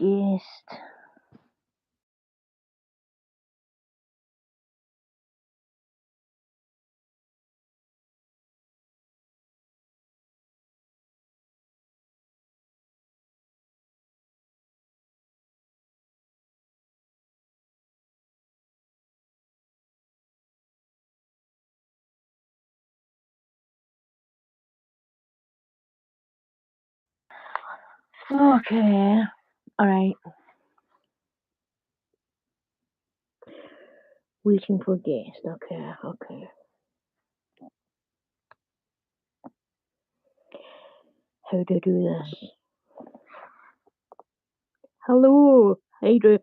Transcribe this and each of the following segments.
guest. Okay. Alright. Waiting for guest. Okay. How do I do this? Hello. How you doing?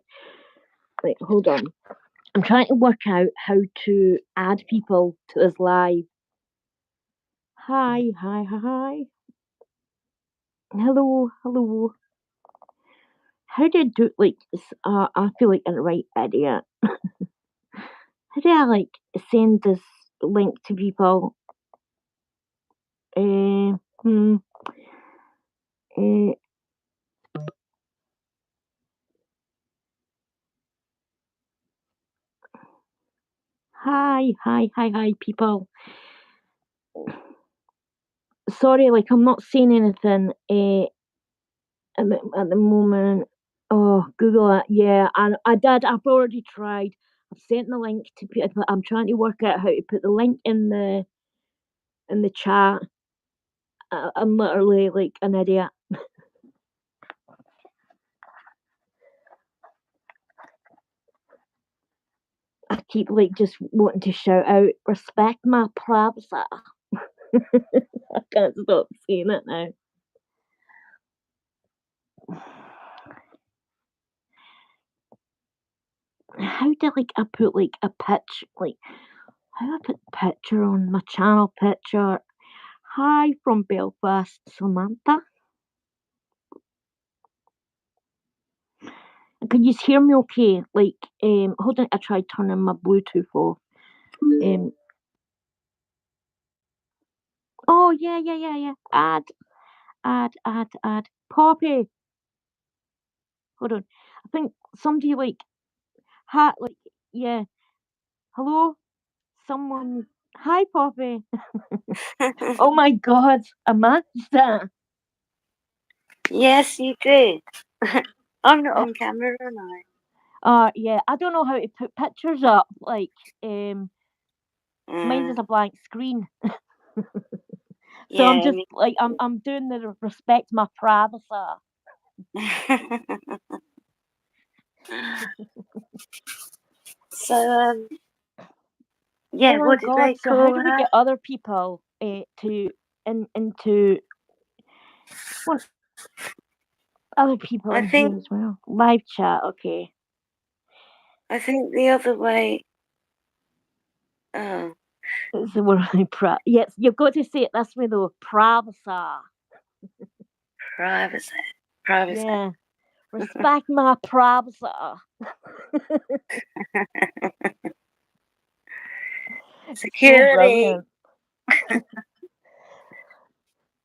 Wait, hold on. I'm trying to work out how to add people to this live. Hi. Hello. How do I do I feel like I'm the right idiot. How do I send this link to people? Uh, hmm. Uh, hi, people. Sorry, I'm not saying anything at the moment. Oh, Google it. Yeah, and I did. I've already tried. I've sent the link to people. I'm trying to work out how to put the link in the chat. I'm literally like an idiot. I keep just wanting to shout out, respect my privacy. I can't stop saying it now. How do I put a picture how do I put picture on my channel picture? Hi from Belfast, Samantha. Can you hear me okay? Hold on, I tried turning my Bluetooth off. Oh yeah. Add. Poppy. Hold on. I think somebody yeah. Hello? Someone Hi Poppy. Oh my god, Amanda. Yes, you did. I'm not on camera, am I? Yeah, I don't know how to put pictures up. Mine is a blank screen. So I'm just I'm doing the respect my privacy. So, yeah, Oh my what did god! they So how call do we her? get other people into what other people in here as well? Live chat, okay. I think the other way. Oh, It's the word yes, you've got to say it this way though. Privacy. privacy. Yeah. Respect my privacy. So Security. brilliant.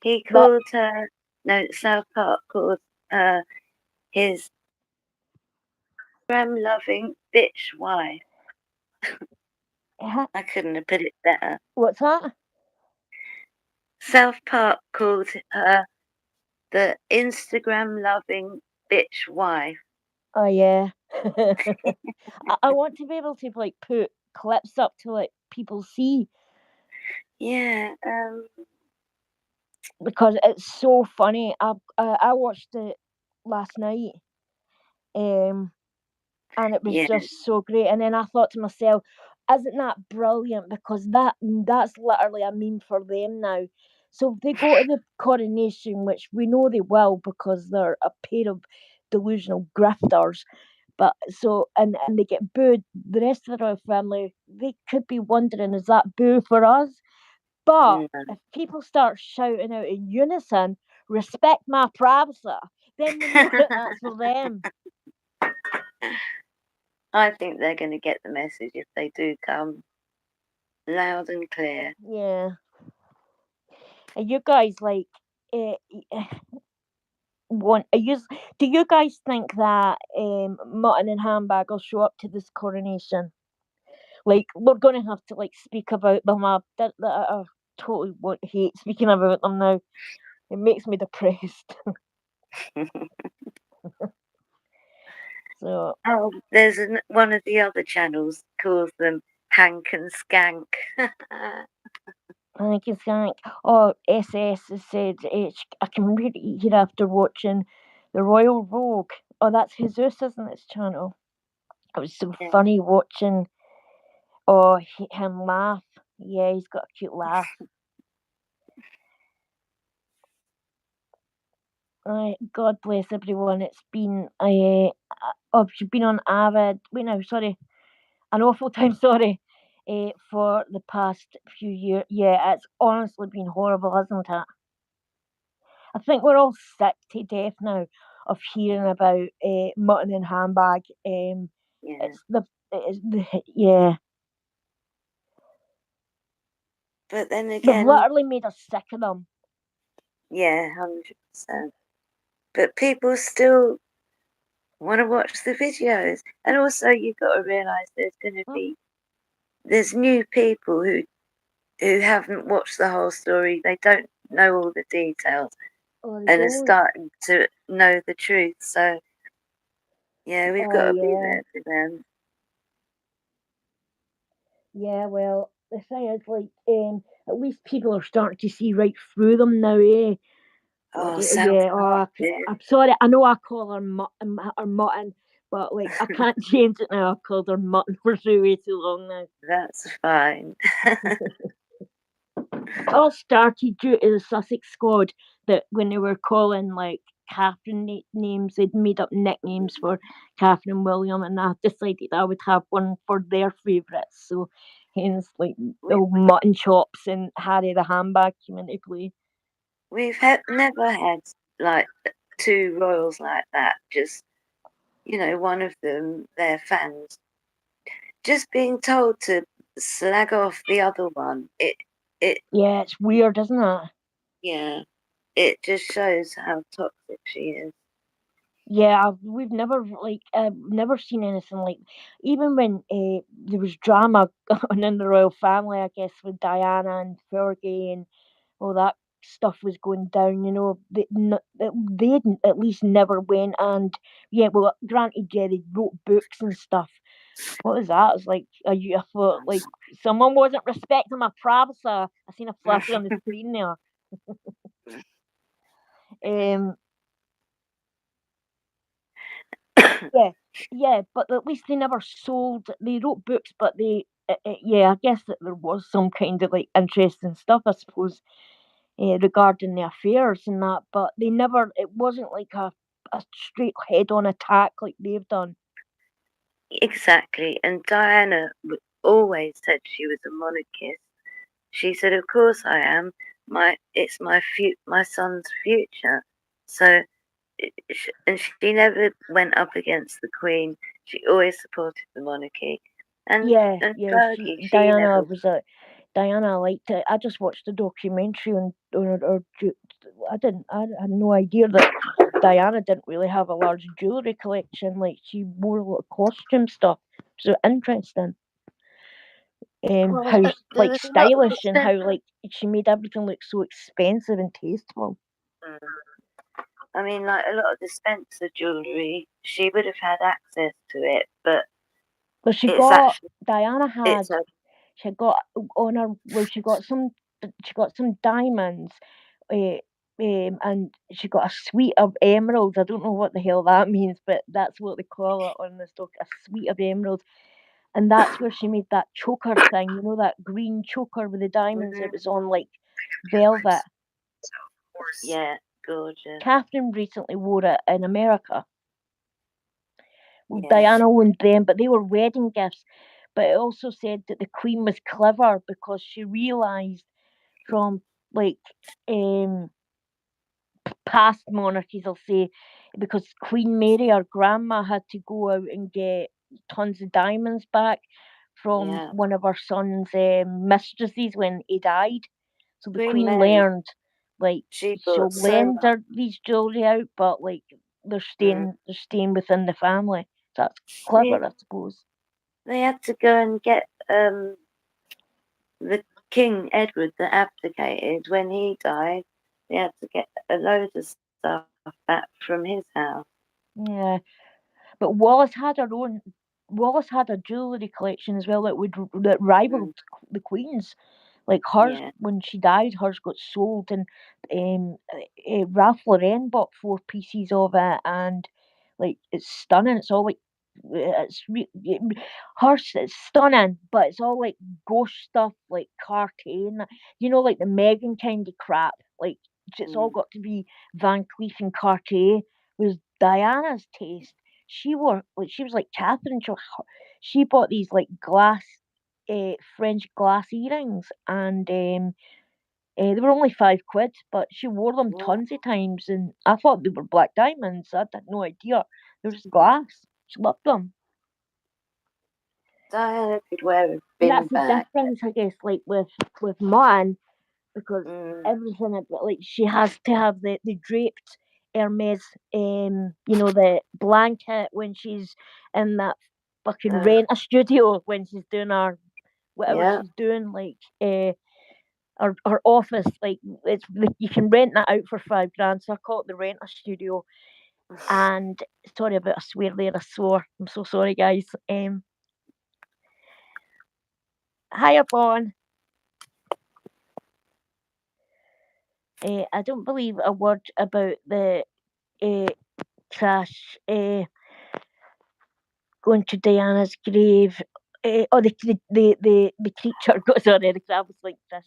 He called her. No, South Park called his gram-loving bitch wife. I couldn't have put it better. What's that? South Park called her the Instagram-loving bitch wife. Oh yeah. I want to be able to put clips up to people see. Yeah. Because it's so funny. I watched it last night, and it was just so great. And then I thought to myself, isn't that brilliant? Because that's literally a meme for them now. So if they go to the Coronation, which we know they will because they're a pair of delusional grifters. But so and they get booed. The rest of the royal family, they could be wondering, is that boo for us? But if people start shouting out in unison, respect my privacy, then we know that that's for them. I think they're going to get the message if they do come loud and clear. Yeah. And you guys, want. Do you guys think that mutton and handbag will show up to this coronation? Like, we're going to have to like speak about them. I totally hate speaking about them now. It makes me depressed. So. Oh, there's one of the other channels calls them Hank and Skank. Hank and Skank. Oh, SS has said I can really hear after watching the Royal Rogue. Oh, that's Jesus, isn't it, channel? It was so funny watching him laugh. Yeah, he's got a cute laugh. God bless everyone. It's been she's been on Avid. Wait now, sorry, an awful time. Sorry, for the past few years. Yeah, it's honestly been horrible, hasn't it? I think we're all sick to death now of hearing about mutton and handbag. It's yeah. But then again, they've literally made us sick of them. Yeah, 100%. But people still want to watch the videos, and also you've got to realise there's new people who haven't watched the whole story. They don't know all the details, and are starting to know the truth. So yeah, we've got to be there for them. Yeah, well, the thing is, like, at least people are starting to see right through them now, eh? Oh, yeah. I'm sorry. I know I call her mutton, but like I can't change it now. I've called her mutton for way too long now. That's fine. It all started due to the Sussex squad that when they were calling like Catherine names, they'd made up nicknames for Catherine and William, and I decided I would have one for their favourites. So hence like the mutton chops and Harry the handbag came into play. We've never had like two royals like that. Just one of them, their fans, just being told to slag off the other one. Yeah, it's weird, isn't it? Yeah, it just shows how toxic she is. Yeah, we've never never seen anything like. Even when there was drama in the royal family, I guess with Diana and Fergie and all that stuff was going down. They at least never went and well, granted, yeah, they wrote books and stuff. What was that? It's like I thought like someone wasn't respecting my privacy. I seen a flash on the screen there. Yeah, but at least they never sold. They wrote books, but I guess that there was some kind of like interesting stuff, I suppose, regarding the affairs and that. But they never. It wasn't like a straight head-on attack like they've done. Exactly, and Diana always said she was a monarchist. She said, "Of course I am. It's my son's future." So, and she never went up against the Queen. She always supported the monarchy. And Fergie, Diana was a Diana. I liked it. I just watched the documentary I had no idea that Diana didn't really have a large jewelry collection. Like she wore a lot of costume stuff. So interesting. How like stylish and how like she made everything look so expensive and tasteful. I mean, like a lot of the Spencer jewellery, she would have had access to it, but Diana had she got on her she got some diamonds, and she got a suite of emeralds. I don't know what the hell that means, but that's what they call it on the stock, a suite of emeralds. And that's where she made that choker thing, that green choker with the diamonds. It was on like velvet. Yeah, gorgeous. Catherine recently wore it in America. Well, yeah. Diana owned them, but they were wedding gifts. But it also said that the Queen was clever because she realised from like past monarchies, I'll say, because Queen Mary, our grandma, had to go out and get tons of diamonds back from one of her son's mistresses when he died. So the Queen learned Like She she'll bought so lend much. her these jewelry out, but like Mm. they're staying within the family. So that's They, clever, I suppose. they had to go and get the King Edward that abdicated when he died. They had to get a load of stuff back from his house. Yeah, but Wallace had a jewelry collection as well that Mm. rivaled the Queen's. Like hers, Yeah. when she died, hers got sold, and Ralph Lauren bought 4 pieces of it, and like it's stunning. It's all like hers. It's stunning, but it's all like ghost stuff, like Cartier, and like the Megan kind of crap. Like it's all Mm. got to be Van Cleef and Cartier. Was Diana's taste. She was like Catherine. She bought these like French glass earrings, and they were only £5, but she wore them Well, tons of times, and I thought they were black diamonds. I had no idea they were just glass. She loved them. Diana could wear a And bin that's the bag. difference, I guess, like with mine, because Mm. everything like she has to have the draped Hermes, the blanket when she's in that fucking Uh, rent a studio when she's doing her whatever yeah. she's doing, like her office, like you can rent that out for 5 grand. So I call it the rent a studio. And sorry about a swear there, I swore. I'm so sorry, guys. Hi upon. I don't believe a word about the uh, crash going to Diana's grave. Or the creature goes on the crab was like this.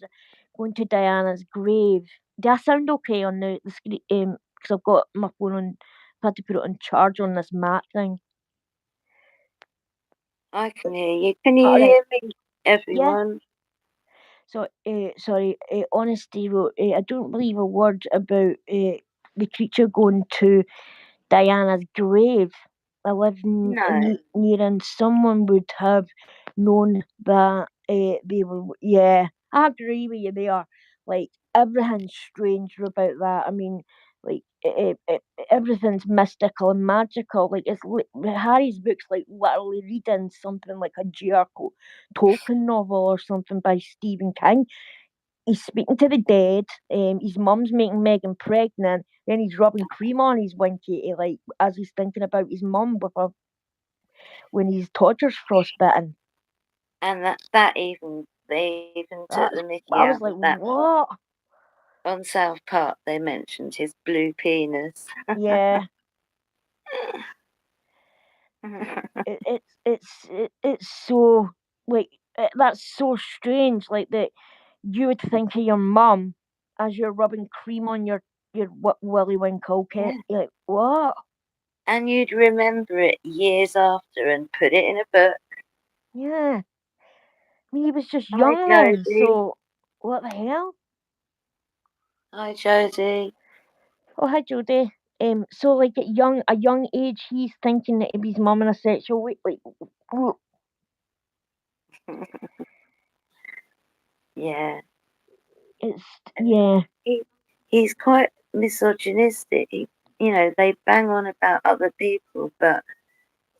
Going to Diana's grave. Do I sound okay on the screen? Because I've got my phone on. I've had to put it on charge on this mat thing. I can hear you. Can you All right. hear me, Yeah. everyone? So, sorry. Honesty wrote. I don't believe a word about the creature going to Diana's grave. I live No. near, and someone would have known that they were. Yeah, I agree with you there. Like everything's strange about that. I mean, like everything's mystical and magical. Like Harry's book's like literally reading something like a J.R. Tolkien novel or something by Stephen King. He's speaking to the dead. His mum's making Megan pregnant. Then he's rubbing cream on his winky, like as he's thinking about his mum with her when his Todger's frostbitten. And that even they even took the That's Mickey I out was of like, that one. what? On South Park, they mentioned his blue penis. Yeah, it's so like that's so strange. Like that, you would think of your mum as you're rubbing cream on your Willy Winkle kit. Yeah. You're like, what? And you'd remember it years after and put it in a book. Yeah. I mean, he was just Hi, young then, Josie. so what the hell? Hi, Josie. Oh, hi, Jodie. So like at a young age, he's thinking that his mum in a sexual way. Like, Yeah. it's yeah. He, he's quite misogynistic. They bang on about other people, but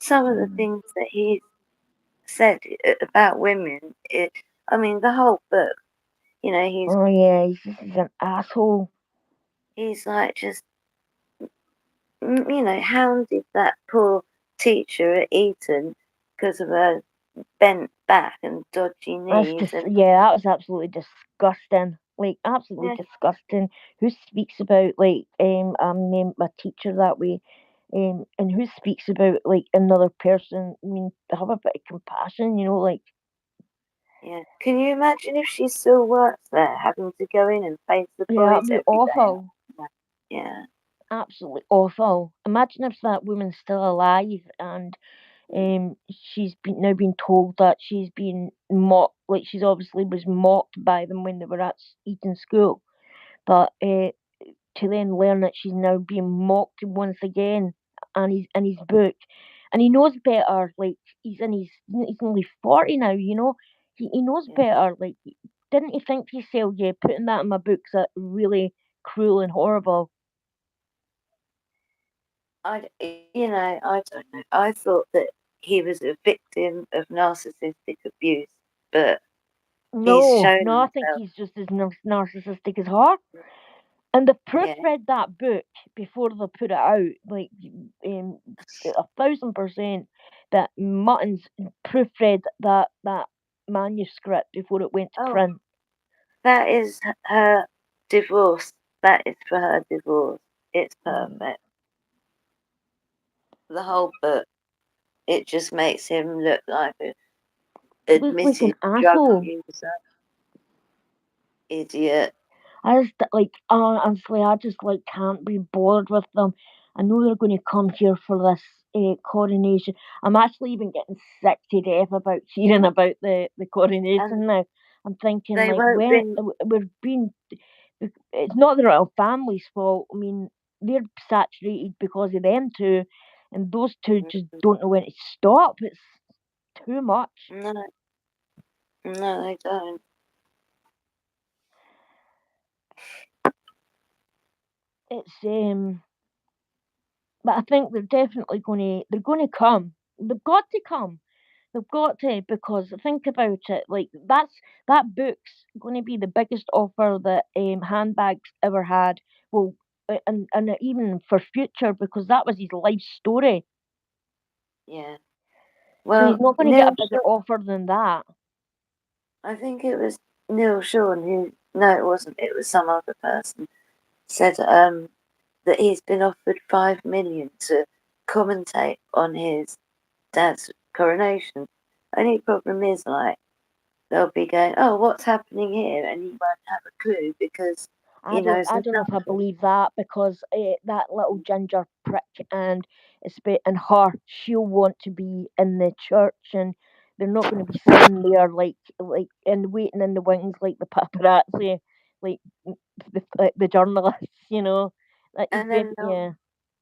some of the Mm. things that he's said about women, I mean, the whole book, he's Oh yeah, he's an asshole. he's like just hounded that poor teacher at Eton because of her bent back and dodgy That's knees, just and yeah, that was absolutely disgusting. Like absolutely yeah, disgusting. Who speaks about like a teacher that way? And who speaks about like another person? I mean, have a bit of compassion, like. yeah. Can you imagine if she still works there, having to go in and face the Yeah, boys that'd be every day? awful. Yeah, Absolutely awful. Imagine if that woman's still alive and she's now been told that she's been mocked, like she's obviously was mocked by them when they were at Eton School, but to then learn that she's now being mocked once again, and he's in his book, and he knows better. Like he's only 40 now, he knows yeah, better. Like, didn't he think to himself, yeah, putting that in my books that really cruel and horrible. I don't know. I thought that he was a victim of narcissistic abuse, but he's No, shown no, I think himself. he's just as narcissistic as her. And they've Yeah. proofread that book before they put it out, like 1,000%. That Muttons proofread that manuscript before it went to Oh, print. that is her divorce. That is for her divorce. It's Mm. perfect. The whole book. It just makes him look like an He looks like an admitted drug asshole. user, idiot. I just like honestly, I just like can't be bored with them. I know they're going to come here for this coronation. I'm actually even getting sick to death about hearing about the And coronation now. I'm thinking they like won't when bring. we've been, it's not the royal family's fault. I mean, they're saturated because of them two, and those two just don't know when to stop. It's too much. No, no, they don't. It's but I think they're gonna come. They've got to come. They've got to, because think about it. Like that book's going to be the biggest offer that Handbags ever had. Well, and even for future, because that was his life story. Yeah. So he's Well, not going to get Neil a bigger Shaw, offer than that. I think it was Neil Sean who, no, it wasn't, it was some other person, said that he's been offered 5 million to commentate on his dad's coronation. Only problem is, like, they'll be going, oh, what's happening here? And he won't have a clue because he knows I don't know if I nothing. believe that, because that little ginger prick and her, she'll want to be in the church, and they're not going to be sitting there like and waiting in the wings like the paparazzi, like the journalists, you know. That he's And going, yeah.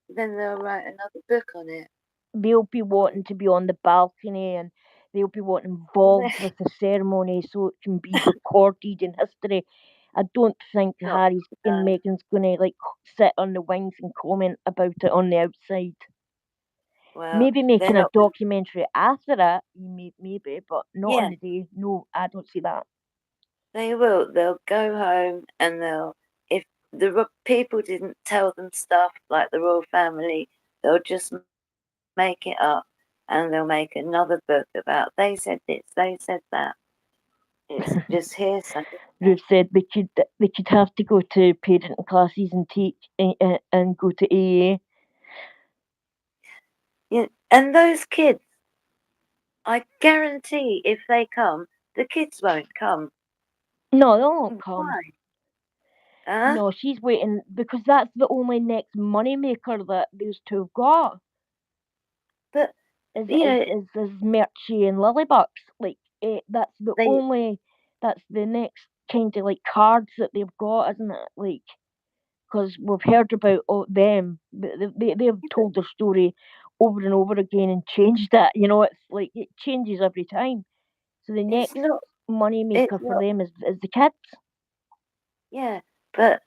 then they'll write another book on it. They'll be wanting to be on the balcony, and they'll be wanting Well, involved with the ceremony so it can be recorded in history. I don't think not Harry's and no. Meghan's gonna like sit on the wings and comment about it on the outside. Well, Maybe they're making a not going to. documentary after it, maybe, but not on Yeah, the day. No, I don't see that. they will. They'll go home and if the people didn't tell them stuff like the royal family, they'll just make it up and they'll make another book about they said this, they said that. It's just hearsay. Ruth said they could have to go to parenting classes and teach and go to AA. Yeah, and those kids, I guarantee if they come, the kids won't come. No, they won't come. Why? Huh? No, she's waiting because that's the only next money maker that those two have got But is you is know, is, is Merchie and Lillybucks. Like they that's the next kind of like cards that they've got, isn't it? Like, because we've heard about them, but they've told their story over and over again and changed it. You know, it's like it changes every time. So the it's next not money it's maker for not them is the kids. yeah, but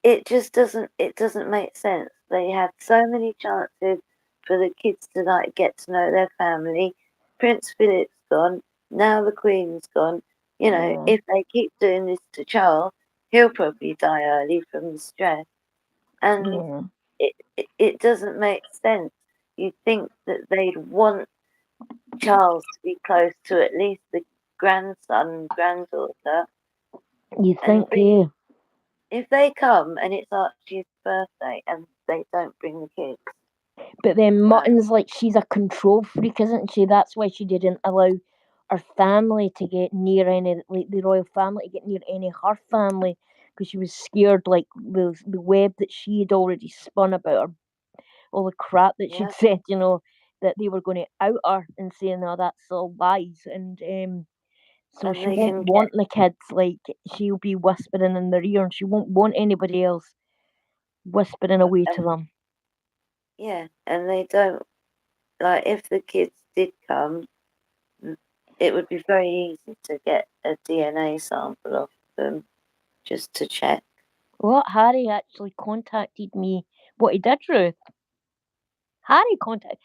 it doesn't make sense. They had so many chances for the kids to like get to know their family. Prince Philip's gone, now the Queen's gone. Yeah, If they keep doing this to Charles, he'll probably die early from the stress. And yeah. it doesn't make sense. You'd think that they'd want Charles to be close to at least the grandson and granddaughter You and think, bring yeah. if they come and it's Archie's birthday and they don't bring the kids. But then Well, Mutton's like she's a control freak, isn't she? That's why she didn't allow her family to get near any, like the royal family, to get near any of her family, because she was scared, like the web that she had already spun about her, all the crap that she'd yeah, said, that they were going to out her and say, no, that's all lies, and so and she they won't can get want the kids. Like she'll be whispering in their ear, and she won't want anybody else whispering away to and them. yeah, and they don't like if the kids did come, it would be very easy to get a DNA sample of them just to check. What? Harry actually contacted me. What he did, Ruth? Harry contacted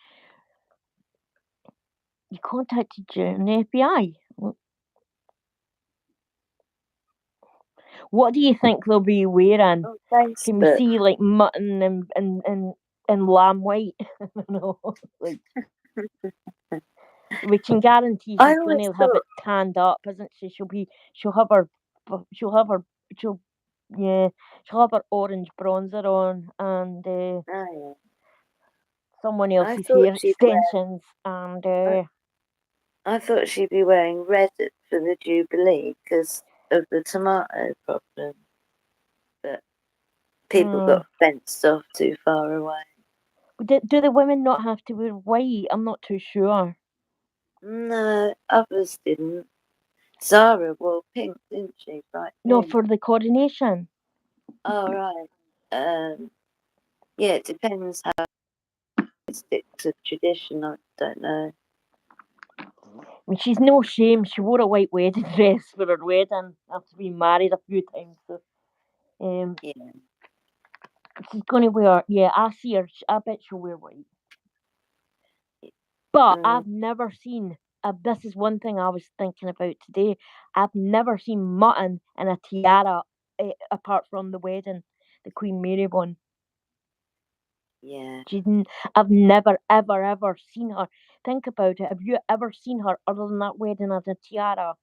you in the FBI. What do you think they'll be wearing? On Can we Facebook. see like mutton and lamb white? No, like we can guarantee I she's going always to have thought, it tanned up, isn't she? She'll have her, she'll have her, she'll yeah, she'll have her orange bronzer on and oh someone yeah, else's hair extensions and I, I thought she'd be wearing red for the Jubilee because of the tomato problem, but people uh, got fenced off too far away. do the women not have to wear white? I'm not too sure. No, others didn't. Zara wore pink, didn't she? Bright No, pink. for the coronation. Oh, right. Yeah, it depends how you stick to tradition. I don't know. I mean, she's no shame. She wore a white wedding dress for her wedding after being married a few times. So, Yeah. she's gonna wear. Yeah, I see her. I bet she'll wear white. But Mm, I've never seen. This is one thing I was thinking about today. I've never seen mutton in a tiara, apart from the wedding, the Queen Mary one. yeah. I've never, ever, ever seen her. Think about it. Have you ever seen her other than that wedding as a tiara?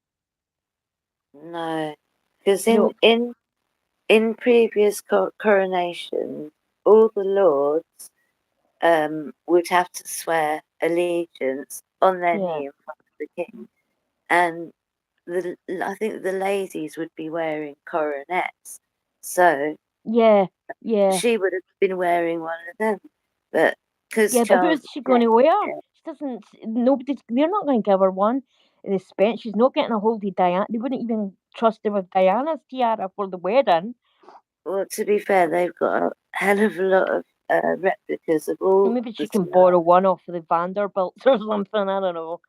No, because in No. in in previous coronation, all the lords would have to swear allegiance on their Yeah. knee in front of the king, and I think the ladies would be wearing coronets, so Yeah. Yeah. she would have been wearing one of them, but because Yeah, but Charles who's is she going dead, to wear? yeah, She doesn't. Nobody. They're not going to give her one. The spent. She's not getting a hold of Diana. They wouldn't even trust her with Diana's tiara for the wedding. well, to be fair, they've got a hell of a lot of replicas of all Maybe she the can tiaras. borrow one off of the Vanderbilts or something. I don't know.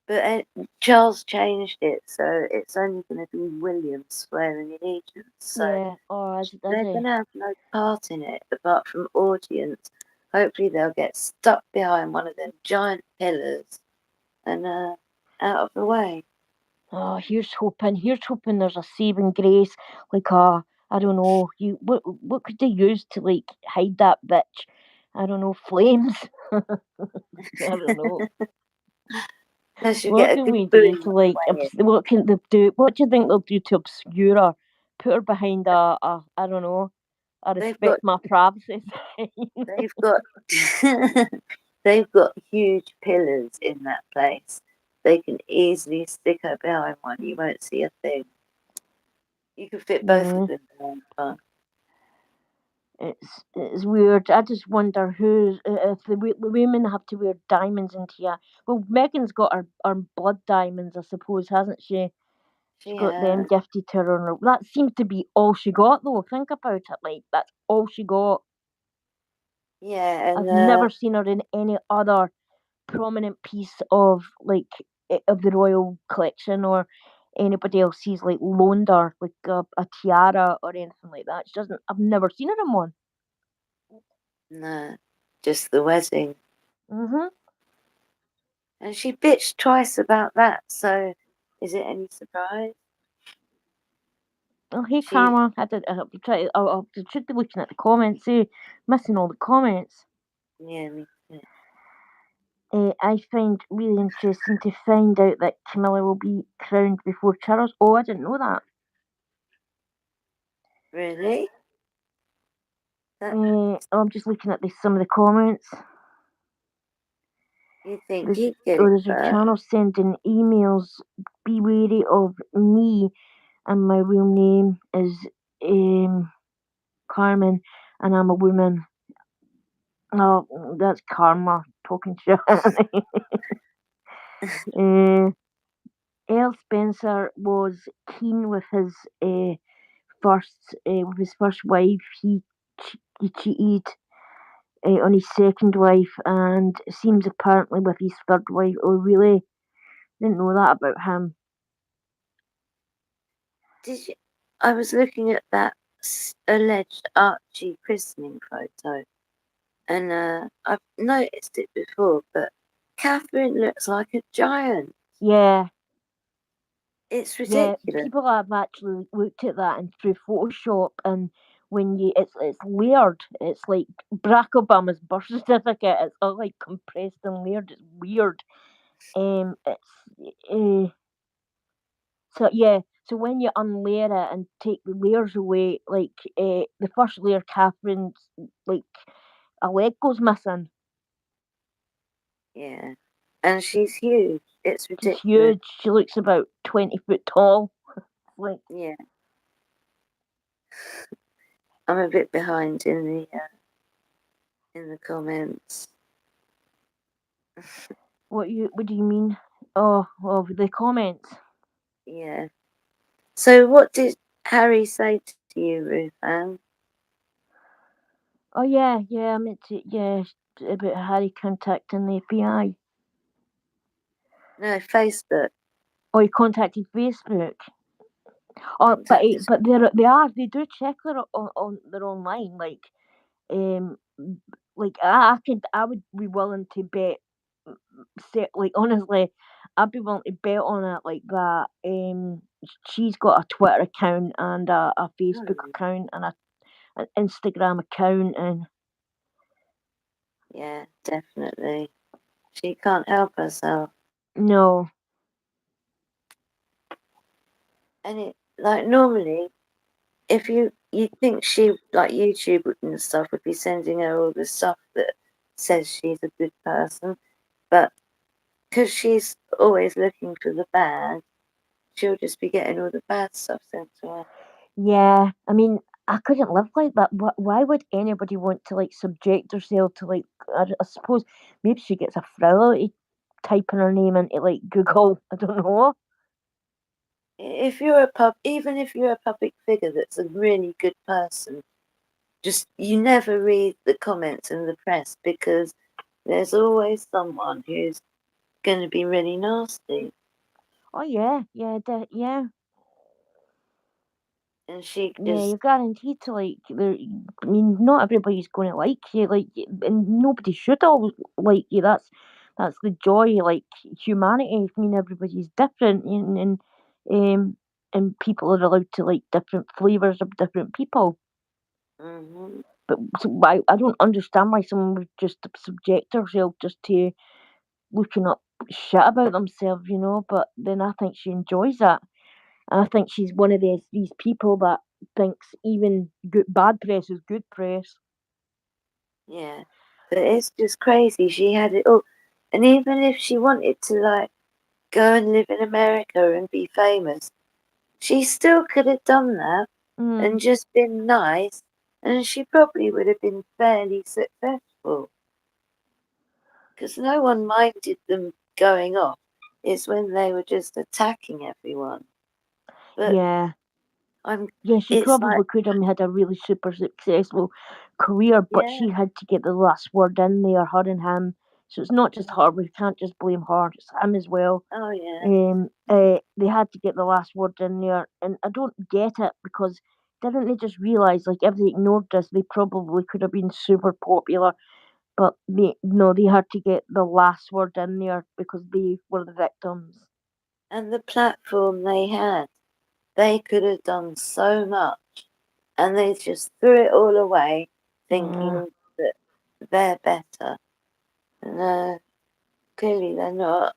But Charles changed it, so it's only going to be William swearing allegiance. So Yeah. Oh, does they're he? going to have no part in it apart from audience. Hopefully, they'll get stuck behind one of them giant pillars and out of the way. Oh, here's hoping. Here's hoping. There's a saving grace, like a. I don't know. What could they use to like hide that bitch? I don't know. Flames. I don't know. They should What get a can good we do boom to on the like? way in. What can they do? What do you think they'll do to obscure her? Put her behind a I don't know. I They've got respect my privacy. they've got they've got huge pillars in that place. They can easily stick her behind one. You won't see a thing. You could fit both of Mm, them behind one. it's weird. I just wonder who's if the women have to wear diamonds into yeah. Well, Megan's got her blood diamonds, I suppose, hasn't she? She's She got them has. gifted to her. That seems to be all she got, though. Think about it. Like that's all she got. Yeah, and I've never seen her in any other prominent piece of like of the royal collection or anybody else he's like loaned her like a tiara or anything like that. She doesn't. I've never seen her in one. no, just the wedding. Mhm. And she bitched twice about that, so is it any surprise? Oh hey She, Karma, I did. Try. I should be looking at the comments. Missing all the comments. yeah, me too. I find really interesting to find out that Camilla will be crowned before Charles. Oh, I didn't know that. Really? That I'm just looking at some of the comments. you think There's you'd get it there's a first? channel sending emails. Be wary of me, and my real name is Carmen, and I'm a woman. Oh, that's Karma talking shit. uh, Earl Spencer was keen with his with his first wife. He cheated on his second wife, and seems apparently with his third wife. Oh, really? Didn't know that about him. Did you? I was looking at that alleged Archie christening photo, and I've noticed it before, but Catherine looks like a giant. Yeah, It's yeah. ridiculous. People have actually looked at that and through Photoshop, and when you, it's layered. It's like Barack Obama's birth certificate. It's all like compressed and layered. It's weird. It's so yeah. So when you unlayer it and take the layers away, like the first layer, Catherine's like a leg goes missing. Yeah, and she's huge. It's She's ridiculous. huge. She looks about 20 foot tall. Like Yeah, I'm a bit behind in the comments. what do you mean? Oh, well, the comments. Yeah. So what did Harry say to you, Ruth Ann? Oh yeah, yeah. I meant to. Yeah, about Harry contacting the FBI. No, Facebook Oh, he contacted Facebook. Oh, contacted. but they do check their on their online. Um, I would be willing to bet. Like honestly, I'd be willing to bet on it like that. She's got a Twitter account and a Facebook Oh, account and an Instagram account, and yeah, definitely. She can't help herself. no, And it like normally, if you think she like YouTube and stuff would be sending her all the stuff that says she's a good person, but because she's always looking for the bad, she'll just be getting all the bad stuff sent to her. yeah. I mean, I couldn't live like that. Why would anybody want to like subject herself to like? I suppose maybe she gets a thrill out of typing her name into like Google. I don't know. If you're even if you're a public figure that's a really good person, just you never read the comments in the press because there's always someone who's going to be really nasty, Oh yeah, yeah, yeah. and she Yeah, just you're guaranteed to like. I mean, not everybody's going to like you, and nobody should always like you. That's the joy, like humanity. I mean, everybody's different, um, and people are allowed to like different flavors of different people. hmm But so I don't understand why someone would just subject herself just to looking up shit about themselves, you know. But then I think she enjoys that. And I think she's one of these people that thinks even bad press is good press. yeah, but it's just crazy. She had it all, and even if she wanted to like go and live in America and be famous, she still could have done that Mm, and just been nice, and she probably would have been fairly successful because no one minded them going off. It's when they were just attacking everyone. But yeah. I'm, Yeah, she it's like, probably could have had a really super successful career, but yeah, she had to get the last word in there, her and him. So it's not just her. We can't just blame her. It's him as well. oh yeah, They had to get the last word in there, and I don't get it because didn't they just realise like if they ignored this, they probably could have been super popular. But they no, they had to get the last word in there because they were the victims. and the platform they had, they could have done so much, and they just threw it all away, Yeah. thinking that they're better. And clearly they're not.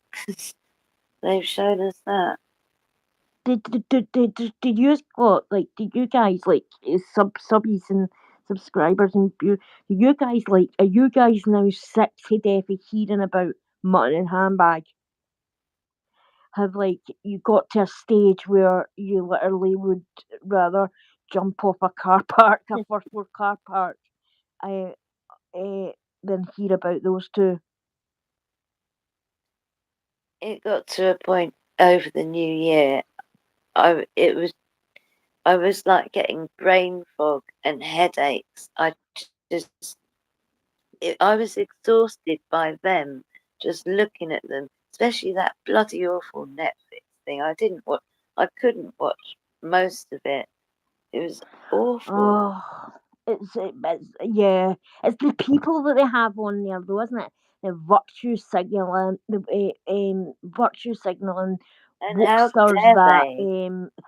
They've shown us that. Did you what like did you guys like subbies and subscribers and you guys like are you guys now sick to death of hearing about mutton and handbag? Have like you got to a stage where you literally would rather jump off a car park, a first floor car park, uh, than hear about those two? It got to a point over the new year. I was like getting brain fog and headaches. Just I was exhausted by them just looking at them, especially that bloody awful Netflix thing. I couldn't watch most of it, It was awful. Oh, yeah, it's the people that they have on there, though, isn't it? The virtue signaling And how wokesters dare that they?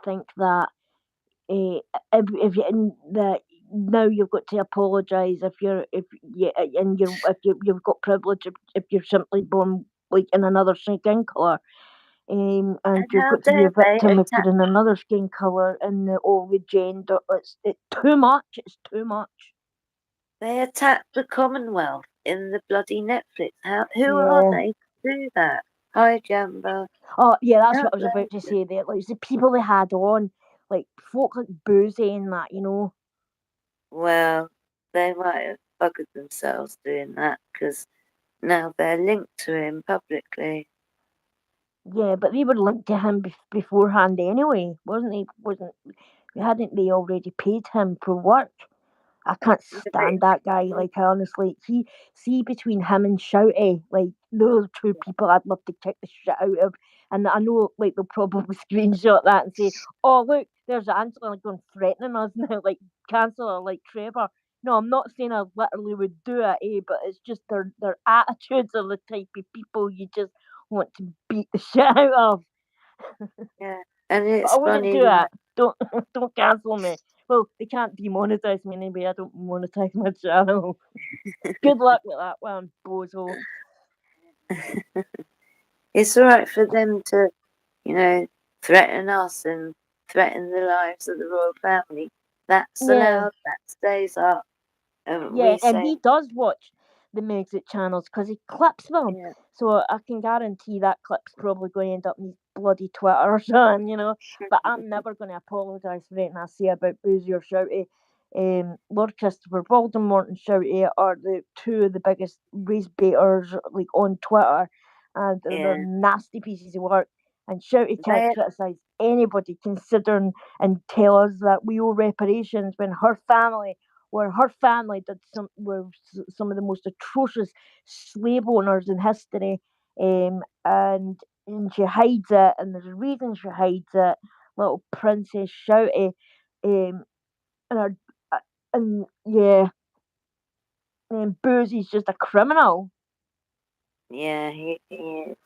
think that uh, if you in that now you've got to apologise if you and you've got privilege if you're simply born like in another skin colour. And And you've how got to be a dare they victim if attack? you're in another skin colour and all the gender. It's too much. It's too much. They attacked the Commonwealth in the bloody Netflix. Who are Yeah. they to do that? Hi, Jumbo. Oh, yeah, that's what I was about to Outrageous. say there. Like, it's the people they had on, like, folk like Boozy and that, you know? Well, they might have buggered themselves doing that because now they're linked to him publicly. Yeah, but they were linked to him beforehand anyway, wasn't he? Hadn't they already paid him for work? I can't Yeah, but stand that guy. yeah, Like, honestly, he see between him and Shouty, like those two people, I'd love to kick the shit out of. And I know, like, they'll probably screenshot that and say, "Oh, look, there's Angela going threatening us now, like cancel her, like Trevor." No, I'm not saying I literally would do it, but it's just their attitudes are the type of people you just want to beat the shit out of. yeah. And But I it's wouldn't funny, do it. Don't don't cancel me. Well, they can't demonetize me anyway. I don't monetize my channel. Good luck with that one, bozo. it's all right for them to, you know, threaten us and threaten the lives of the royal family. That's Yeah, allowed. That stays up. And yeah, we and say, he does watch the Megxit channels because he clips them. yeah, So I can guarantee that clip's probably going to end up in his bloody Twitter or something, you know. But I'm never going to apologise for anything I say about Boozy or Shouty. Lord Christopher Voldemort and Shouty are the two of the biggest race baiters like on Twitter, and they're yeah, nasty pieces of work. And Shouty can't they, criticise anybody considering and tell us that we owe reparations when her family where her family did some of the most atrocious slave owners in history, and she hides it, and there's a reason she hides it. Little Princess Shouty, and her, uh, and yeah, and Boozy's just a criminal. yeah, he is.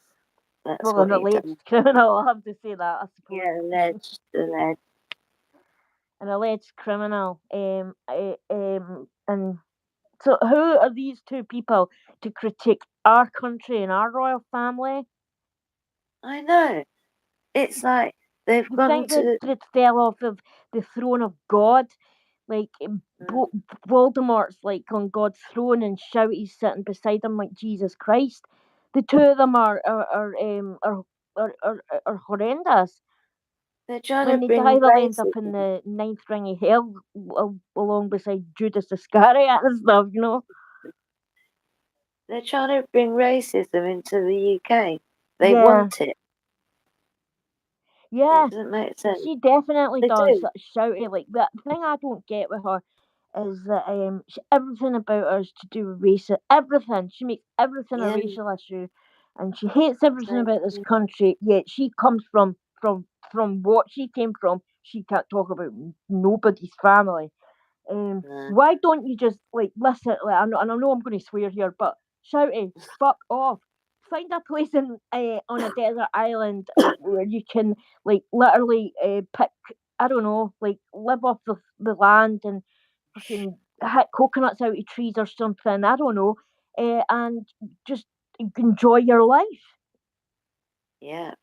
That's Well, an what he alleged does. criminal. I have to say that, I suppose. Yeah, alleged. An alleged criminal. And so, who are these two people to critique our country and our royal family? I know. It's like they've You gone think that to, it fell off of the throne of God? Like mm, Voldemort's like on God's throne, and Shouty's sitting beside him like Jesus Christ. The two of them are horrendous. they're trying When to they die, bring they'll end up in racism. the ninth ring of hell, along beside Judas Iscariot and stuff. You know? They're trying to bring racism into the UK. They Yeah, want it. yeah. It doesn't make sense. She definitely They does do. shouty like that. The thing I don't get with her is that everything about her is to do with race. Everything she makes everything a Yeah. racial issue, and she hates everything So, about this country. Yet she comes from what she came from. She can't talk about nobody's family. no. Why don't you just like listen? Like, and I know I'm going to swear here, but shouty, fuck off. Find a place on a desert island where you can like literally pick. I don't know, like live off the land and fucking hit coconuts out of trees or something. I don't know, and just enjoy your life. Yeah.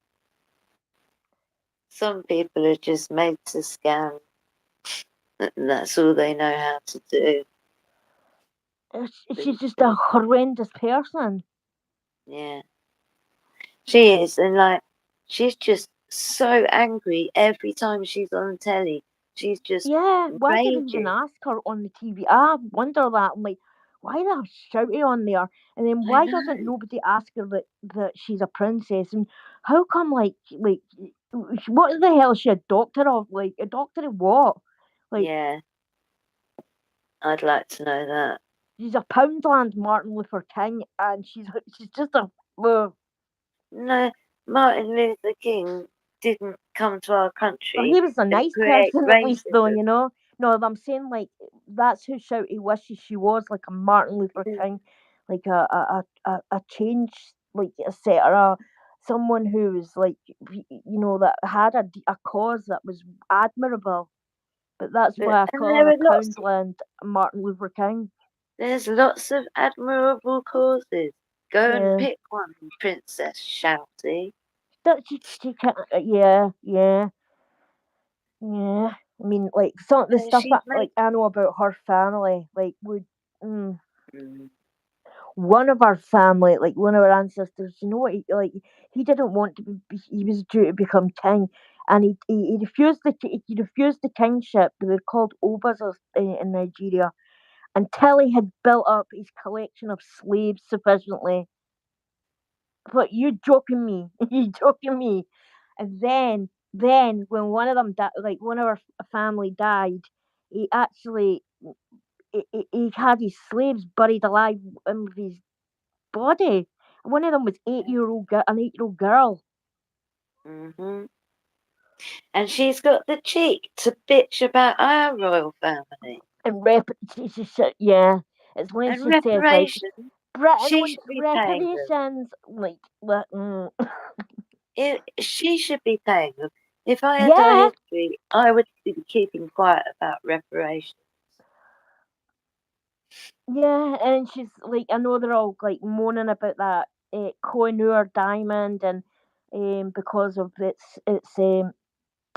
Some people are just made to scam. And that's all they know how to do. She's These just a people. horrendous person. Yeah. She is. And like, she's just so angry every time she's on telly. She's just Yeah, why did they even raging. ask her on the TV? I wonder that. I'm like, why the shouty on there? And then I why doesn't know. nobody ask her that she's a princess? And how come like what the hell is she a doctor of? Like a doctor of what? Like Yeah. I'd like to know that. she's a Poundland Martin Luther King, and she's just a No, Martin Luther King didn't come to our Well, country he was a and nice create person at least, though, racism. you know. No, I'm saying like that's who Shouty wishes she was, like a Martin Luther King, like a change, like etc. Someone who was like that had a cause that was admirable. But that's why I And call there her are a lots. Poundland Martin Luther King. There's lots of admirable causes. Go and Yeah, pick one, Princess Shouty. she can't. Yeah. Yeah, I mean, like some of the And stuff she's that made. like I know about her family, like would mm, Mm, one of our family, like one of our ancestors, you know what? He didn't want to be. He was due to become king, and he refused he refused the kingship. They were called obas in Nigeria until he had built up his collection of slaves sufficiently. But you joking me? You joking me? And then when one of them like one of our family died, he actually he had his slaves buried alive in his body. One of them was an 8-year-old girl. mm-hmm. And she's got the cheek to bitch about our royal family. And yeah, it's when And she says like reparations, Britain she wants should be paying them. reparations. She should be paying them. If I had our Yeah, history, I would be keeping quiet about reparations. yeah, and she's like, I know they're all like moaning about that Koh-i-Noor diamond, and because of its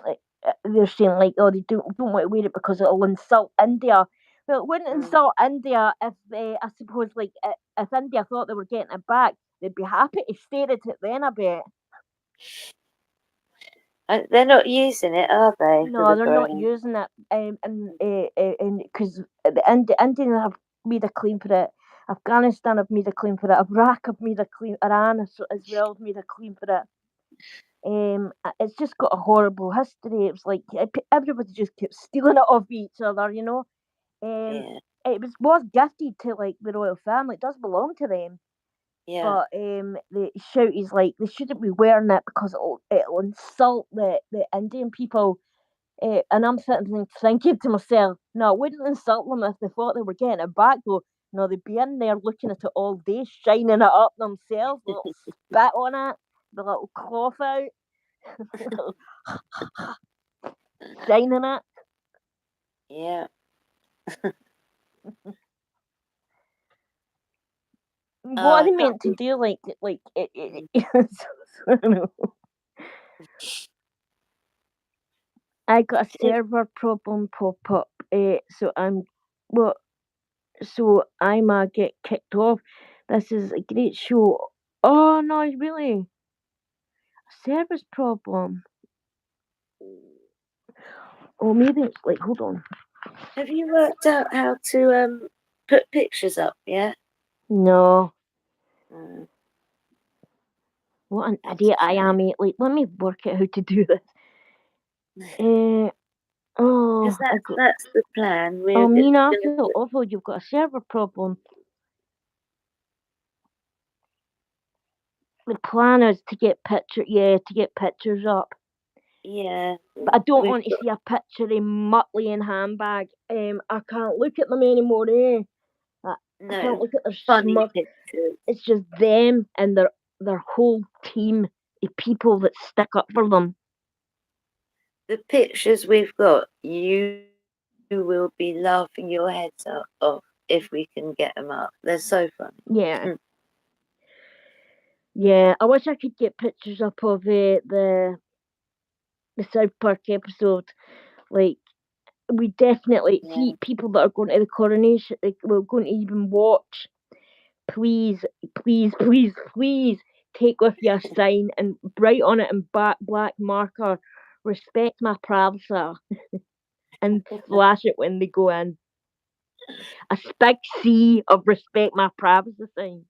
like, they're saying like, oh, they don't want to wear it because it'll insult India. Well, it wouldn't Mm. insult India if I suppose like if India thought they were getting it back, they'd be happy to stare at it then. I bet. They're not using it, are they, for No, the they're not coronation? using it, and because the Indians have made a claim for it. Afghanistan have made a claim for it. Iraq have made a claim. Iran as well have made a claim for it. It's just got a horrible history. It was like everybody just kept stealing it off each other, you know. Um, Yeah, it was gifted to like the royal family. It does belong to them, yeah. but the shout is like they shouldn't be wearing it because it'll insult the Indian people. And I'm thinking to myself, no, it wouldn't insult them if they thought they were getting it back, though. No, they'd be in there looking at it all day, shining it up themselves, a little spit on it, the little cloth out, shining it. Yeah. What Oh, are I they can't meant to be. do? Mm. I don't know. I got a It- server problem pop up, well, so I'm get kicked off. This is a great show. Oh no, really? Service problem. Or maybe it's like, hold on. Have you worked out how to put pictures up yet? No, Mm, what an that's a idiot I am, shame. mate. Like, let me work out how to do this. Uh, oh, Because that's the plan. oh, We're Mina, I gonna feel put, awful. You've got a server problem. The plan is to get to get pictures up. yeah. But I don't We've want to got see a picture of Muttley in handbag. I can't look at them anymore, eh? I can't no look at their funny smug. pictures. It's just them and their whole team of people that stick up for them. The pictures we've got, you will be laughing your heads off if we can get them up. They're so Yeah, funny. yeah. I wish I could get pictures up of the South Park episode. Like we definitely Yeah. see people that are going to the coronation. Like we're going to even watch. Please, please, please, please take with you a sign and write on it in black marker. Respect my privacy and flash it when they go in. A big C of respect my privacy sign.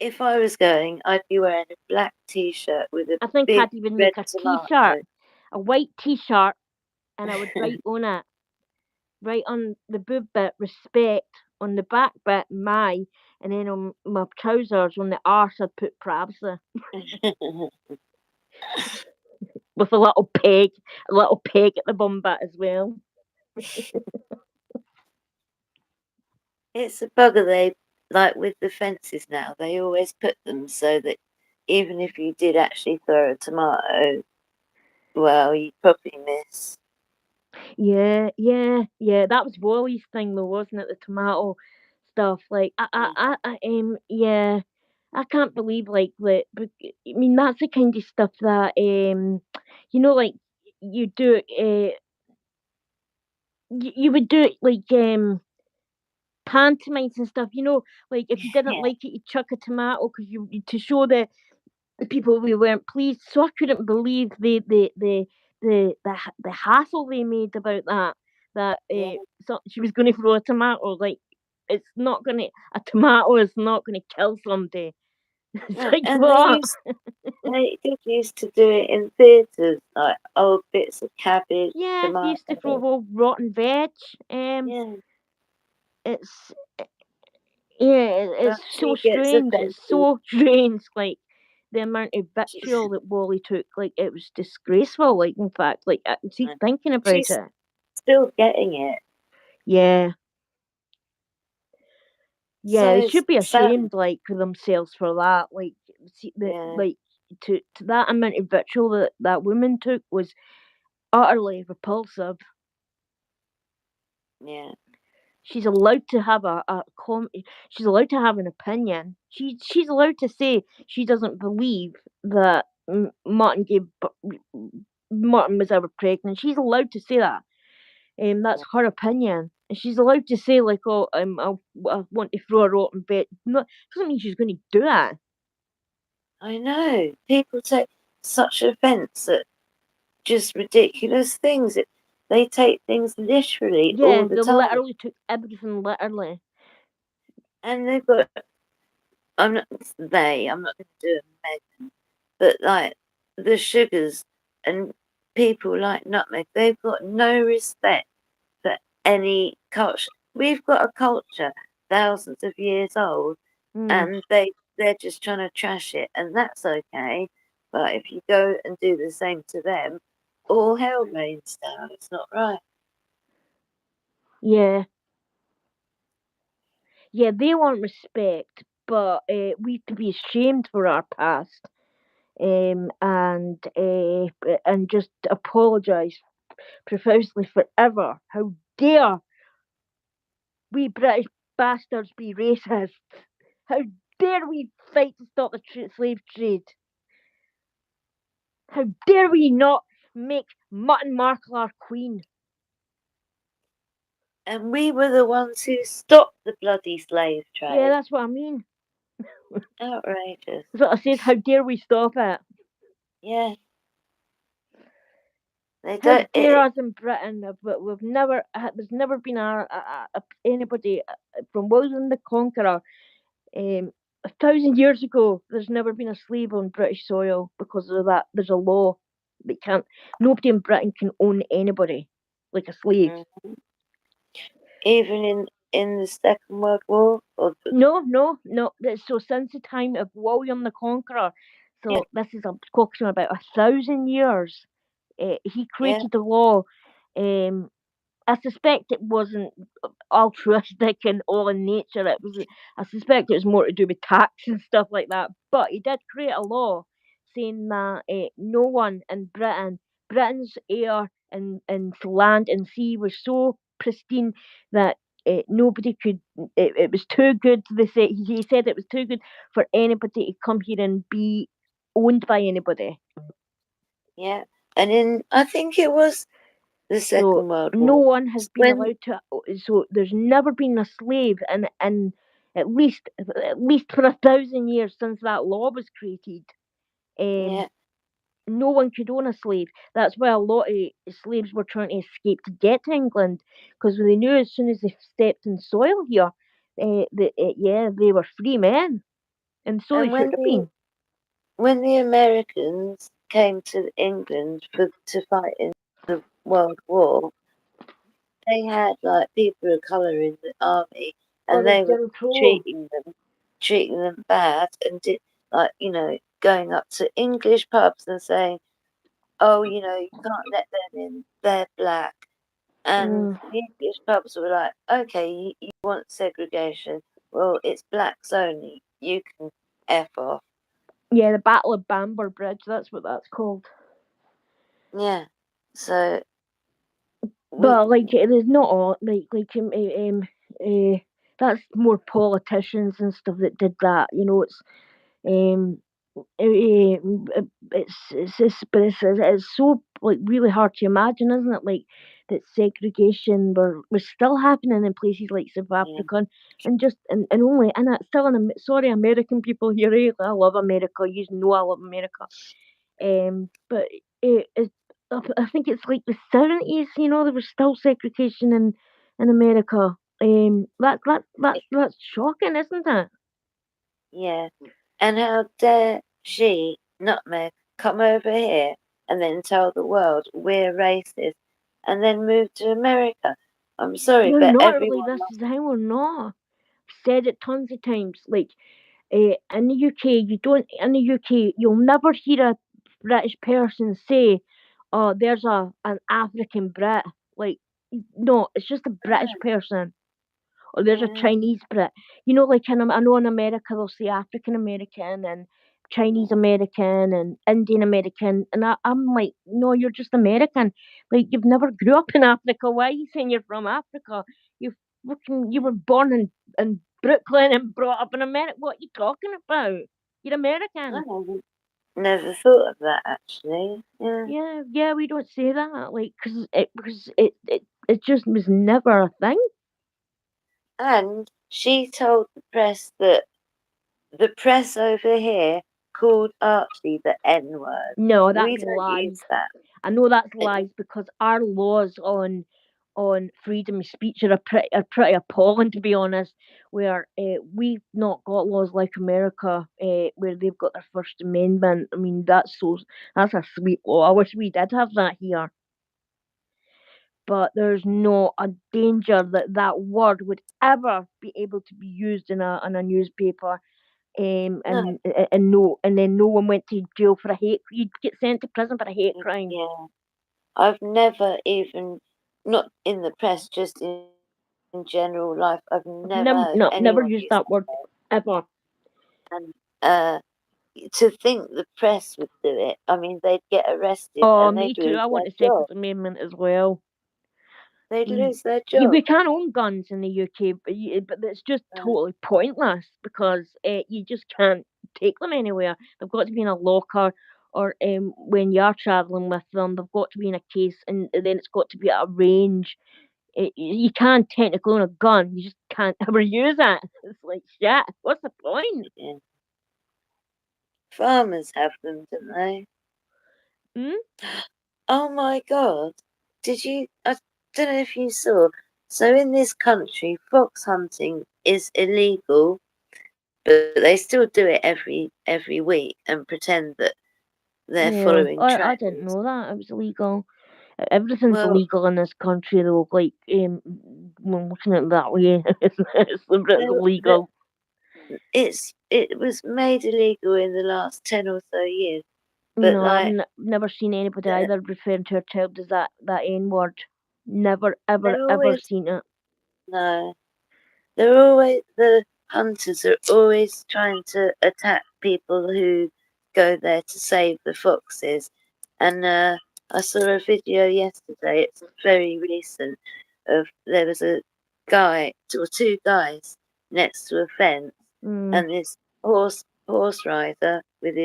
If I was going, I'd be wearing a black t-shirt with a I think big I'd even red make a t-shirt, tomato. a white t-shirt, and I would write on it, right on the boob bit, respect, on the back bit, my, and then on my trousers, on the arse, I'd put privacy. with a little peg at the bum bit as well. It's a bugger they like with the fences now. They always put them so that even if you did actually throw a tomato, well, you'd probably miss. Yeah, yeah. That was Wally's thing though, wasn't it? The tomato stuff. Like yeah. I can't believe like that. But I mean, that's the kind of stuff that like you do. You would do it like pantomimes and stuff. Like if you didn't Yeah, like it, you chuck a tomato because to show the people we weren't pleased. So I couldn't believe the hassle they made about that. That yeah. so she was going to throw a tomato. Like it's not gonna a tomato is not gonna kill somebody. It's No, like and what? they did used to do it in theatres, like old bits of cabbage, Yeah, they used to throw tomato. all rotten veg. Yeah, It's it's but so she gets strange. It's offended. so strange. Like the amount of She's, vitriol that Wally took, like it was disgraceful. Like in fact, like I can see thinking about she's it. still getting it. Yeah, So yeah, they it's should be sad. ashamed, like for themselves for that. Like see that, Yeah, like to that amount of vitriol that that woman took was utterly repulsive. yeah. She's allowed to have she's allowed to have an opinion. She's allowed to say she doesn't believe that Martin was ever pregnant. She's allowed to say that. That's her opinion, and she's allowed to say like, "Oh, I want to throw her out in bed." No, doesn't mean she's going to do that. I know. People take such offence at just ridiculous things. They take things literally all Yeah, the they time. literally took everything literally. And they've got, I'm not going to do it, Megan, but like the sugars and people like Nutmeg, they've got no respect for any culture. We've got a culture thousands of years old, Mm, and they're just trying to trash it, and that's okay. But if you go and do the same to them, all hell rains down. It's not right. yeah, yeah, they want respect, but we have to be ashamed for our past. And just apologise profusely forever. How dare we British bastards be racist? How dare we fight to stop the slave trade? How dare we not make Mutton Markle our queen? And we were the ones who stopped the bloody slave Yeah, trade. that's what I mean. Outrageous. That's what I said. How dare we stop it? Yeah, they How don't. dare us in Britain? We've never. There's never been anybody from William the Conqueror 1,000 years ago. There's never been a slave on British soil because of that. There's a law that can't. Nobody in Britain can own anybody like a slave. Mm. Even in the Second World War, or No, no, no. So since the time of William the Conqueror, yeah, so this is a talking about 1,000 years. He yeah, created the law. Um, I suspect it wasn't altruistic and all in nature. I suspect it was more to do with tax and stuff like that. But he did create a law saying that no one in Britain's air and land and sea was so pristine that nobody could. It was too good. He said it was too good for anybody to come here and be owned by anybody. yeah. And I think it was the So Second World no War. one has been When allowed to. So there's never been a slave, and at least for 1,000 years since that law was created. Um, yeah, no one could own a slave. That's why a lot of slaves were trying to escape to get to England because they knew as soon as they stepped in soil here, yeah, they were free men, and so they and should have been. when the Americans came to England to fight in the World War, they had like people of colour in the army, Oh, and the they were Jim Crow. treating them bad, and did like going up to English pubs and saying, "Oh, you can't let them in. They're black." And Mm. the English pubs were like, "Okay, you want segregation? Well, it's blacks only. You can f off." Yeah, the Battle of Bamber Bridge. That's what that's called. Yeah. So we, But like, there's not all that's more politicians and stuff that did that. Um, it's just, but it's so like really hard to imagine, isn't it? Like that segregation was still happening in places like South yeah, Africa, and only and that's still sorry American people here. I love America. You know I love America. But it I think it's like the 70s. There was still segregation in America. That's shocking, isn't it? yeah. And how dare she, Nutmeg, come over here and then tell the world we're racist and then move to America? I'm sorry, We're but not really. everyone This must. is how we're not. Said it tons of times. Like in the UK, you don't. In the UK, you'll never hear a British person say, "Oh, there's an African Brit." Like, no, it's just a British No, person. Or there's a yeah, Chinese Brit. Like I know in America they'll say African American and Chinese yeah, American and Indian American, and I'm like, no, you're just American. Like you've never grew up in Africa. Why are you saying you're from Africa? You yeah. were born in Brooklyn and brought up in America. What are you talking about? You're I American. never thought of that actually. Yeah. Yeah, yeah, we don't say that, like, because it just was never a thing. And she told the press that the press over here called Archie the N word. No, We that's don't lies. use that. I know that's Uh, lies because our laws on freedom of speech are pretty appalling, to be honest. Where we've not got laws like America, where they've got their First Amendment. I mean, that's a sweet law. I wish we did have that here, but there's no a danger that that word would ever be able to be used in a newspaper. No, And then no one went to jail for a hate. You'd get sent to prison for a hate crime. yeah. I've never even, not in the press, just in general life, I've never heard Never, anyone no, use never that used word. that word ever. And to think the press would do it, I mean, they'd get arrested Oh, and me they'd too. lose I their want a job. Second Amendment as well. They'd Mm. lose their Yeah, job. we can own guns in the UK, but it's just Uh, totally pointless because you just can't take them anywhere. They've got to be in a locker, or when you are travelling with them, they've got to be in a case, and then it's got to be at a range. You can technically own a gun, you just can't ever use it. It's like shit. What's the point? yeah. Farmers have them, don't they? Hmm? Oh my God. Did you? I don't know if you saw. So in this country, fox hunting is illegal, but they still do it every week and pretend that they're Yeah, following I didn't trends. know that it was illegal. Everything's Well, illegal in this country, though. Like, when looking at it that way, it's the, the, illegal. it was made illegal in the last 10 or so years, but No, like never seen anybody the, either referring to a child as that N word. Never, ever, they're ever always seen it. no. They're always the hunters are always trying to attack people who go there to save the foxes. And I saw a video yesterday. It's very recent. Of there was a guy or two guys next to a fence, Mm. and this horse rider with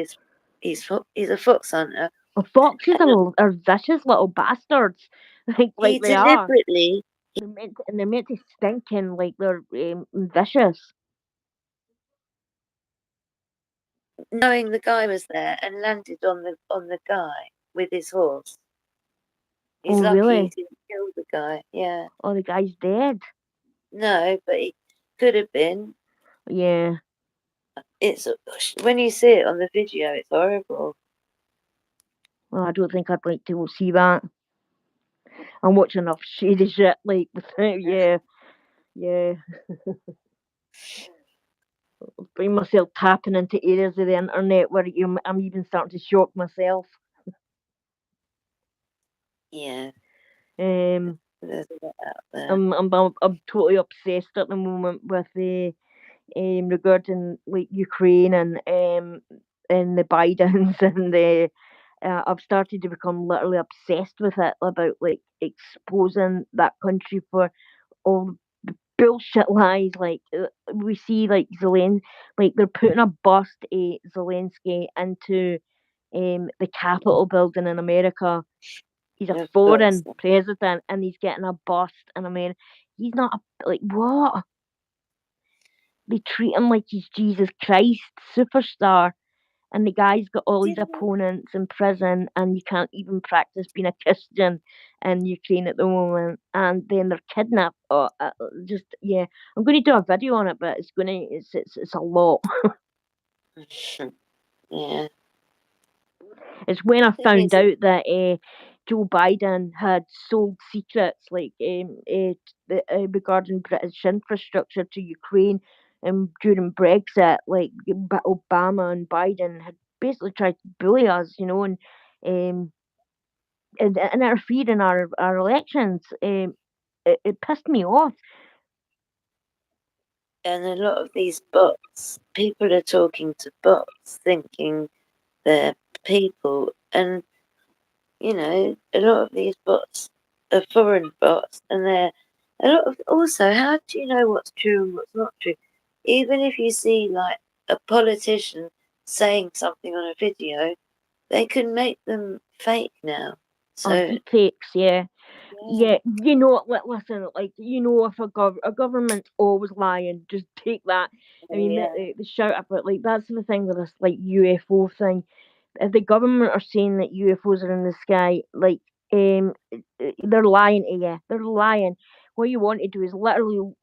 he's a fox hunter, Well, foxes and are vicious little bastards, like he they are. deliberately, And they're meant to stink and like they're vicious. knowing the guy was there, and landed on the guy with his horse. He's Oh, lucky he really? didn't kill the guy. Yeah. Oh, the guy's dead. No, but he could have been. Yeah. It's when you see it on the video, it's horrible. Well, I don't think I'd like to see that. I'm watching enough shady shit, like, without, yeah, yeah. find myself tapping into areas of the internet where I'm even starting to shock myself. Yeah. Um, There's a lot out there. I'm totally obsessed at the moment with the regarding like Ukraine and the Bidens and the I've started to become literally obsessed with it about like exposing that country for all the bullshit lies. Like we see like like they're putting a bust of Zelensky into the Capitol building in America. He's a Of course. foreign president and he's getting a bust in America. He's not like what? They treat him like he's Jesus Christ superstar, and the guy's got all his Didn't opponents in prison, and you can't even practice being a Christian in Ukraine at the moment. And then they're kidnapped. Oh, just yeah, I'm going to do a video on it, but it's a lot. yeah. It's when I Thing found is, out that Joe Biden had sold secrets like regarding British infrastructure to Ukraine during Brexit. Like Obama and Biden had basically tried to bully us, um, and interfere in our elections. It pissed me off. and a lot of these bots, people are talking to bots thinking they're people, and a lot of these bots are foreign bots, and they're a lot of. Also, how do you know what's true and what's not true? Even if you see like a politician saying something on a video, they can make them fake now. Or So deep fakes, yeah. yeah, Yeah, listen, like if a government's always lying, just take that. I mean, yeah, the shout about like that's the thing with this like UFO thing. If the government are saying that UFOs are in the sky, like they're lying to you. They're lying. What you want to do is literally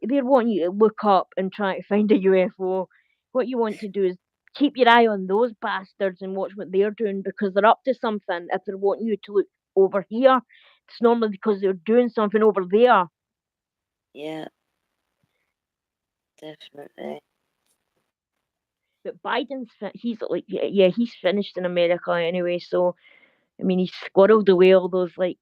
they want you to look up and try to find a UFO. What you want to do is keep your eye on those bastards and watch what they're doing because they're up to something. If they're wanting you to look over here, it's normally because they're doing something over there. yeah, definitely. But he's like yeah, he's finished in America anyway. So I mean, he squirreled away all those like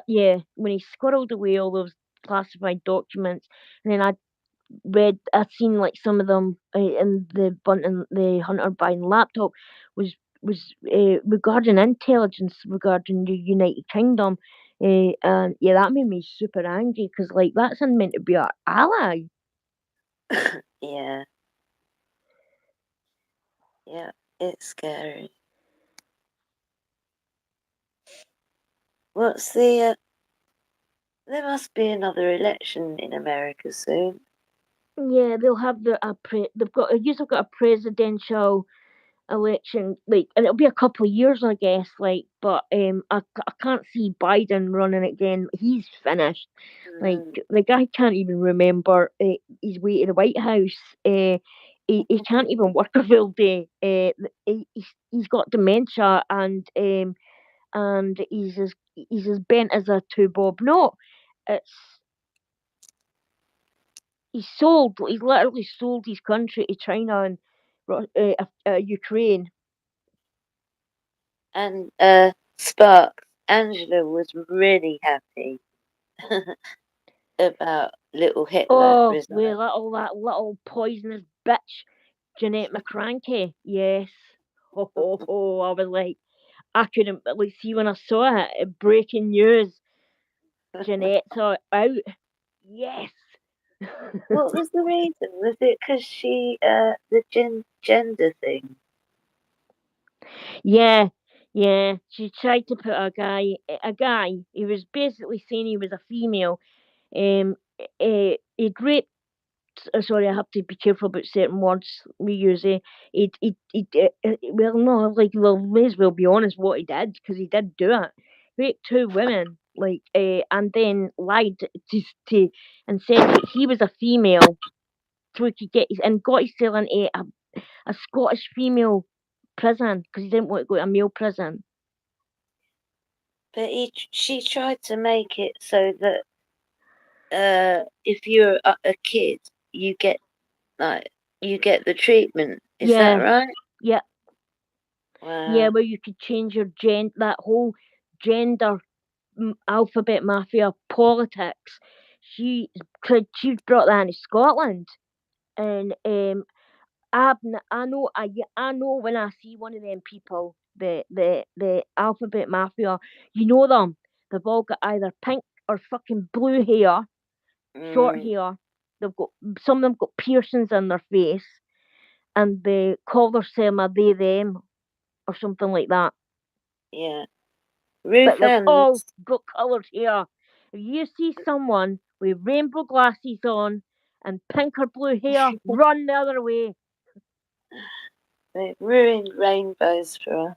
yeah. When he squirreled away all those classified documents, and then I'd seen like some of them in the Hunter Biden laptop was regarding intelligence regarding the United Kingdom. And yeah, that made me super angry because like that's meant to be our ally. Yeah, yeah, it's scary. What's there must be another election in America soon. Yeah, they'll have they've got a presidential election, like, and it'll be a couple of years, I guess. Like, but I can't see Biden running again. He's finished. Like, Mm. the guy can't even remember his way to the White House. He can't even work a full day. He's got dementia and he's as bent as a two bob knot. It's he's literally sold his country to China and Ukraine. And Sparks, Angela was really happy about little Hitler Oh, resigning. that little poisonous bitch, Jeanette McCranky. Yes. Ho ho ho. I was like, I couldn't like see when I saw it. Breaking news. Jeanette's out. Yes. What was the reason? Was it because she, the gender thing? Yeah. Yeah. She tried to put a guy. He was basically saying he was a female. He'd raped sorry, I have to be careful about certain words we use. Well, no, like, well, may as well be honest what he did because he did do it. Raped two women, like, and then lied to and said that he was a female so he could get his and got himself into a Scottish female prison because he didn't want to go to a male prison. But she tried to make it so that if you're a kid, you get like you get the treatment. Is that Yeah, right? yeah, yeah. Wow. Where you could change your that whole gender alphabet mafia politics. She she brought that into Scotland, and I know when I see one of them people, the alphabet mafia, you know them. They've all got either pink or fucking blue hair, short Mm, hair. They've got some of them got piercings in their face, and they call themselves a they them or something like that. yeah. But Ruth they've all Ann's. got coloured hair. If you see someone with rainbow glasses on and pink or blue hair, run the other way. They've ruined rainbows for us.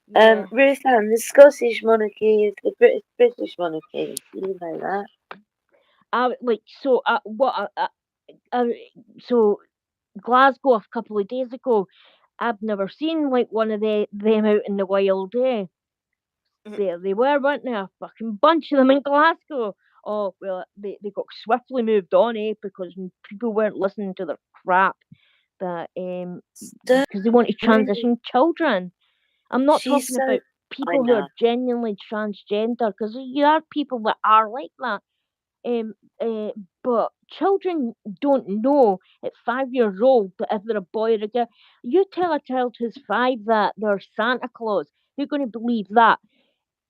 Yeah. Ruth Ann, the Scottish monarchy is the British monarchy. You know that. I like so. Uh, so Glasgow a couple of days ago. I've never seen like one of them out in the wild. There they were, weren't there? A fucking bunch of them in Glasgow. Oh well, they got swiftly moved on, because people weren't listening to their crap. That Don't because they want to really. transition children. I'm not She's talking so. about I people who are know. genuinely transgender, because there are people that are like that. Um, uh, but children don't know at 5 years old that if they're a boy or a girl. You tell a child who's 5 that they're Santa Claus, they're going to believe that.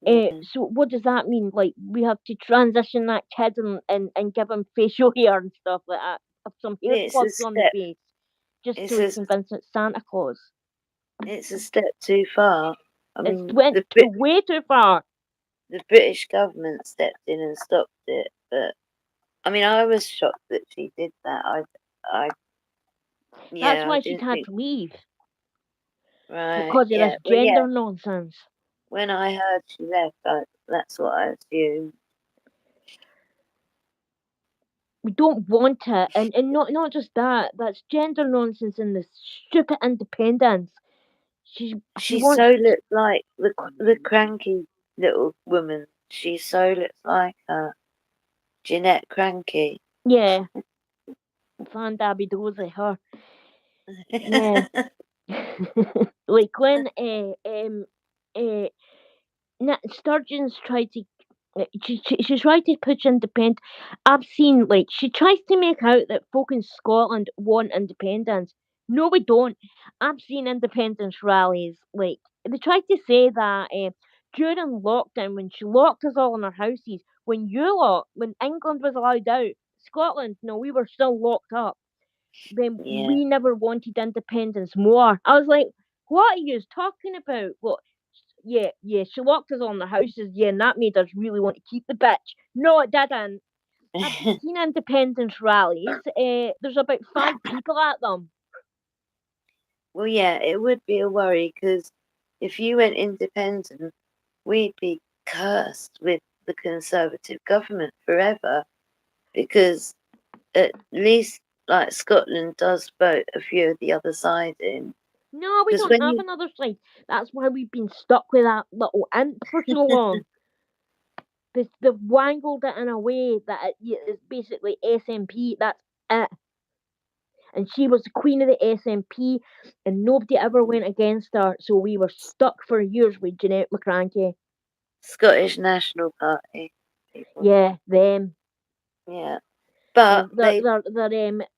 Yeah. So what does that mean? Like we have to transition that kid and give him facial hair and stuff like that, have some hair It's a plugs on the step. face, just It's so he's a. convinced it's Santa Claus. It's a step too far. I It's mean, went way too far. the British government stepped in and stopped it, but I mean, I was shocked that she did that. I, That's yeah, I why she's didn't had think. to leave, Right, because of yeah, this well, yeah. gender nonsense. When I heard she left, that's what I assumed. We don't want it, and not just that. That's gender nonsense and the stupid independence. She She wants. so looks like the cranky little woman. She so looks like her, Jeanette Cranky. Yeah, Fan Dabby Dozy, her. Yeah. Like when uh, Sturgeon's tried to. She tried to push independence. I've seen, like, she tries to make out that folk in Scotland want independence. No, we don't. I've seen independence rallies. Like, they tried to say that during lockdown, when she locked us all in our houses, when England was allowed out, Scotland, no, we were still locked up. Then Yeah. we never wanted independence more. I was like, what are you talking about? What? Yeah, yeah, she locked us on the houses, yeah, and that made us really want to keep the bitch. No, it didn't. I've seen independence rallies. There's about 5 people at them. Well, yeah, it would be a worry because if you went independent, we'd be cursed with the Conservative government forever because at least like Scotland does vote a few of the other side in. No, we Because don't when have you, another side. That's why we've been stuck with that little imp for so long. They've wangled it in a way that it's basically SNP. That's it. And she was the queen of the SNP, and nobody ever went against her. So we were stuck for years with Jeanette McCranky. Scottish National Party people, Yeah, them. yeah, but they They're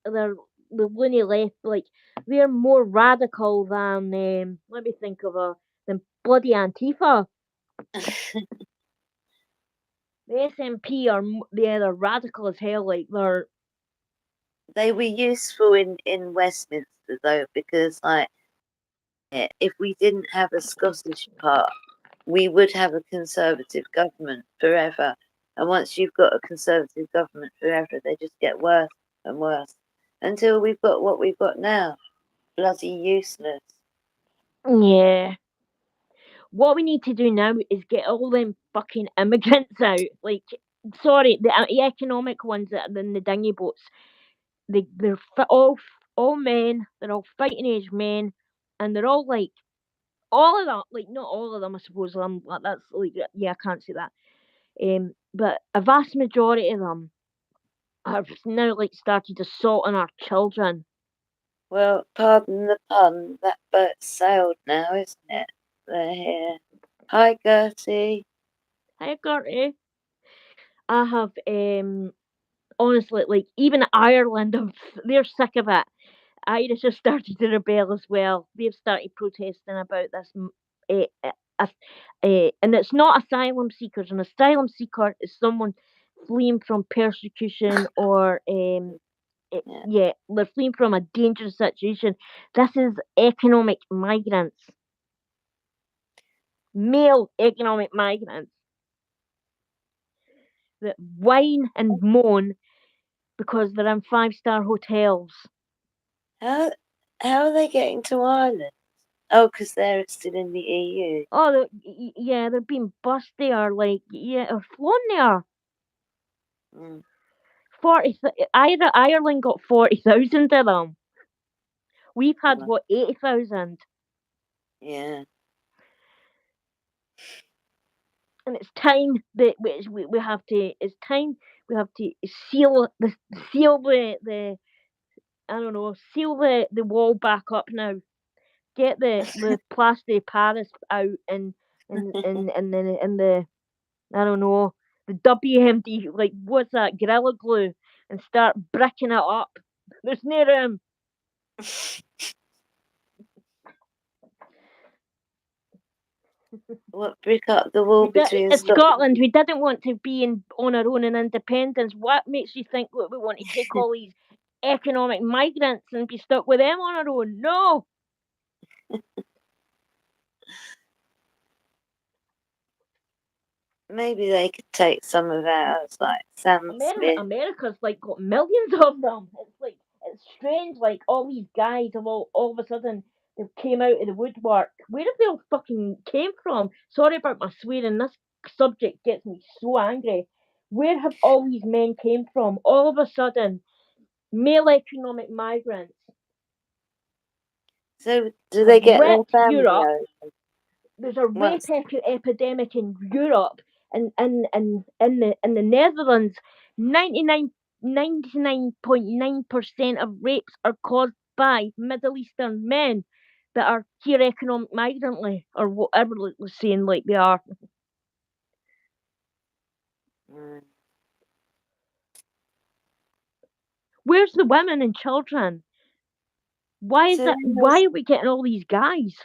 the loony left. Like, they're more radical than let me think of a than bloody Antifa. The SNP are they're radical as hell. Like, they're they were useful in Westminster though because like if we didn't have a Scottish part, we would have a Conservative government forever. And once you've got a Conservative government forever, they just get worse and worse until we've got what we've got now. Bloody useless. yeah. What we need to do now is get all them fucking immigrants out. Like, sorry, the economic ones that are in the dinghy boats. All men. They're all fighting age men, and they're all like all of them. Like, not all of them, I suppose. That's like, yeah, I can't say that. But a vast majority of them have now like started assaulting our children. Well, pardon the pun, that boat's sailed now, isn't it? They're here. Hi, Gertie. Hi, Gertie. I have honestly, like, even Ireland, they're sick of it. Irish have started to rebel as well. They've started protesting about this. And it's not asylum seekers. An asylum seeker is someone fleeing from persecution or Yeah. yeah, they're fleeing from a dangerous situation. This is economic migrants, male economic migrants that whine and moan because they're in five-star hotels. How are they getting to Ireland? Oh, because they're still in the EU. Oh, yeah, they're being bussed there, like, yeah, or flown there. Mm, 40. Ireland got 40,000 of them. We've had well, what 80,000, yeah. and it's time that we have to. It's time we have to seal the I don't know, seal the wall back up now. Get the plaster of Paris out and the I don't know, the WMD, like, what's that, Gorilla Glue, and start bricking it up. There's no room. What, brick up the wall We did between in Scotland? Scotland. We didn't want to be on our own in independence. What makes you think that we want to take all these economic migrants and be stuck with them on our own? No. Maybe they could take some of ours, like Sam Smith. America's like got millions of them. It's strange. Like, all these guys have all of a sudden they came out of the woodwork. Where have they all fucking came from? Sorry about my swearing. This subject gets me so angry. Where have all these men came from? All of a sudden, male economic migrants So, do have they get their ripped family Europe. over There's a rape once? epidemic in Europe and in the Netherlands. 99.9% of rapes are caused by Middle Eastern men that are here economic migrantly, or whatever, like, we're saying, like, they are. Mm. Where's the women and children? Why is So, that? Why are we getting all these guys?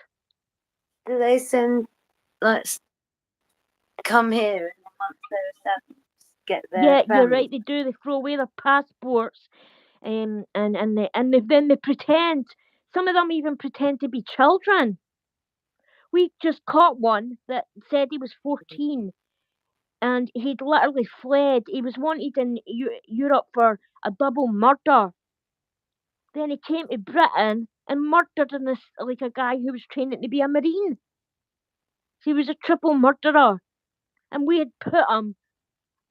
do they send, like, come here and then once they're established, get their Yeah, you're family? right. They do. They throw away their passports, then they pretend. Some of them even pretend to be children. We just caught one that said he was 14 and he'd literally fled. He was wanted in Europe for a double murder. Then he came to Britain and murdered in this, like, a guy who was training to be a marine. So he was a triple murderer, and we had put him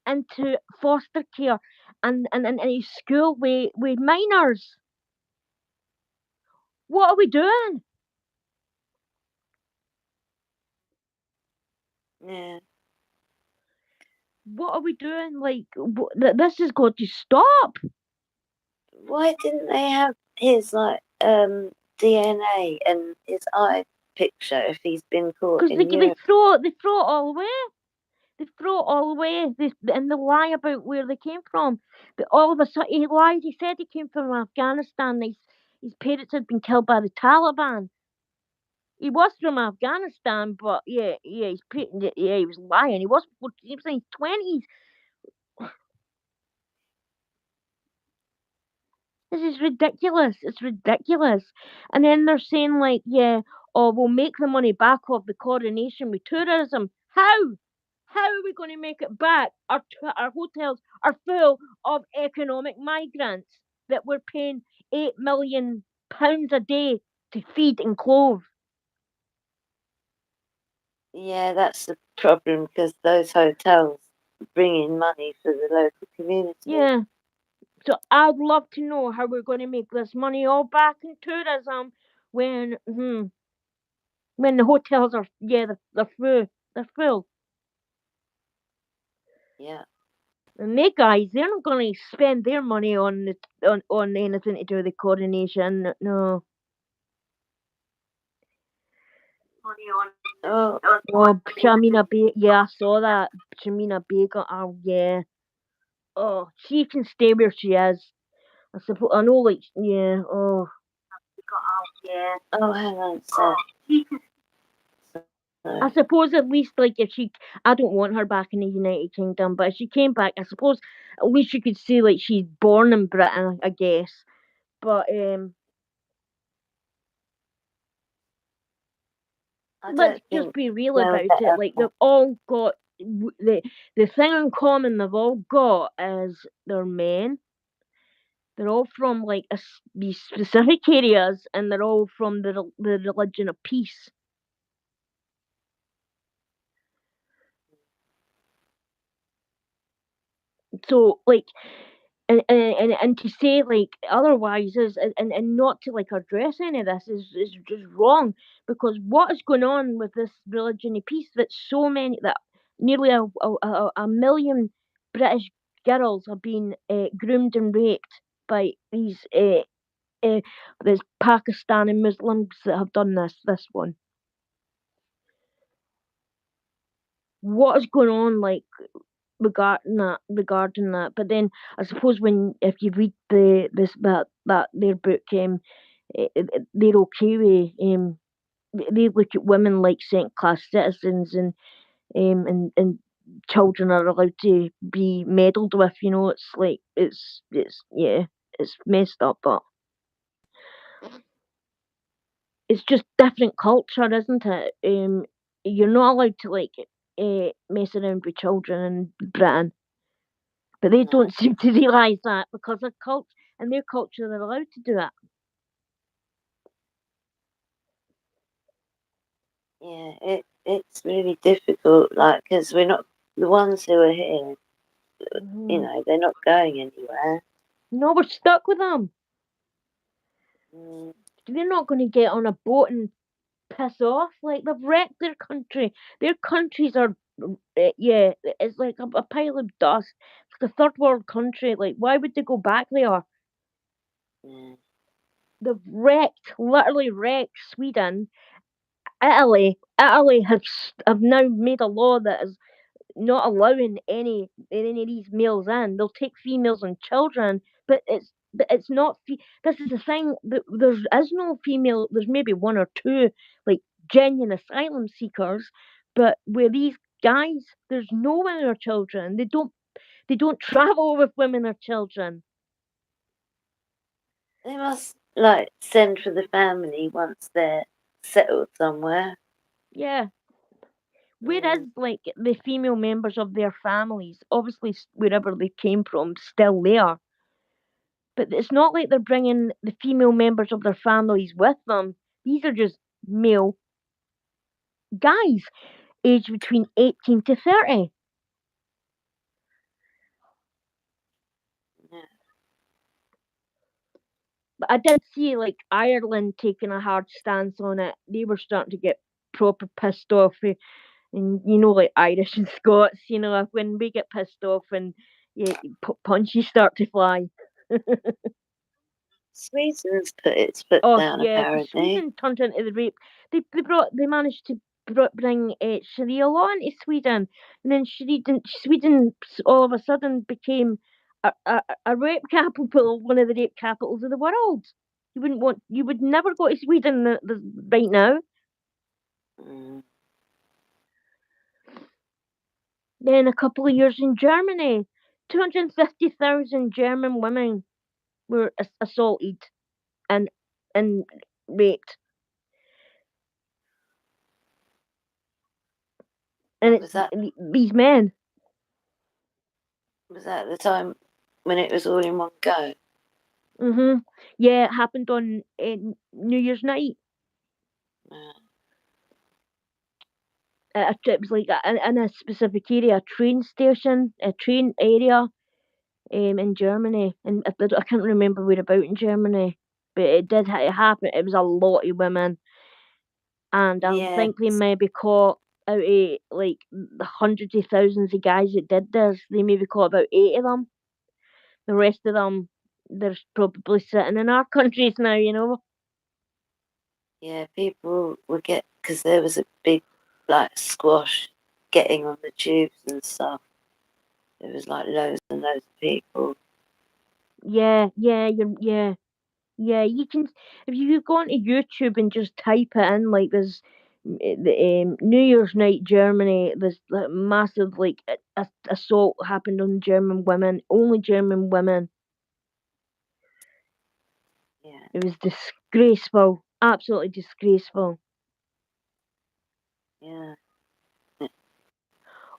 into foster care and in his school with minors. What are we doing? Yeah. What are we doing? Like, this has got to stop. Why didn't they have his, like, DNA and his eye picture if he's been caught Because in Europe? they throw it all away. They throw it all away. And they lie about where they came from. But all of a sudden, he lied. He said he came from Afghanistan. His parents had been killed by the Taliban. He was from Afghanistan, but yeah, he was lying. He was in his 20s. This is ridiculous. It's ridiculous. And then they're saying, like, yeah, oh, we'll make the money back off the coronation with tourism. How? How are we going to make it back? Our hotels are full of economic migrants that we're paying £8 million a day to feed and clothe. Yeah, that's the problem because those hotels bring in money for the local community. Yeah. So I'd love to know how we're going to make this money all back in tourism when when the hotels are, yeah, they're full. They're full. Yeah. And they guys, they're not going to spend their money on anything to do with the coronation. No. Oh, Oh, Shamina Baker. Yeah, I saw that. Shamina Baker. Oh, yeah. Oh, she can stay where she is. I suppose. I know, like, yeah. Oh, oh, hang on, so. I suppose at least, like, if she, I don't want her back in the United Kingdom, but if she came back, I suppose at least you could say like she's born in Britain, I guess. But I let's don't just think be real they'll about let it. her Like back. they've all got the thing in common they've all got is they're men. They're all from like these specific areas, and they're all from the religion of peace. So like, and to say like otherwise is and not to like address any of this is just wrong, because what is going on with this religion of peace that so many that nearly a million British girls have been groomed and raped by uh, these Pakistani Muslims that have done this one. What is going on, like, regarding that? But then I suppose when if you read that their book, they're okay with they look at women like second class citizens, and children are allowed to be meddled with. It's like it's yeah, it's messed up, but it's just different culture, isn't it? You're not allowed to like mess around with children in Britain, but they No. don't seem to realise that because of culture and their culture, they're allowed to do it. Yeah, it's really difficult, like, because we're not the ones who are here. Hmm. They're not going anywhere. No, we're stuck with them. Mm, They're not going to get on a boat and piss off. Like, they've wrecked their country. Their countries are, yeah, it's like a pile of dust. It's like a third world country. Like, why would they go back there? yeah. They've literally wrecked Sweden. Italy have now made a law that is not allowing any of these males in. They'll take females and children, but it's not. This is the thing. There is no female. There's maybe one or two like genuine asylum seekers, but where these guys, there's no women or children. They don't travel with women or children. They must like send for the family once they're settled somewhere. Yeah. Whereas Mm, like the female members of their families, obviously wherever they came from, still there. But it's not like they're bringing the female members of their families with them. These are just male guys, aged between 18 to 30. yeah. But I did see like Ireland taking a hard stance on it. They were starting to get proper pissed off. And like Irish and Scots, when we get pissed off and yeah, punches start to fly. Sweden's put its foot Oh down yeah, because apparently. Sweden turned into the rape. They managed to bring Sharia law into Sweden, and then Sweden all of a sudden became a rape capital, one of the rape capitals of the world. You would never go to Sweden right now. Mm, Then a couple of years in Germany, 250,000 German women were assaulted and and raped, and and it's these men. was that the time when it was all in one go? Yeah, it happened on New Year's night. Uh, It was like in a specific area, a train station, a train area, in Germany, and I can't remember where about in Germany, but it happen. It was a lot of women, and I yeah, think they maybe caught. out of like the hundreds of thousands of guys that did this, they maybe caught about 8 of them. The rest of them, they're probably sitting in our countries now, you know. Yeah, people would get, because there was a big like squash getting on the tubes and stuff. There was like loads and loads of people. Yeah, yeah. You can, if you go onto YouTube and just type it in, like there's the New Year's night Germany. There's like, massive like assault happened on German women, only German women. Yeah, It was disgraceful, absolutely disgraceful. yeah.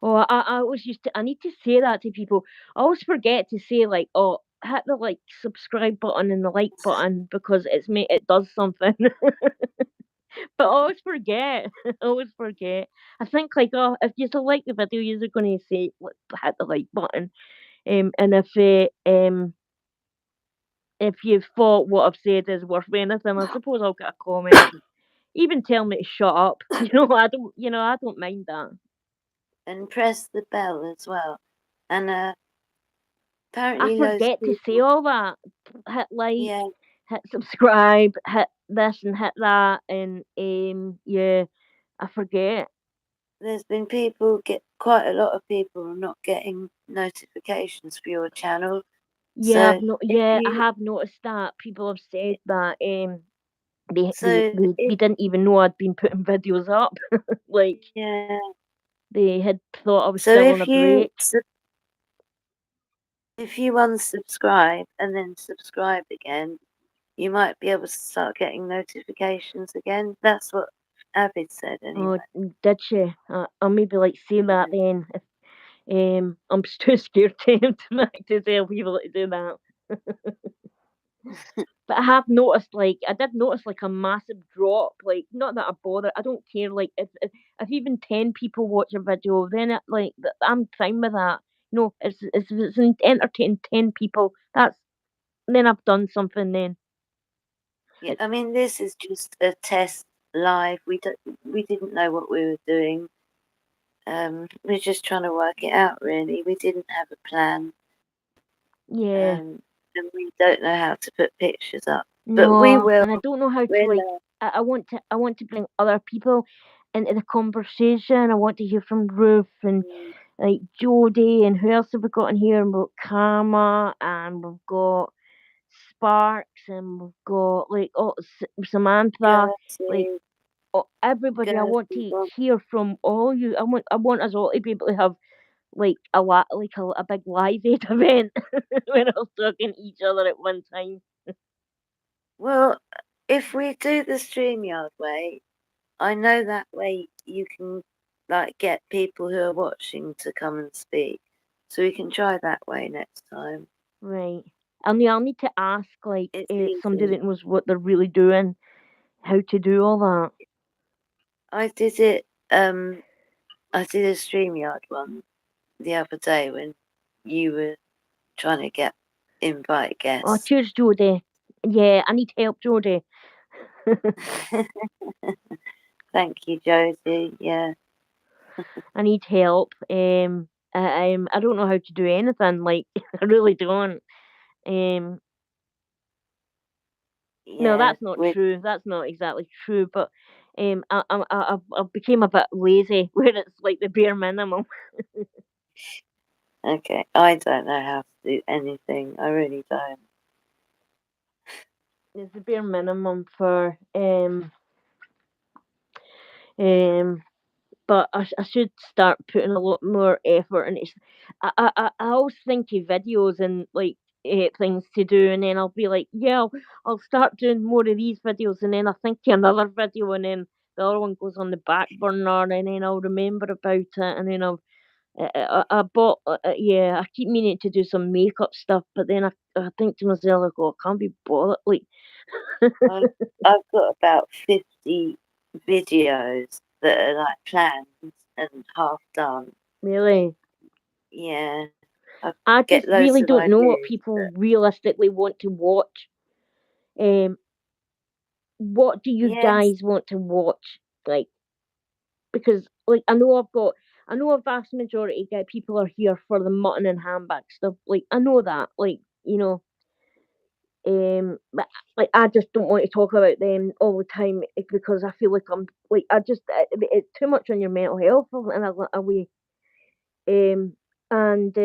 Oh, I always used to. I need to say that to people. I always forget to say like, oh, hit the like subscribe button and the like button because it does something. But I always forget. I always forget. I think like, oh, if you still like the video, you're going to say like, hit the like button. And if you thought what I've said is worth anything, I suppose I'll get a comment. Even tell me to shut up. I don't mind that. And press the bell as well. And I apparently loads of forget to say people. all that. Hit like, Yeah, hit subscribe, hit this and hit that, and yeah, I forget. there's been people quite a lot of people are not getting notifications for your channel. So if I you have noticed that people have said that they they so they, if they didn't even know I'd been putting videos up. Like yeah they had thought I was so still on a break. if you unsubscribe and then subscribe again, you might be able to start getting notifications again. That's what Abid said Oh, anyway. did she? I'll maybe like say that Yeah. then. If, I'm too scared to tell people to do that. But I did notice like a massive drop. Like not that I bother. I don't care. Like if even 10 people watch a video, then I'm fine with that. No, it's entertaining 10 people. Then I've done something. Then Yeah, it, I mean, this is just a test live. We didn't know what we were doing. We're just trying to work it out, really. We didn't have a plan, yeah. and we don't know how to put pictures up, but we No, will. and I don't know how to We'll. like. I want to bring other people into the conversation. I want to hear from Ruth and like Jodie and who else have we got in here? And we've got Karma and we've got Sparks and we've got like Samantha, like Gertie, everybody. I want Gertie, to well, hear from all you. I want us all to be able to have like a big live aid event when I was talking to each other at one time. well, if we do the StreamYard way, I know that way you can like get people who are watching to come and speak. So we can try that way next time. Right. I'll need to ask like It's somebody easy. that knows what they're really doing, how to do all that. I did it. I did a StreamYard one the other day when you were trying to invite Oh, guests. cheers, Jodie. Yeah, I need help, Jodie. Thank you, Josie. Yeah, I need help. I don't know how to do anything. Like I really don't. Um, no, yeah. that's not We true. That's not exactly true. But I became a bit lazy, where it's like the bare minimum. okay. I don't know how to do anything. I really don't. It's the bare minimum for um but I should start putting a lot more effort in it. I always think of videos and like things to do, and then I'll be like, yeah, I'll start doing more of these videos, and then I think of another video, and then the other one goes on the back burner, and then I'll remember about it, and then I bought yeah, I keep meaning to do some makeup stuff, but then I think to myself, like, oh, I can't be bothered, like. I, I've got about 50 videos that are like planned and half done. Really. Yeah, I I get just loads really of don't know what ideas. people realistically want to watch. Um, what do you Yes, guys want to watch? Like, because like I know a vast majority of people are here for the mutton and handbag stuff. Like I know that, like but like I just don't want to talk about them all the time because I feel like I'm like it's too much on your mental health in a way. Um, and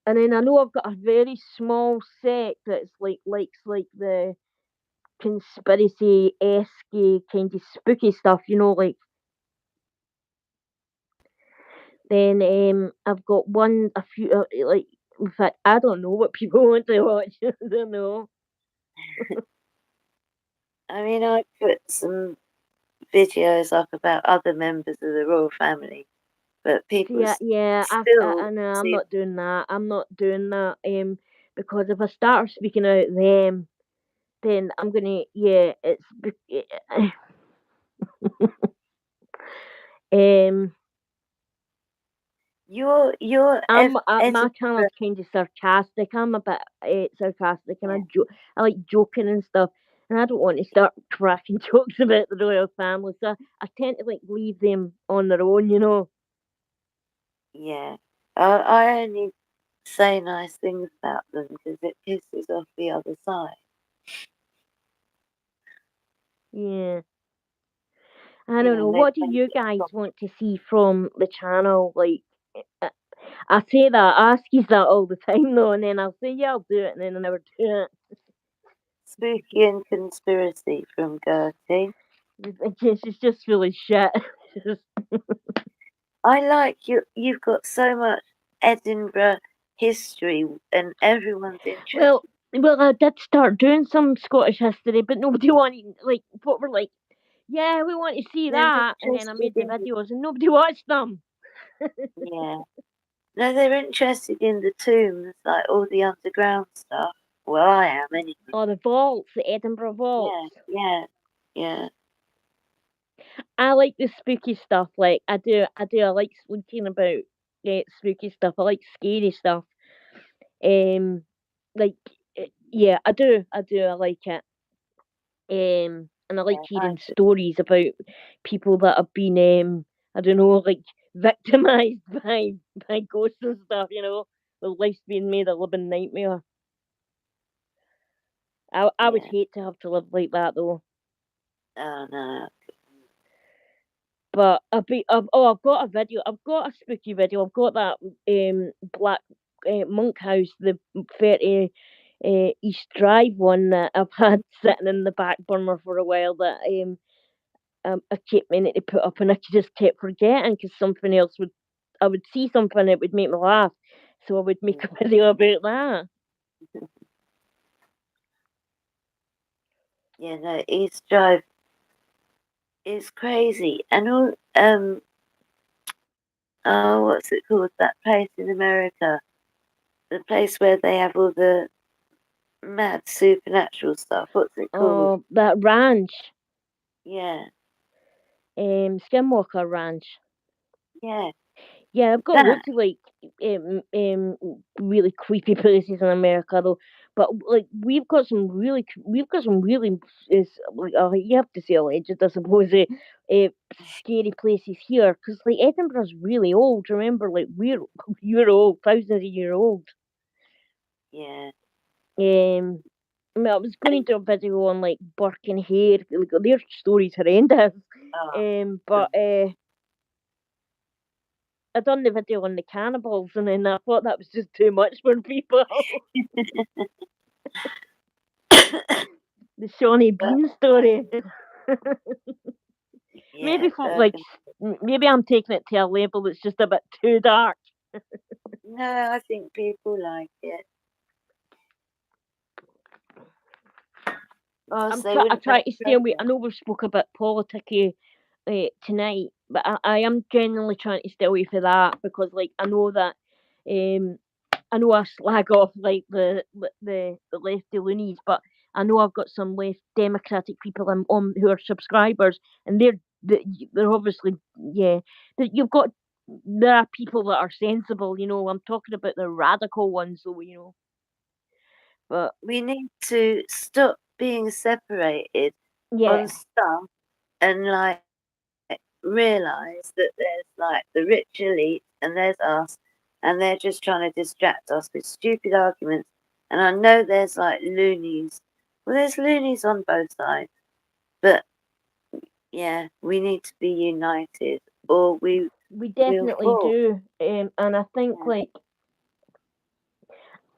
and then I know I've got a very small sect that's likes like the conspiracy esque kind of spooky stuff, like. Then I've got a few like in fact I don't know what people want to watch. I don't know. I mean, I put some videos up about other members of the royal family, but people Yeah, yeah, still I know I'm seem. not doing that. I'm not doing that. Because if I start speaking out them, then I'm gonna um my channel's Edinburgh. kind of sarcastic. I'm a bit sarcastic, and Yeah, I like joking and stuff. And I don't want to start cracking jokes about the royal family, so I tend to like leave them on their own. yeah. I only say nice things about them because it pisses off the other side. Yeah, I You don't know, know. they What do think you it's guys want to see from the channel? Like, uh, I say that, I ask you that all the time though, and then I'll say yeah, I'll do it, and then I never do it. spooky and conspiracy from Gertie. It's just really shit. I like you. You've got so much Edinburgh history, and everyone's well, interested. I did start doing some Scottish history, but nobody wanted like what we're like. Yeah, we want to see They're that, and then I interested made the in videos, and nobody watched them. yeah. No, they're interested in the tombs, like all the underground stuff. Well, I am anyway. Or the vaults, the Edinburgh vaults. Yeah, yeah, yeah, I like the spooky stuff. Like I do. I like speaking about spooky stuff. I like scary stuff. Um, like yeah, I do. I like it. And I like yeah. I hearing stories about people that have been I don't know, like victimized by ghosts and stuff. Their life's being made a living nightmare. I would yeah. hate to have to live like that though. Oh no. But I've got a video. I've got a spooky video. I've got that black monk house, the 30 East Drive one that I've had sitting in the back burner for a while. That I kept meaning to put up, and I just kept forgetting because something else I would see something that would make me laugh, so I would make a video about that. Yeah, no. East Drive is crazy, and all. Oh, what's it called? That place in America, the place where they have all the mad supernatural stuff. What's it called? Oh, that ranch, Yeah, Skinwalker Ranch. yeah. Yeah, I've got That. loads of like really creepy places in America though. But like we've got some really is like you have to say alleged, I suppose, scary places here because like Edinburgh's really old. Remember, like we're old, thousands of year old. Yeah. Um, I mean, I was going to do a video on like Birkenhead. Like, their story's horrendous. Oh. But I done the video on the cannibals, and then I thought that was just too much for people. The Shawnee But Bean story. yeah, maybe for like, maybe I'm taking it to a level that's just a bit too dark. no, I think people like it. Or else they I wouldn't try make to stay away. progress. I know we've spoke about politicky tonight, but I am genuinely trying to stay away from that because, like, I know that um, I know I slag off like the lefty loonies, but I know I've got some left democratic people on who are subscribers, and they're obviously yeah. You've got there are people that are sensible. I'm talking about the radical ones, though. But We need to stop being separated yeah, on stuff and like realise that there's like the rich elite and there's us, and they're just trying to distract us with stupid arguments. And I know there's like loonies. Well, there's loonies on both sides, but yeah, we need to be united, or we will definitely fall. do. And I think Yeah.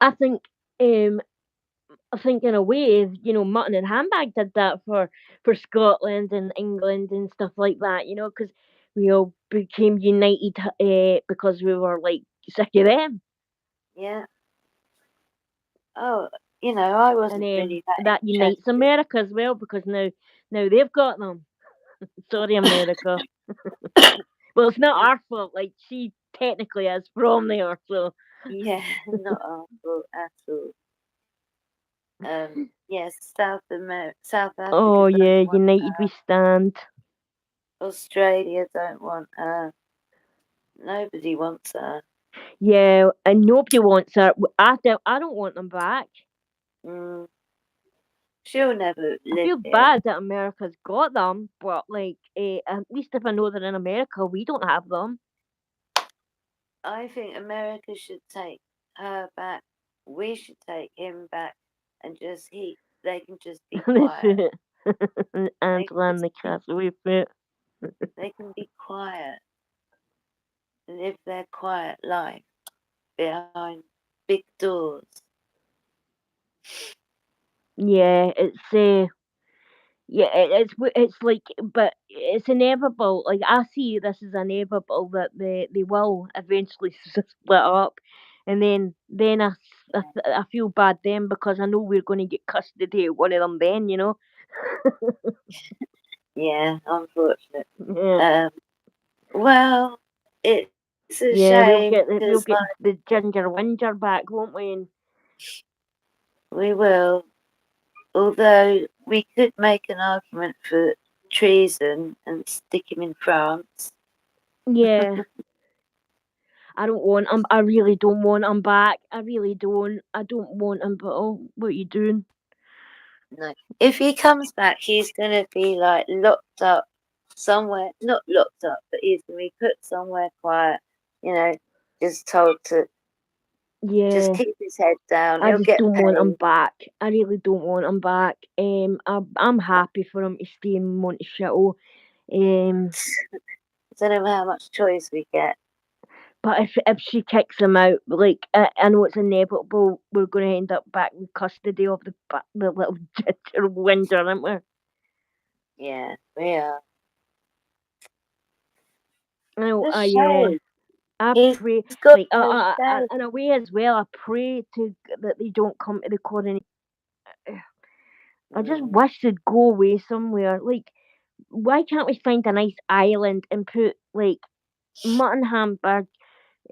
I think I think in a way, Mutton and Handbag did that for Scotland and England and stuff like that, because we all became united because we were like sick of them. Yeah. Oh, I And wasn't really that that unites interested. America as well because now they've got them. Sorry, America. Well, it's not our fault. Like she technically is from there, so Yeah, not our fault at all. Yes, South Africa oh don't yeah, want united we her. stand. Australia don't want her. Nobody wants her. Yeah, and nobody wants her. I don't want them back. Mm, she'll never I live feel here. bad that America's got them, but like, at least if I know they're in America, we don't have them. I think America should take her back. We should take him back, and they can just be This quiet. it. They can Angela and just the be, Castaway Foot. they can be quiet, live their quiet life behind big doors. Yeah, it's like, but it's inevitable. Like I see this as inevitable that they will eventually split up, and then I feel bad then because I know we're going to get custody of one of them then, Yeah, unfortunate. Yeah, Um, well, it's a yeah, shame because we'll like get the Ginger Winger back, won't we? And we will, although we could make an argument for treason and stick him in France. yeah, I don't want him. I really don't want him back. I really don't. I don't want him. But oh, what are you doing? No, if he comes back, he's gonna be like locked up somewhere. Not locked up, but he's gonna be put somewhere quiet. You know, just told to just Yeah. keep his head down. I He'll just get don't want him paid. back. I really don't want him back. I'm happy for him to stay in Monticello. Um, I don't know how much choice we get. but if she kicks him out, like I know it's inevitable, we're going to end up back with custody of the little ginger winger, aren't we? Yeah, we are. No, It's a yeah. shame. I He's pray, got like, no say. in a way as well. I pray that they don't come to the coronation. I just Mm, wish they'd go away somewhere. Like, why can't we find a nice island and put like Mutton Hamburg,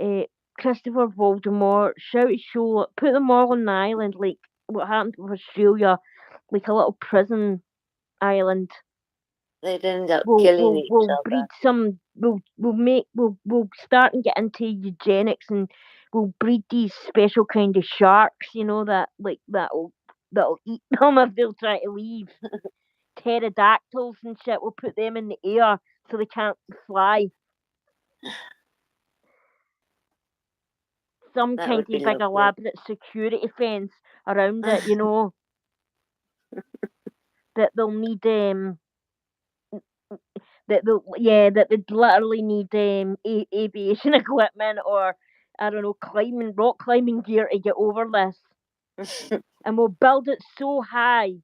uh, Christopher Voldemort, Shouty Show, put them all on the island like what happened with Australia, like a little prison island. they'd end up We'll killing we'll each we'll other. breed some. We'll start and get into eugenics, and we'll breed these special kind of sharks. That like that'll eat them if they'll try to leave. Pterodactyls and shit. We'll put them in the air so they can't fly. Some That kind would be of big lovely. elaborate security fence around it. That they'll need that they'd literally need aviation equipment or I don't know rock climbing gear to get over this, and we'll build it so high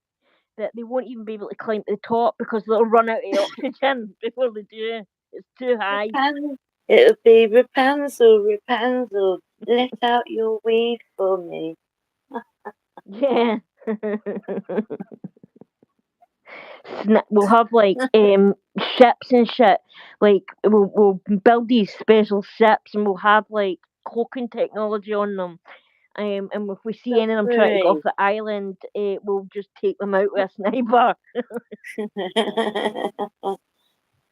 that they won't even be able to climb to the top because they'll run out of oxygen before they do. It's too high. Rapunzel. It would be Rapunzel, Rapunzel. Let out your weave for me. Yeah. We'll have like ships and shit. Like we'll build these special ships and we'll have like cloaking technology on them. And if we see any of them trying to go off Submarine. the island, we'll just take them out with a sniper.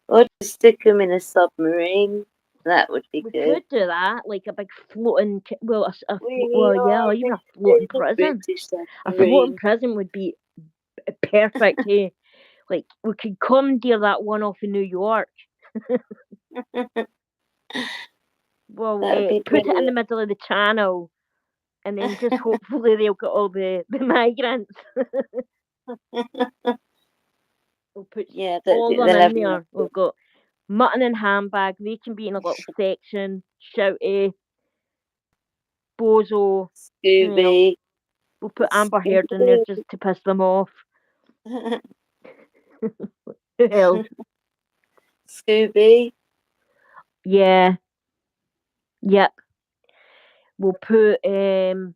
Or just stick them in a submarine. That would be We good. could do that, like a big floating. Well, We well, yeah, are or even this a floating is a prison. British A floating submarine. prison would be perfect. Hey, like we could commandeer that one off in New York. Well, That'd be put it in the brilliant. middle of the channel, and then just hopefully they'll get all the migrants. We'll put Yeah, all them they'll in have enough. there. We've got mutton and handbag. They can be in a little section. Shouty, Bozo. You know, Scooby. we'll put Amber Heard in there Scooby. just to piss them off. Who else? Scooby. Yeah. Yep. We'll put oh,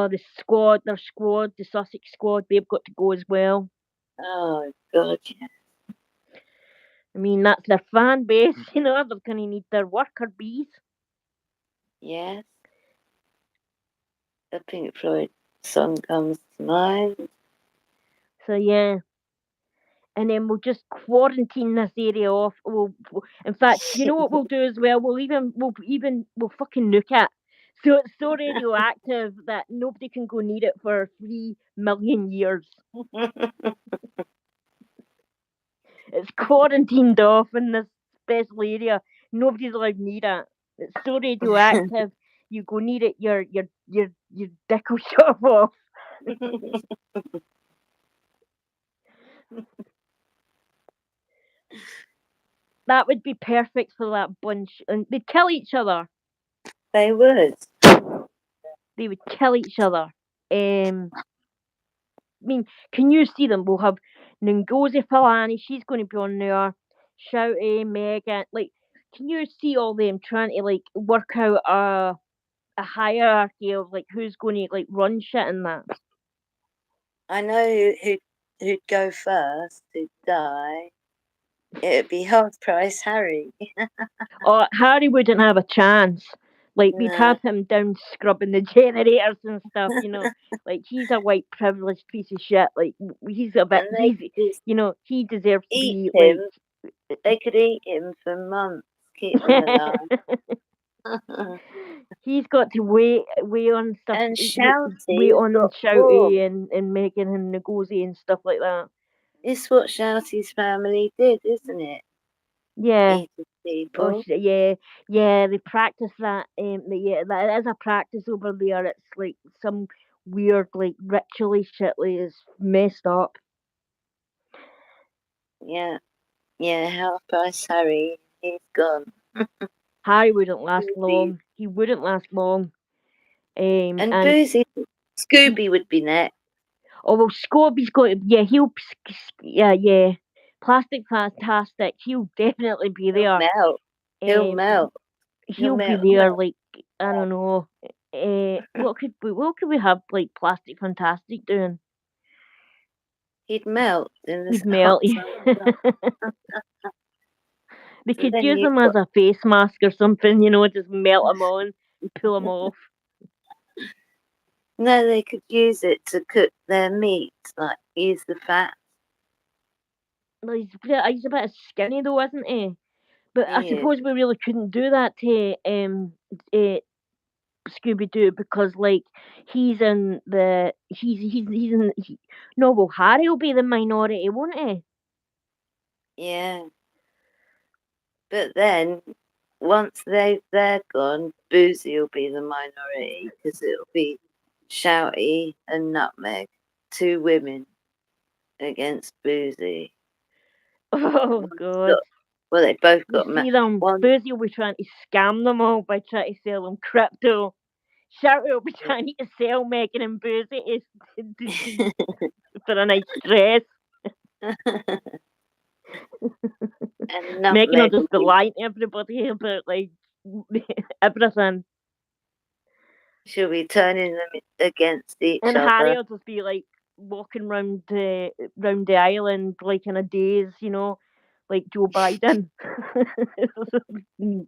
the squad, their squad, the Sussex squad, they've got to go as well. Oh God, yeah. I mean, that's their fan base, you know, they're going to need their worker bees. Yes. A Pink Floyd song comes to mind. So, yeah. And then we'll just quarantine this area off. In fact, you know what we'll do as well? We'll fucking nuke it. So it's so radioactive that nobody can go near it for 3 million years. It's quarantined off in this special area. Nobody's allowed near it. It's so radioactive. You go near it, your dick will shut off. That would be perfect for that bunch. And they'd kill each other. They would. They would kill each other. I mean, can you see them? We'll have Ngozi Falani. She's going to be on there. Shouty, Megan. Like, can you see all them trying to like work out a hierarchy of like who's going to like run shit in that? I know who'd go first, who'd die. It'd be Half Price Harry. Oh, Harry wouldn't have a chance. Like we'd No. have him down scrubbing the generators and stuff, you know. Like he's a white privileged piece of shit. Like he's a bit, And they could just you know, he deserves to eat be him. like. They could eat him for months, keep him alive. He's got to weigh on stuff, And weigh Shouty's on got four. Shouty and Megan and Ngozi and stuff like that. It's what Shouty's family did, isn't it? Yeah. Eating Oh, people. yeah, yeah. They practice that. Yeah, that is a practice over there. It's like some weird, like ritually shit. Like it's messed up. Yeah. Yeah, Half Price Harry, he's gone. Harry wouldn't last Boozy. long. He wouldn't last long. And And Boozy, he, Scooby would be next. oh well, Scobie's got to. Yeah, yeah. Plastic Fantastic. He'll definitely be He'll there. melt. He'll Um, melt. He'll he'll be melt. there. Like I don't know. What could we have like Plastic Fantastic doing? He'd melt in this He'd hot melt. sun. They And could then use you've them as got, a face mask or something, you know, just melt them on, pull them off. no, they could use it to cook their meat, like use the fat. Well, he's a bit skinny though, isn't he? But I Yeah, suppose we really couldn't do that to uh, Scooby Doo because like he's in no, well, Harry will be the minority, won't he? yeah. But then, once they're gone, Boozy will be the minority because it'll be Shouty and Nutmeg, two women against Boozy. Oh One's God. got, well, they both You got see them, one. Boozy will be trying to scam them all by trying to sell them crypto. Shouty will be trying to sell Megan and Boozy for a nice dress. And Megan will Nutmeg will just be be, lying to everybody about like everything. she'll be turning them against each And Harry other. will just be like walking round the island like in a daze, you know, like Joe Biden.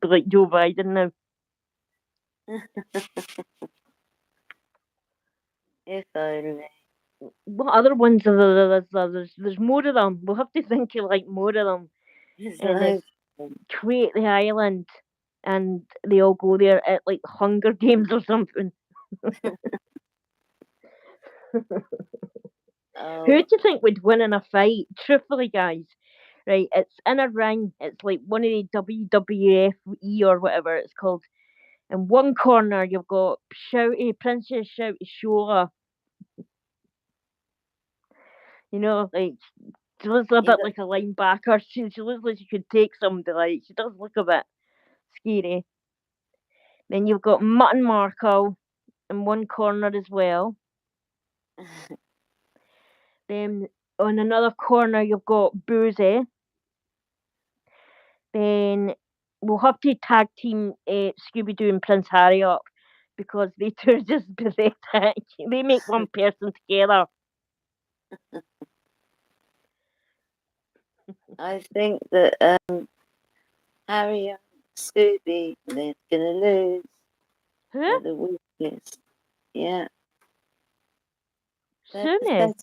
Like Joe Biden now. If only. What other ones are there? There's more of them. We'll have to think of like more of them. There's And there's loads of them. create the island, and they all go there at like Hunger Games or something. Who Oh, do you think would win in a fight? Truthfully, guys, Right, it's in a ring. It's like one of the WWFE or whatever it's called. In one corner, you've got Shouty, Princess Shouty Shola. You know, like, she looks a You bit got, like a linebacker. She looks like she could take somebody. Like, she does look a bit scary. Then you've got Mutton Markle in one corner as well. Then on another corner, you've got Boozy. Then we'll have to tag team Scooby Doo and Prince Harry up because they two are just pathetic. They make one person together. I think that Harry and Scooby, they're gonna lose. Who? They're the weakest. Yeah, they're Sue. pathetic.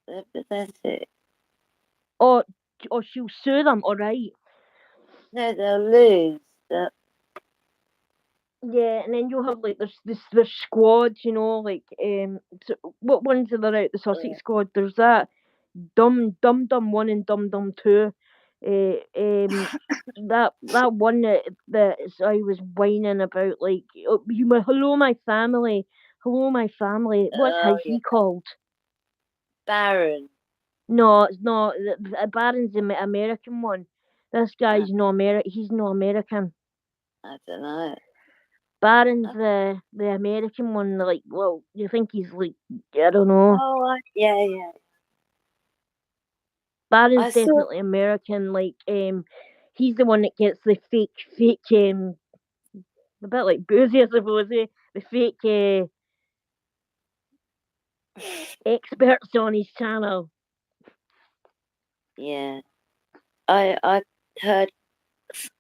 They're pathetic. Or, or she'll sue them, alright. No, they'll lose. Yeah, and then you'll have like there's squads, you know, like so what ones are there out? The Sussex squad. There's that Dum one and Dum 2. That one that I was whining about, like, oh, hello my family, hello my family. What's Oh yeah, he called? Baron. No, it's not. Baron's the American one. This Uh, guy's no He's no American. I don't know. Baron's the American one. Like, well, you think he's like, I don't know. Oh, yeah, yeah. Baron's I saw. definitely American. Like, he's the one that gets the fake, a bit like Boozy, I suppose. The fake experts on his channel. Yeah, I heard.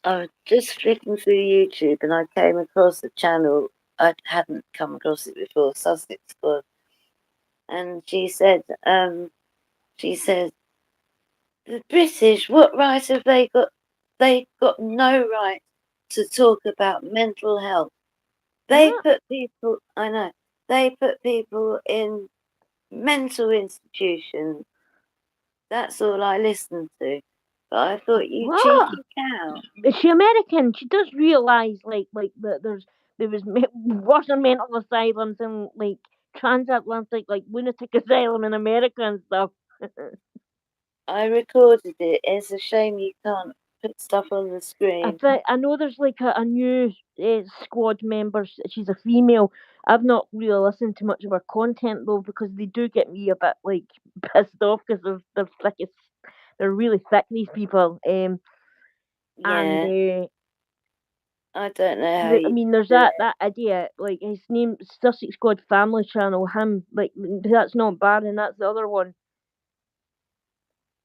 I was just flicking through YouTube and I came across the channel. I hadn't come across it before. Sussex Squad, and she said, the British, what right have they got? They got no right to talk about mental health. They What? put people. I know. They put people in mental institutions. That's all I listened to. But I thought, you What? cheeky cow. Is she American? She does realize, like that there was Russian mental asylums and like transatlantic like lunatic asylum in America and stuff. I recorded it. It's a shame you can't put stuff on the screen. I know there's like a new squad member. She's a female. I've not really listened to much of her content though because they do get me a bit like pissed off because they're thick as they're really thick these people. And Yeah, I don't know how I you mean, there's do that idiot like his name Sussex Squad Family Channel. Him like that's not Baron. That's the other one.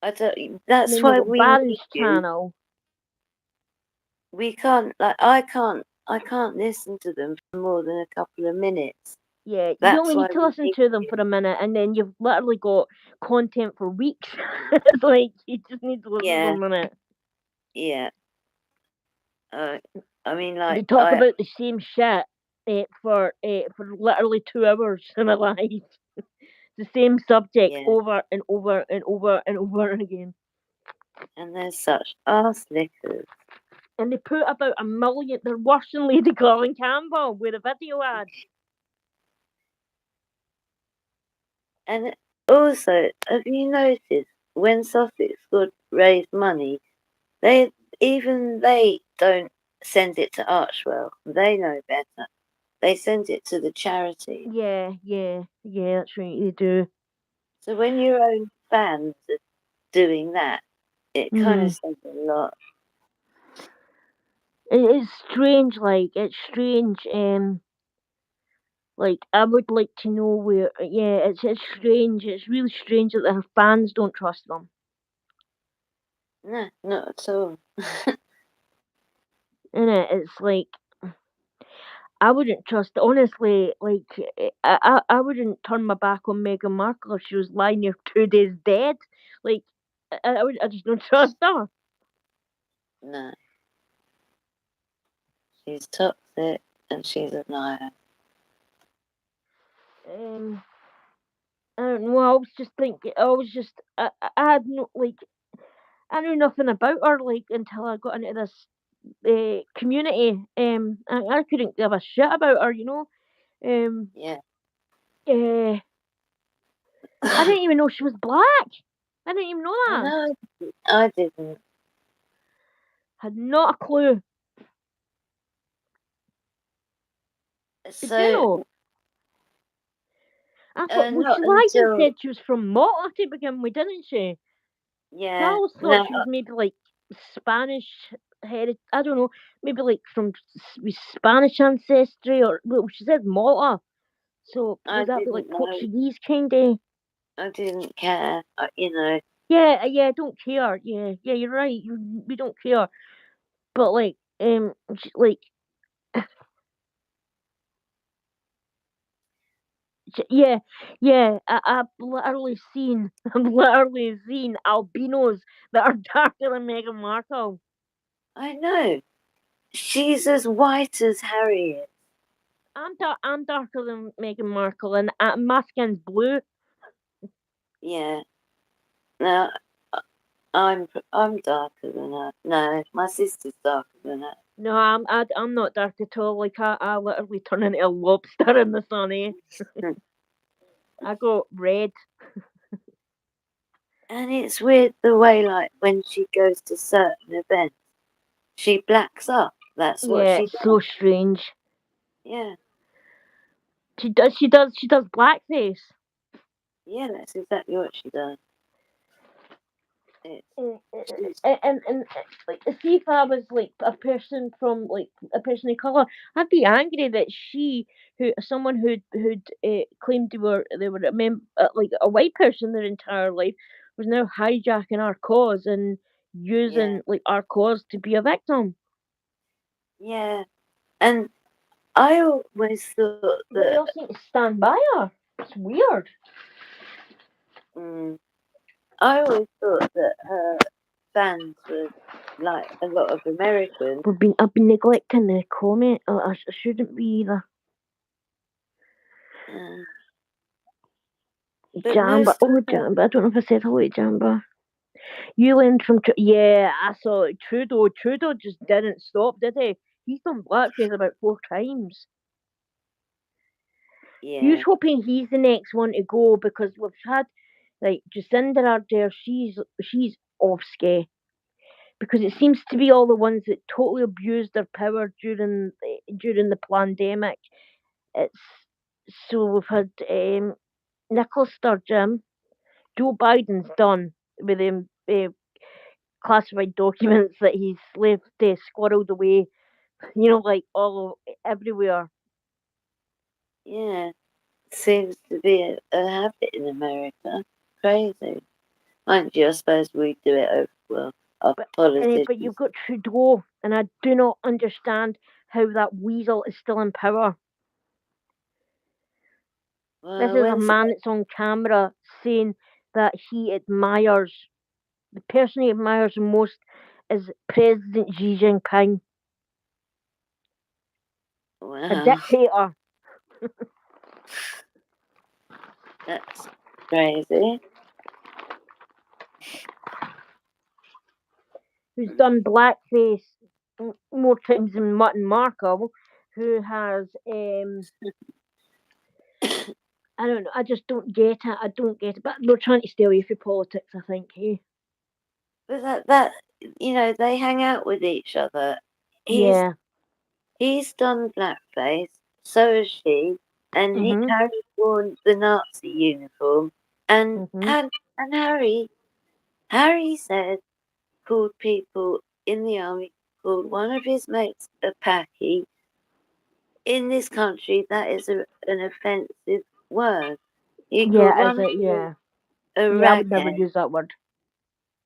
I don't. And That's then you've why got we Baron's need you. channel. We can't. Like I can't. I can't listen to them for more than a couple of minutes. Yeah, you That's only why need to we listen need to them you. for a minute, and then you've literally got content for weeks. It's like you just need to listen for Yeah, a minute. yeah. Uh, I mean, They like talk about the same shit for literally 2 hours in a life. The same subject yeah. over and over and over and over again. And they're such arse lickers. And they put about a million. They're worse than Lady Colin Campbell with a video ad. And also, have you noticed when Sussex would raise money, they don't send it to Archwell. They know better. They send it to the charity. Yeah, that's right. They do. So when your own fans are doing that, it kind of Mm. says a lot. It's strange. Like it's strange. Like I would like to know where. Yeah, it's strange. It's really strange that their fans don't trust them. No, not at all. Innit? It's like I wouldn't trust. Honestly, like I wouldn't turn my back on Meghan Markle if she was lying here 2 days dead. Like I just don't trust her. No, she's toxic and she's a liar. Um, I don't know. I was just thinking. I was just. I had no like. I knew nothing about her like until I got into this community. I couldn't give a shit about her, you know. Um, Yeah. uh, I didn't even know she was black. I didn't even know I that. know. I didn't. Had not a clue. Did you So know? I thought, well, not she lied and until said she was from Malta to begin with, didn't she? So I yeah. always thought No, she was maybe like Spanish heritage. I don't know, maybe like from Spanish ancestry, or well, she said Malta. So I would that be like didn't know. Portuguese kind of? I didn't care. You know. Yeah, yeah, I don't care. Yeah, yeah, you're right. We don't care. But like, like, yeah, yeah. I've literally seen, I've literally seen albinos that are darker than Meghan Markle. I know. She's as white as Harry is. I'm darker than Meghan Markle, and my skin's blue. Yeah. No, I'm darker than her. No, my sister's darker than her. No, I'm not dark at all. Like I literally turn into a lobster in the sun. Eh? Hmm. I go red. And it's weird the way, like, when she goes to certain events, she blacks up. That's what Yeah, she it's so does. strange. Yeah. She does blackface. Yeah, that's exactly what she does. It's, And, she's, like, see if I was like a person from like a person of color, I'd be angry that someone who'd claimed they were like a white person their entire life was now hijacking our cause and yeah. using like our cause to be a victim. Yeah. And I always thought But they that all seem to stand by her. It's weird. mm, I always thought that her fans were like a lot of Americans. I've been neglecting the comment. I shouldn't be either. Uh, but Jamba. most of Oh, her, Jamba. I don't know if I said hello to Jamba. You learned from yeah, I saw it. Trudeau. Trudeau just didn't stop, did he? He's done blackface about 4 times. He's yeah, hoping he's the next one to go because we've had like Jacinda Ardern. She's off scare because it seems to be all the ones that totally abused their power during the pandemic. It's so we've had Nicola Sturgeon. Joe Biden's done with him. Classified documents that he's left squirreled away, like everywhere. yeah. Seems to be a habit in America. Crazy. Mind you, I suppose we do it over, well, our But politicians. you've got Trudeau, and I do not understand how that weasel is still in power. This Well, is a when's man that's on camera saying that the person he admires the most is President Xi Jinping, a wow, dictator that's crazy. who's done blackface more times than Mutton Markle, who has I don't know. I just don't get it. I don't get it. But we're trying to stay away from politics, I think. Hey. But that they hang out with each other. He's Yeah. he's done blackface, so has she, and Mhm. Harry's worn the Nazi uniform, and Mhm. and Harry said called people in the army, called one of his mates a packy. In this country, that is an offensive word. He called Yeah. Is one of it? them Yeah. a Yeah. I would never raghead. use that word.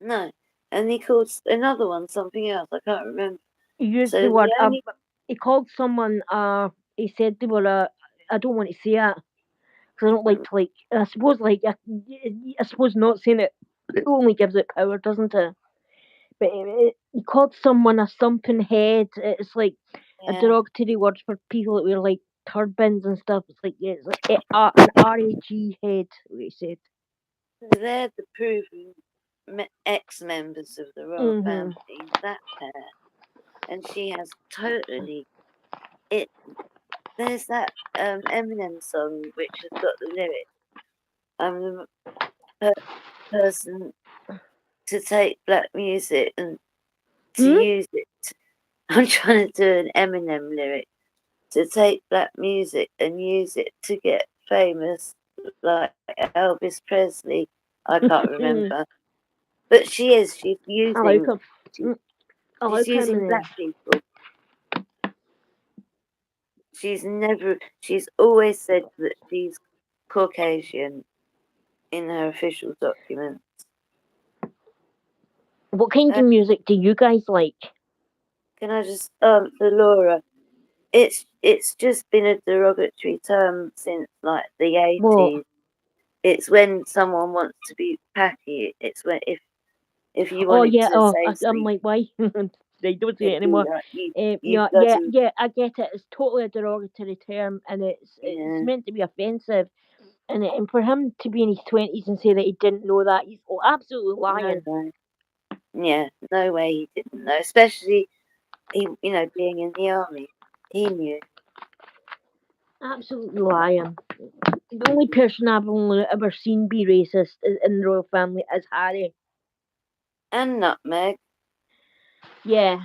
No, and he called another one something else. I can't remember. He used So the the word. only He called someone. He said they were a. I don't want to say it because I don't like to like. I suppose like I suppose not saying it only gives it power, doesn't it? But he called someone a something head. It's like a yeah, derogatory word for people that wear like turbans and stuff. It's like it's like an RAG head. What he said. they're the proving. ex-members of the royal Mhm. family, that pair, and she has totally it. There's that Eminem song which has got the lyric. I'm the person to take black music and to Hmm? use it. I'm trying to do an Eminem lyric. To take black music and use it to get famous, like Elvis Presley. I can't remember, but she's I like using him. she, Mm, I she's like him using and black people. She's always said that she's Caucasian in her official documents. what kind Uh, of music do you guys like? can I just answer Laura? It's just been a derogatory term since like the What? 80s. It's when someone wants to be packy. It's when if you Oh wanted yeah. to Oh, say I'm something, like, why? They don't say it it'd be anymore. like you Yeah, yeah, bloody yeah. I get it. It's totally a derogatory term, and it's yeah. meant to be offensive. And for him to be in his 20s and say that he didn't know that, he's absolutely No lying. way. Yeah, no way he didn't know. Especially he, being in the army, he knew. Absolutely lying. The only person I've only ever seen be racist in the royal family is Harry. And Nutmeg, Yeah.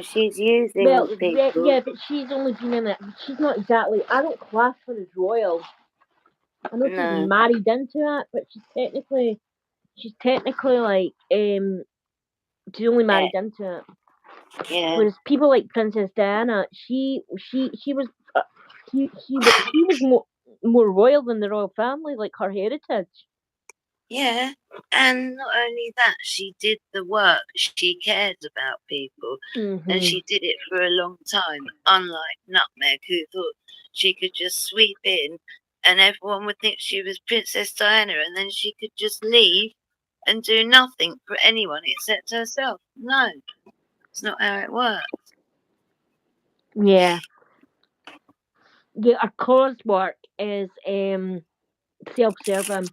she's using Well, people. yeah, but she's only been in it. She's not exactly. I don't class her as royal. I know she's No, married into it, but she's technically like she's only eh, married into it. yeah, Whereas people like Princess Diana, she was she was more royal than the royal family, like her heritage. yeah. And not only that, she did the work. She cared about people, and Mhm. she did it for a long time. Unlike Nutmeg, who thought she could just sweep in, and everyone would think she was Princess Diana, and then she could just leave and do nothing for anyone except herself. No, it's not how it works. Yeah. Yeah, our coursework is self-serving.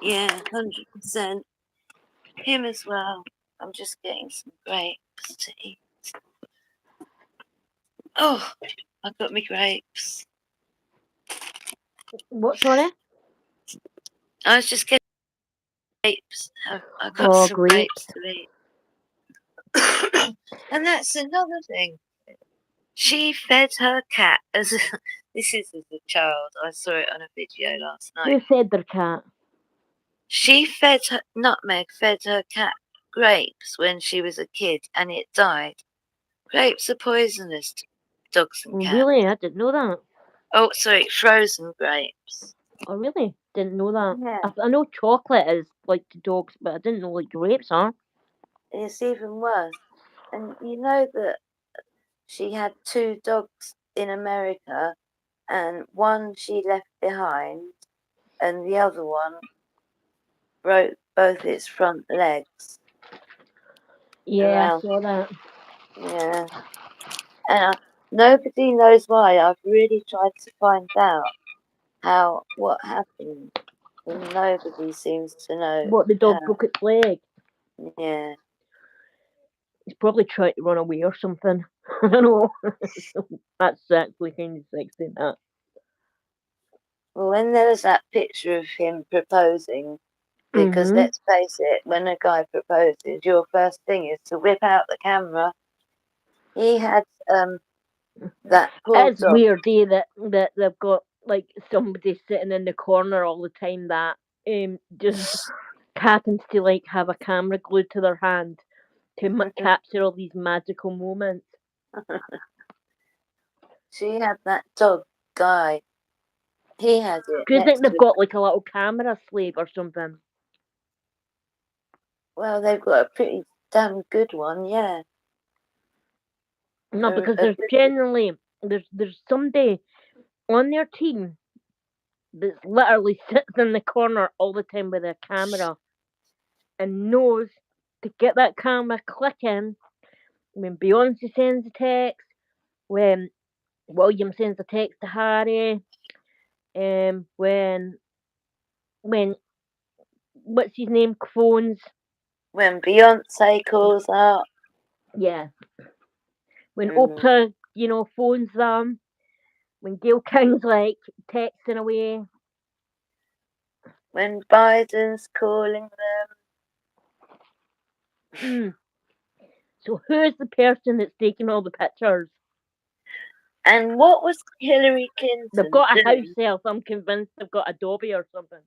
Yeah, 100%. Him as well. I'm just getting some grapes to eat. Oh, I got me grapes. What, sorry? I was just getting grapes. I got Oh, some great. grapes to eat. And that's another thing. She fed her cat as a, this is as a child. I saw it on a video last night. Who fed their cat? She fed her Nutmeg fed her cat grapes when she was a kid, and it died. Grapes are poisonous to dogs and cats. Really? I didn't know that. Oh, sorry, frozen grapes. Oh, really? Didn't know that. Yeah, I know chocolate is like to dogs, but I didn't know like grapes are. it's even worse. And you know that she had two dogs in America, and one she left behind, and the other one broke both its front legs Yeah, I around. saw that. Yeah, and nobody knows why. I've really tried to find out what happened, and nobody seems to know What, the dog how. broke its leg? Yeah. He's probably trying to run away or something. I don't know. That's actually kind of sexy, that. Well, when there was that picture of him proposing, because Mhm. let's face it, when a guy proposes, your first thing is to whip out the camera. He had that poor It's dog. weird, that they've got like somebody sitting in the corner all the time that just happens to like have a camera glued to their hand to capture all these magical moments. She had that dog guy. He had it Do you think next they've to. got like a little camera slave or something? Well, they've got a pretty damn good one, yeah. No, because A there's generally there's somebody on their team that literally sits in the corner all the time with a camera and knows to get that camera clicking when Beyonce sends a text, when William sends a text to Harry, when what's his name phones. When Beyonce calls up. Yeah. When Mm. Oprah, phones them. When Gail King's like texting away. When Biden's calling them. So who's the person that's taking all the pictures? And what was Hillary They've Clinton got a house doing? elf. I'm convinced they've got Adobe or something.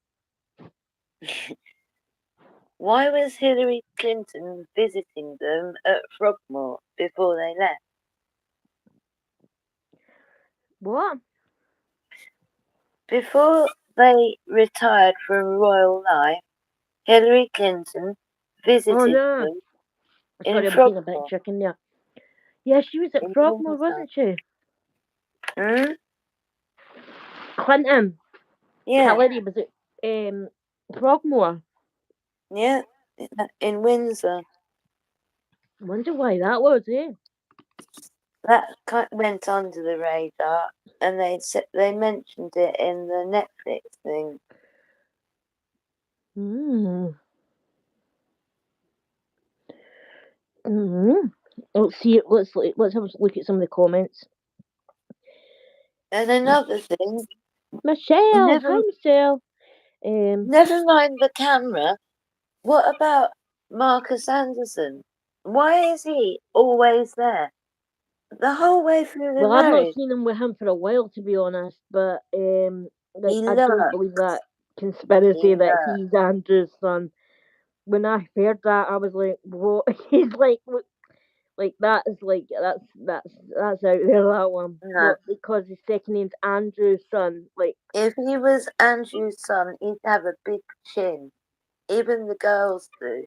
Why was Hillary Clinton visiting them at Frogmore before they left? What? Before they retired from royal life, Hillary Clinton Oh visited no. them in Sorry, I was eating a bit of Frogmore chicken there. Yeah, she was at in Frogmore, Windsor. wasn't she? Hmm? Clinton. Yeah, Hillary was at Frogmore. yeah, in Windsor. I wonder why that was, eh? That went under the radar, and they mentioned it in the Netflix thing. Mm. Mm. Let's see. Let's have a look at some of the comments. And another thing, Michelle, hi never Michelle. never mind the camera. What about Marcus Anderson? Why is he always there? The whole way through the Well, I've not marriage, seen him with him for a while, to be honest. But like, he I don't lurks. believe that He conspiracy that lurks. he's Andrew's son. When I heard that, I was like, "What?" He's like, like that is like that's out there. That one. No, What? Because his second name's Andrew's son. Like, if he was Andrew's son, he'd have a big chin. Even the girls do.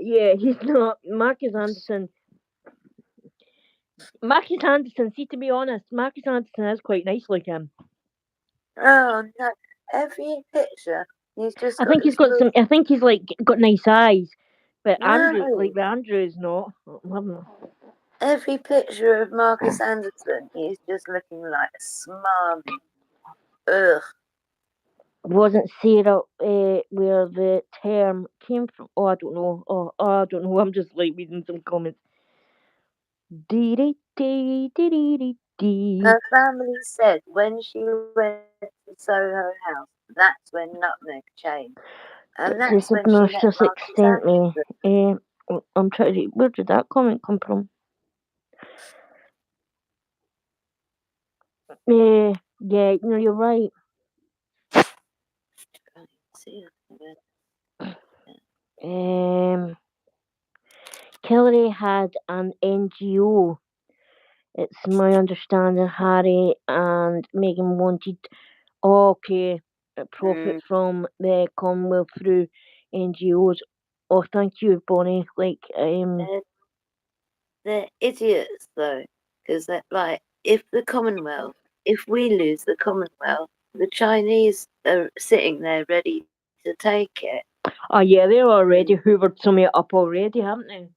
yeah. He's not Marcus Anderson. Marcus Anderson. See, to be honest, Marcus Anderson is quite nice like him. Oh no! Every picture, he's just I got think he's this got look. some. I think he's like got nice eyes. But Andrew, No, like the Andrew, is not. every picture of Marcus Anderson, he's just looking like smarmy. Ugh. Wasn't Sarah where the term came from? Oh, I don't know. I don't know. I'm just like reading some comments. Dee dee dee dee dee dee dee. Her family said when she went to Soho House, that's when Nutmeg changed. And It that's says when she met obnoxious Marcus extent me. Anderson. I'm trying to. Where did that comment come from? Yeah, no, you're right. Can't see it. Um, Hillary had an NGO. It's my understanding Harry and Meghan wanted okay profit Mm. from the Commonwealth through NGOs. Oh, thank you, Bonnie. Like, They're, they're idiots, though. Because they're like, if the Commonwealth, if we lose the Commonwealth, the Chinese are sitting there ready to take it. oh yeah, they're And already hoovered some of it up already, haven't they?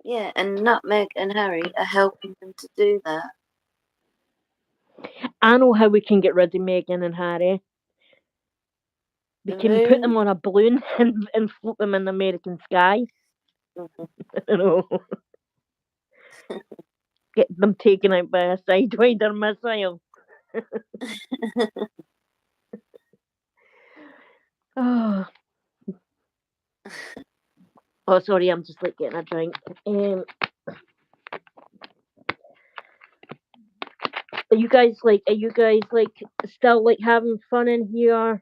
yeah, and Nutmeg and Harry are helping them to do that. I know how we can get rid of Meghan and Harry. We The can put them moon. on a balloon and float them in the American sky. You know, get them taken out by a sidewinder missile. Oh, oh, sorry, I'm just like getting a drink. Are you guys like still like having fun in here?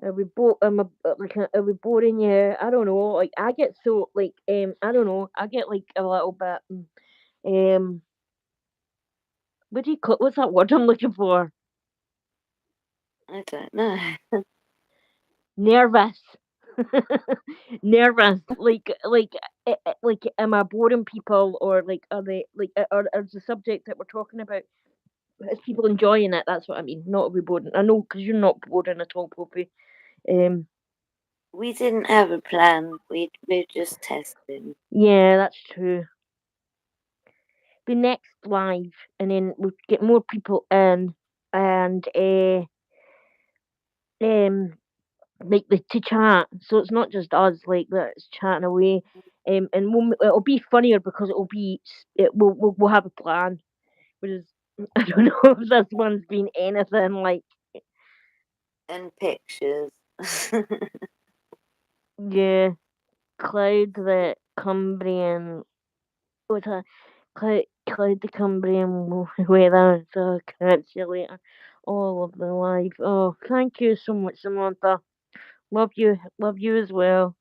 Are we are we boring you? I don't know. Like I get so like I don't know. I get like a little bit um what do you call what's that word I'm looking for? I don't know. Nervous. Nervous. Like am I boring people or like are they like are the subject that we're talking about is people enjoying it? That's what I mean. Not are we boring. I know because you're not boring at all, Poppy. Um, We didn't have a plan. We're just testing. yeah, that's true. be next live, and then we'll get more people in, and um, like to chat. So it's not just us like that's chatting away. And it'll be funnier because we'll have a plan. Whereas I don't know if this one's been anything like. And pictures. Yeah, Cloud the Cumbrian. What's that? Cloud the Cumbrian weather, the calculator, all of the life. Oh, thank you so much, Samantha. Love you as well.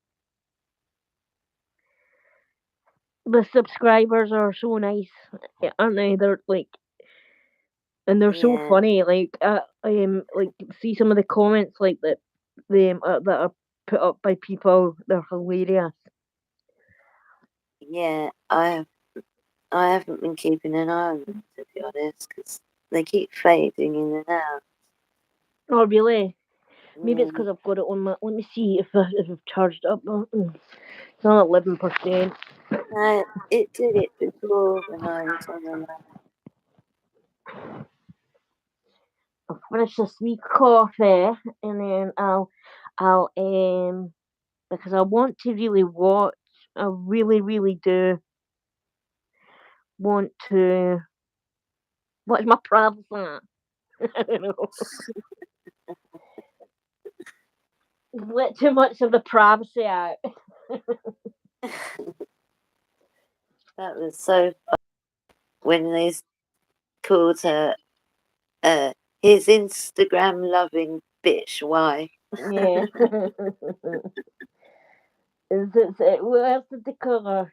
The subscribers are so nice, aren't they? They're like, and they're so Yeah, funny. Like see some of the comments like that are put up by people. They're hilarious. yeah. I haven't been keeping an eye on them, to be honest, because they keep fading in and out. Oh, really? Maybe it's Mm. because I've got it on my. Let me see if I've charged up. It's on 11%. It did it before when I was on the line. I'll finish this wee coffee and then I'll because I want to really watch. I really do want to watch my privacy. I don't know. Let too much of the privacy out. That was so fun when they called her his Instagram loving bitch wife. Yeah. What else did they call her?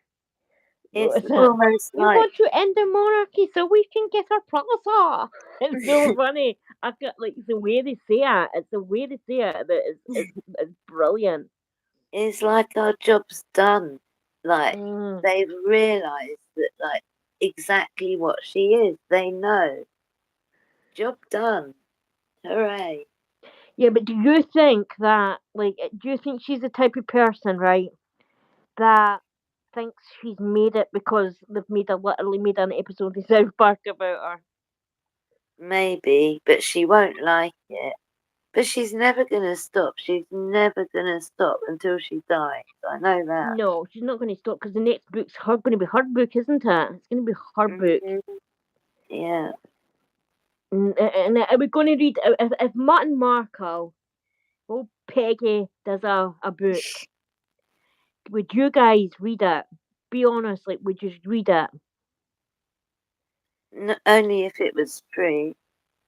What It's was it? almost We like want to end the monarchy so we can get our privacy. It's so funny. I got like the way they say it. It's the way they say it that is brilliant. it's like our job's done. Like Mm. they've realised that like exactly what she is. They know. Job done. Hooray. Yeah, but do you think that, like, do you think she's the type of person, right, that thinks she's made it because they've literally made an episode of South Park about her? Maybe, but she won't like it. But she's never gonna stop. She's never gonna stop until she dies. I know that. No, she's not going to stop because the next book's going to be her book, isn't it? It's going to be her book. Yeah. And are we going to read if Matt and Marco, old Peggy, does a book? Would you guys read it? Be honest, like, would you read it? Only if it was free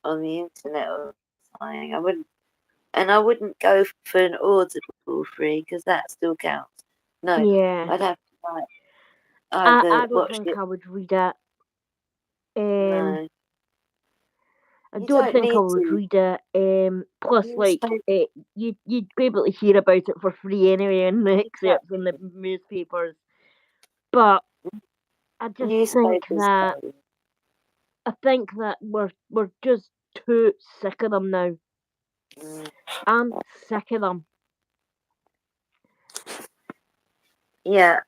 on the internet or something. I wouldn't go for an Audible free because that still counts. No, Yeah, I'd have to like I either don't watch think it. I would read it. Um, No, I you don't don't think I need would to. read it. Plus, like, Newspaper. you'd be able to hear about it for free anyway in the excerpts in the Exactly. newspapers. But I just think Newspapers that go. we're just too sick of them now. Mm, I'm sick of them. yeah,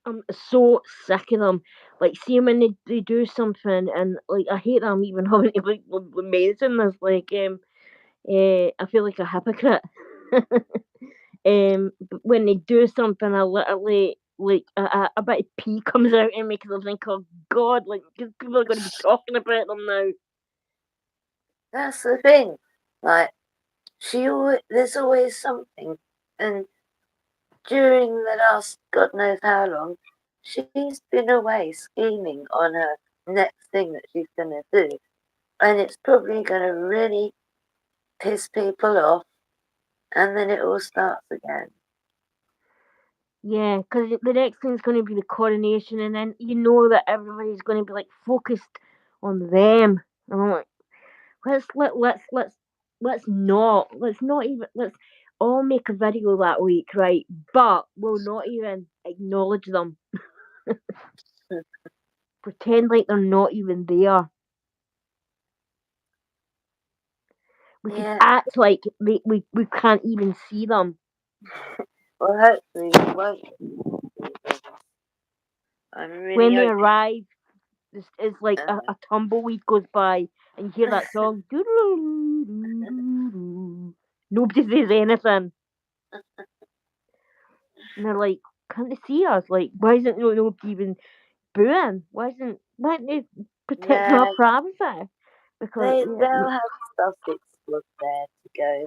I'm so sick of them. Like, see when they do something, and like I hate that I'm even having to like mention this. Like, I feel like a hypocrite. But when they do something, I literally like a bit of pee comes out in me because I think, oh God, like 'cause people are going to be talking about them now. that's the thing. Like there's always something, and during the last God knows how long, she's been away scheming on her next thing that she's going to do. And it's probably going to really piss people off, and then it all starts again. Yeah, because the next thing's going to be the coronation, and then you know that everybody's going to be like focused on them. And I'm like, let's not even let's all make a video that week, right? But we'll not even acknowledge them. Pretend like they're not even there. We could Yeah, act like we can't even see them. well, hopefully we won't. I'm really When they hoping. arrive, it's like a tumbleweed goes by, and you hear that song. Nobody says anything, and they're like, "Can't they see us? Like, why isn't nobody even booing? Why aren't they protecting our Yeah, privacy?" Because they'll have Sussex was there to go.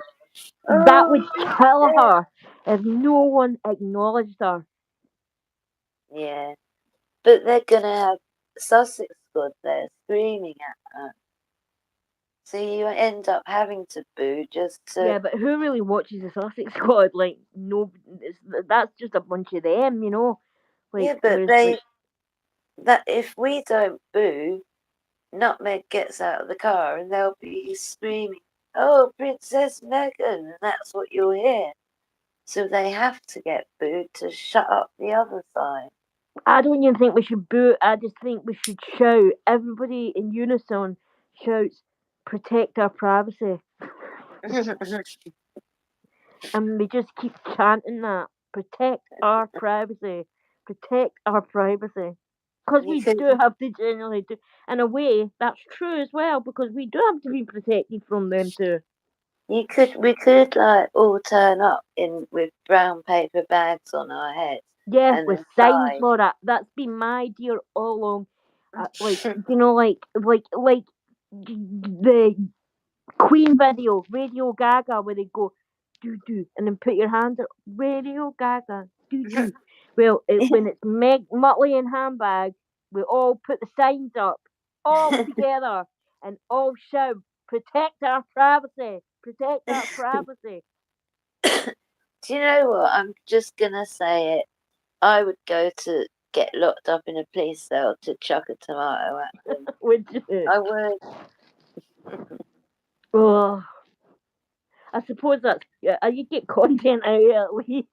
that would Oh, he's kill there. her if no one acknowledged her. Yeah, but they're gonna have Sussex squad there screaming at her. So you end up having to boo just to. Yeah, but who really watches the Sussex squad? Like, no, that's just a bunch of them, you know. Like, Yeah, but there's like, that if we don't boo, Nutmeg gets out of the car and they'll be screaming, "Oh, Princess Megan!" and that's what you'll hear. So they have to get booed to shut up the other side. I don't even think we should boo. I just think we should shout. Everybody in unison shouts, "Protect our privacy," and we just keep chanting that. Protect our privacy. Protect our privacy. Because you we could do have to genuinely do. In a way, that's true as well. Because we do have to be protected from them too. we could like all turn up in with brown paper bags on our heads Yeah, and with then signs sigh. for it. That's been my idea all along. Like, like the Queen video, Radio Gaga, where they go do do, and then put your hands up, Radio Gaga, do do. Well, when it's Meg, Muttley, and Handbag, we all put the signs up, all together, and all shout, "Protect our privacy, protect our privacy." Do you know what? I'm just gonna say it. I would go to get locked up in a police cell to chuck a tomato at them. Would you? I would. Oh, I suppose that's you get content out of it at least.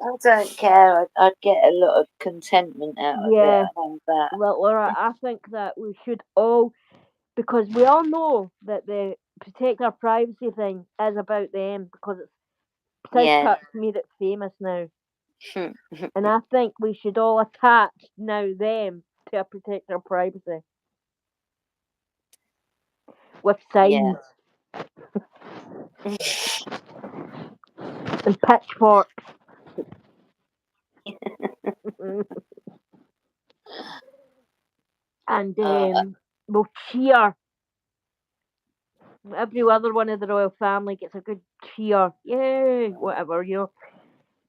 I don't care. I'd get a lot of contentment out of it. Yeah, I know that. well, Laura, I think that we should all, because we all know that the protect our privacy thing is about them, because it's South Yeah. Park's made it famous now, and I think we should all attach now them to protect our privacy with Yeah. signs and pitchforks. And uh, we'll cheer. Every other one of the royal family gets a good cheer. Yay, whatever, you know.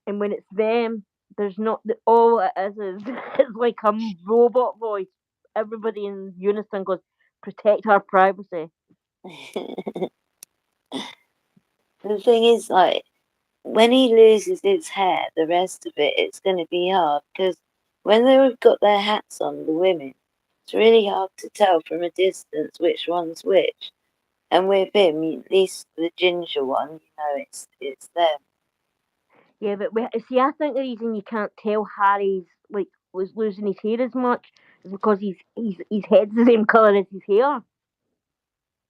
And when it's them, there's not all it is it's like a robot voice. Everybody in unison goes, "Protect our privacy." the thing is, like, when he loses his hair, the rest of it, it's going to be hard because when they've got their hats on, the women, it's really hard to tell from a distance which one's which. And with him, at least the ginger one, it's them. Yeah, but see, I think the reason you can't tell Harry's like was losing his hair as much is because his head's the same colour as his hair.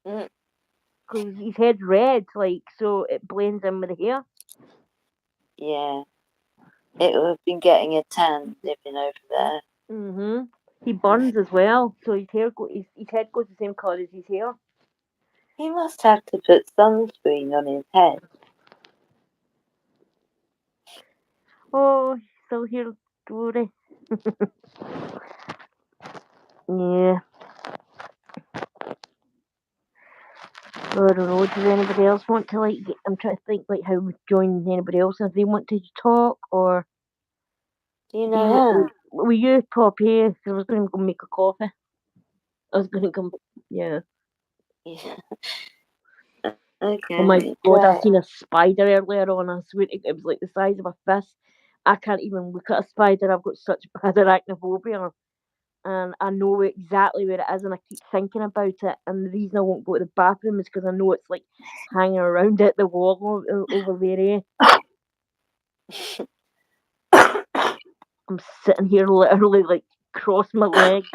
Mm, Because his head's red, like, so it blends in with the hair. yeah, it would have been getting a tan living over there. He burns as well, so his head goes the same colour as his hair. He must have to put sunscreen on his head. Oh, he's still here, Dory. Yeah. I don't know. Does anybody else want to like? I'm trying to think like how we join anybody else if they want to talk, or Do you do know you? how? Were you Poppy? 'Cause I was going to go make a coffee. I was going to come. Yeah. Yeah. Oh my Okay, god! I great. seen a spider earlier on. I swear it was like the size of a fist. I can't even look at a spider. I've got such bad arachnophobia. And I know exactly where it is, and I keep thinking about it. And the reason I won't go to the bathroom is because I know it's like hanging around at the wall over there. I'm sitting here literally like cross my legs.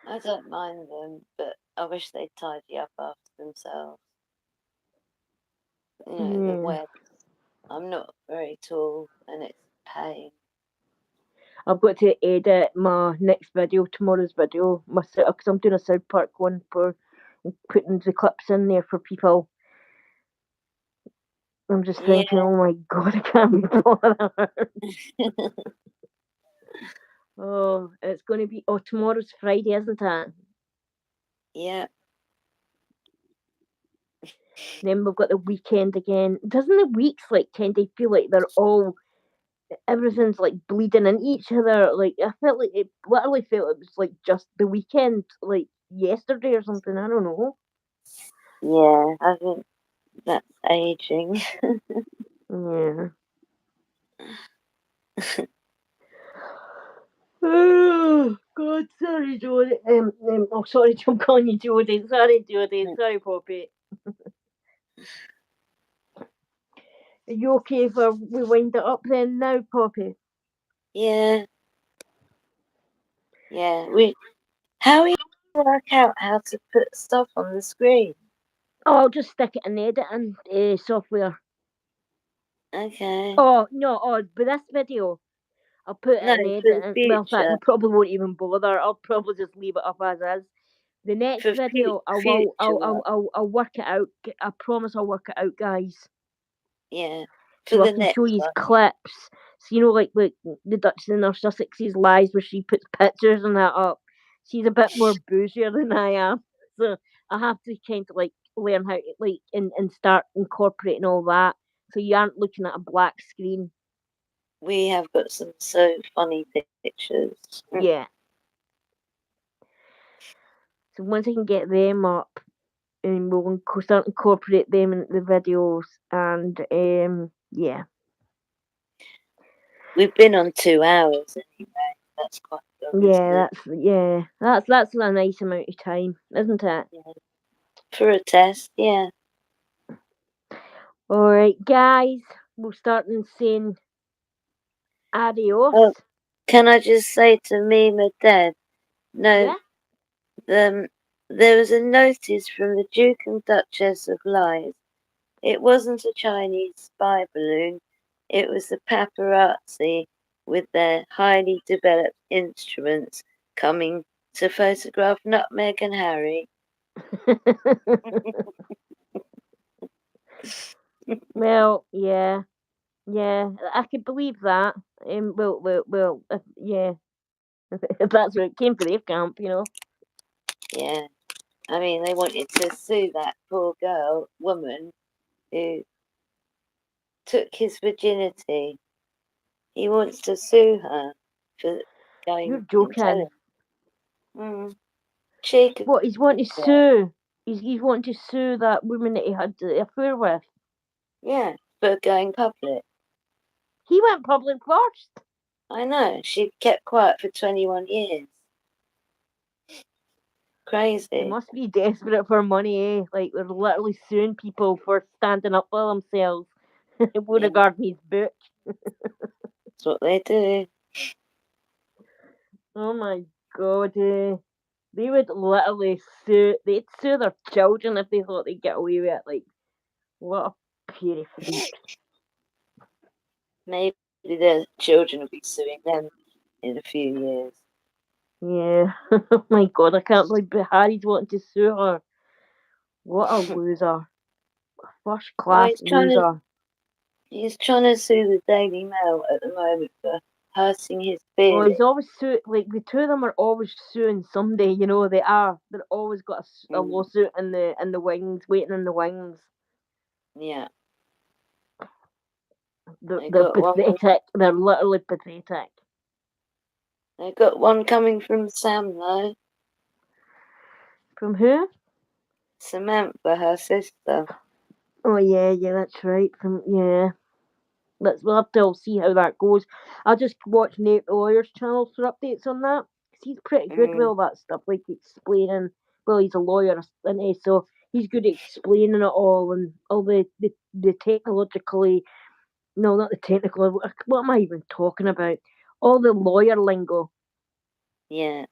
I don't mind them, but I wish they'd tidy up after themselves. The Yeah. web. I'm not very tall, and it's pain. I've got to edit my next video, tomorrow's video, because I'm doing a South Park one for putting the clips in there for people. I'm just thinking, oh my god, I can't be bothered. Oh, it's going to be. Oh, tomorrow's Friday, isn't it? Yeah. Then we've got the weekend again. Doesn't the weeks tend to feel like they're all everything's bleeding into each other? Like I felt like it literally felt it was just the weekend, yesterday or something. I don't know. Yeah, I think that's aging. Yeah. Oh God, sorry, Jodie. Oh, sorry, I'm calling you Jodie. Sorry, Jodie. Sorry, Poppy. Are you okay if we wind it up then now, Poppy? Yeah. Yeah. How do you work out how to put stuff on the screen? Oh, I'll just stick it in editing software. Okay. Oh no! Oh, but this video, I'll put it No, in for the editing. Well, in fact, we future. probably won't even bother. I'll probably just leave it up as is. The next For video, future work. I'll work it out. I promise I'll work it out, guys. Yeah. For So I the can show next you one. clips. So like the Duchess and her Sussex's lies, where she puts pictures and that up. She's a bit more bougier than I am, so I have to kind of learn how to and start incorporating all that. So you aren't looking at a black screen. We have got some so funny pictures. Yeah. So once I can get them up, and we'll start incorporate them into the videos, and yeah. We've been on 2 hours anyway. That's quite long, isn't it? That's a nice amount of time, isn't it? Yeah. For a test, yeah. All right, guys, we'll start in saying adios. Oh, can I just say to me, my dad? No, there was a notice from the Duke and Duchess of Lies. It wasn't a Chinese spy balloon. It was the paparazzi with their highly developed instruments coming to photograph Nutmeg and Harry. Well, yeah, I could believe that. Yeah, if that's where it came for their camp. Yeah. I mean, they wanted to sue that poor woman, who took his virginity. He wants to sue her for You're going and joking. telling. Mm. She could What, he's wanting to do it. sue? He's wanting to sue that woman that he had the affair with. Yeah, for going public. He went public first. I know. She kept quiet for 21 years. They Crazy. must be desperate for money, eh? Like they're literally suing people for standing up for themselves. With Yeah, regard his book. that's what they do. Oh my god, they would literally they'd sue their children if they thought they'd get away with it. Like, what a pair of freaks. Maybe their children will be suing them in a few years. Yeah. Oh my god, I can't believe Harry's wanting to sue her. What a loser. First Well, class loser. he's trying to sue the Daily Mail at the moment for hurting his Well, he's feelings. always the two of them are always suing somebody. They are. They're always got a lawsuit in the wings, waiting in the wings. Yeah. They're pathetic. They're literally pathetic. They got one coming from Sam though. From who? Samantha, her sister. Oh yeah, that's right. We'll have to see how that goes. I'll just watch Nate the Lawyer's channel for updates on that. 'Cause he's pretty good with all that stuff, like explaining. Well, he's a lawyer, isn't he? So he's good at explaining it all and all the technologically. No, not the technical. What am I even talking about? All the lawyer lingo. Yeah.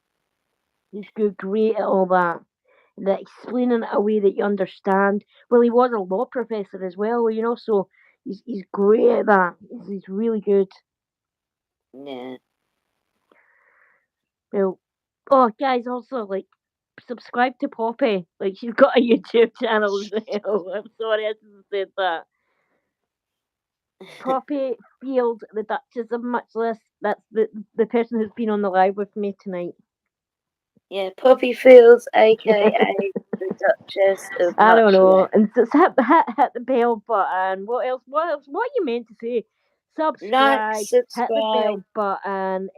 He's good, great at all that. That explaining it a way that you understand. Well, he was a law professor as well, so he's great at that. He's really good. Yeah. Well, oh, guys, also, like, subscribe to Poppy. Like, she's got a YouTube channel as well. I'm sorry I shouldn't have said that. Poppy Field, the Duchess of Muchness. That's the person who's been on the live with me tonight. Yeah, Poppy Fields, aka the Duchess of I don't know. Muchness. And just hit the bell button. What else? What else? What are you meant to say? Like, Subscribe. Hit the subscribe. bell button.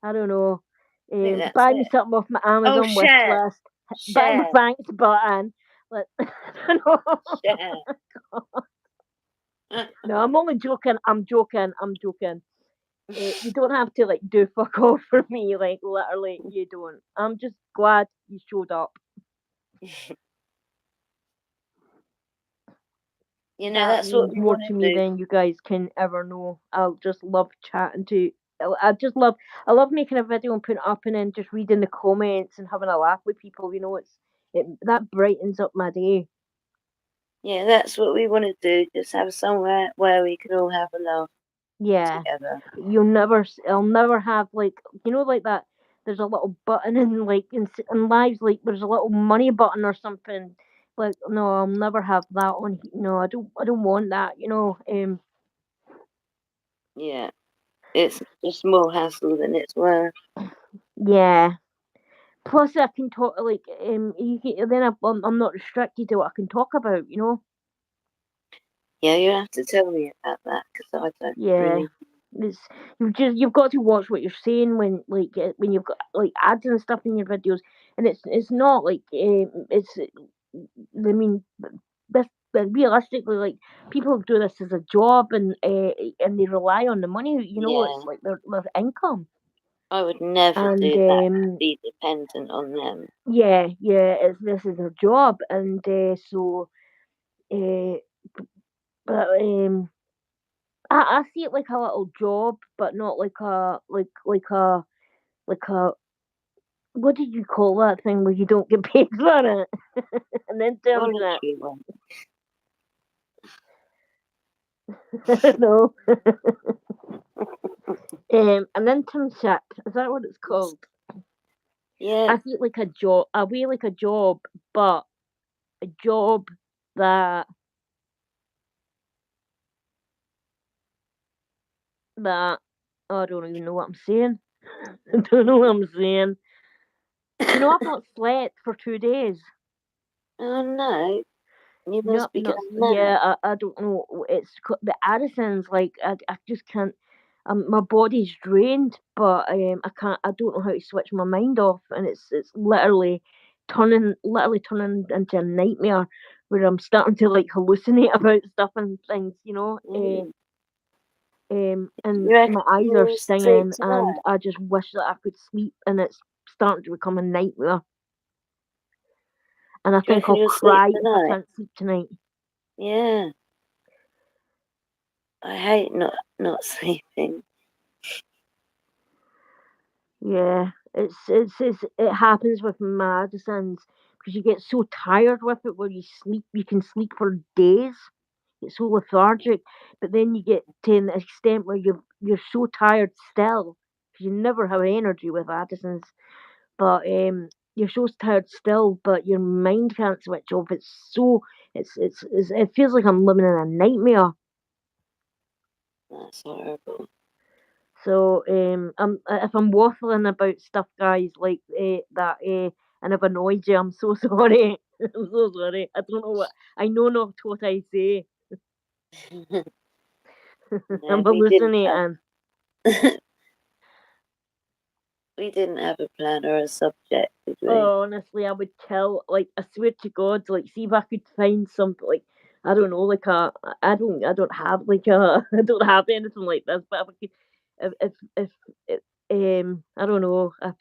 I don't know. I think that's Buy me it. something off my Oh, Amazon wish share. list. Buy my Share. thanks button. I don't know. Share. No, I'm only joking. I'm joking. You don't have to like do fuck all for me. Like literally, you don't. I'm just glad you showed up. You know, That that's what means we more want to to me do. than you guys can ever know. I'll just love chatting to. I love making a video and putting it up and then just reading the comments and having a laugh with people. You know, it that brightens up my day. Yeah, that's what we want to do. Just have somewhere where we can all have a laugh Yeah, together. I'll never have like like that. There's a little button in like in lives like there's a little money button or something. Like no, I'll never have that on. No, I don't want that. Yeah, it's just more hassle than it's worth. Yeah. Plus, I can talk like then I'm not restricted to what I can talk about. Yeah, you have to tell me about that because I don't Yeah. really. It's you've got to watch what you're saying when you've got like ads and stuff in your videos, and it's not like it's I mean this but realistically like people do this as a job and they rely on the money. It's Yeah, like their income. I would never And do that and be dependent on them. yeah, this is their job, and so uh, but I see it like a little job, but not like a like a what do you call that thing where you don't get paid for it? An internship. Voluntary one. I don't know. An internship. Is that what it's called? Yeah, I see it like a job. I way like a job, but a job that that I don't even know what I'm saying. I don't know what I'm saying. I've not slept for 2 days. oh no, you No, must be not going mad. yeah. I don't know. The Addison's like I just can't. My body's drained, but I can't. I don't know how to switch my mind off, and it's literally turning into a nightmare where I'm starting to like hallucinate about stuff and things. Mm. And You reckon my eyes are you'll sleep stinging, and tonight? I just wish that I could sleep, and it's starting to become a nightmare. And I Do you think reckon I'll you'll sleep cry if I tonight? can't sleep tonight. Yeah, I hate not sleeping. Yeah, it happens with medicines because you get so tired with it where you can sleep for days. It's so lethargic, but then you get to an extent where you're so tired still because you never have energy with Addison's. But you're so tired still, but your mind can't switch off. It feels like I'm living in a nightmare. That's horrible. So if I'm waffling about stuff, guys, like that, and I've annoyed you, I'm so sorry. I'm so sorry. I don't know I know not what I say. I'm No, hallucinating. we didn't have a plan or a subject, did we? Oh, honestly, I would kill. Like, I swear to God, like, see if I could find something. Like, I don't know, like I don't have like a, I don't have anything like this. But if I could, if I don't know, if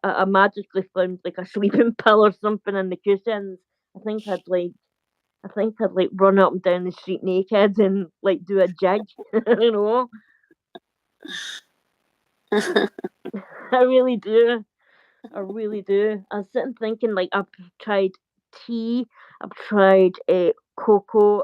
I magically found like a sleeping pill or something in the cushions, I think I'd like, run up and down the street naked and like do a jig. I don't know. I really do. I really do. I was sitting thinking like I've tried tea, I've tried cocoa,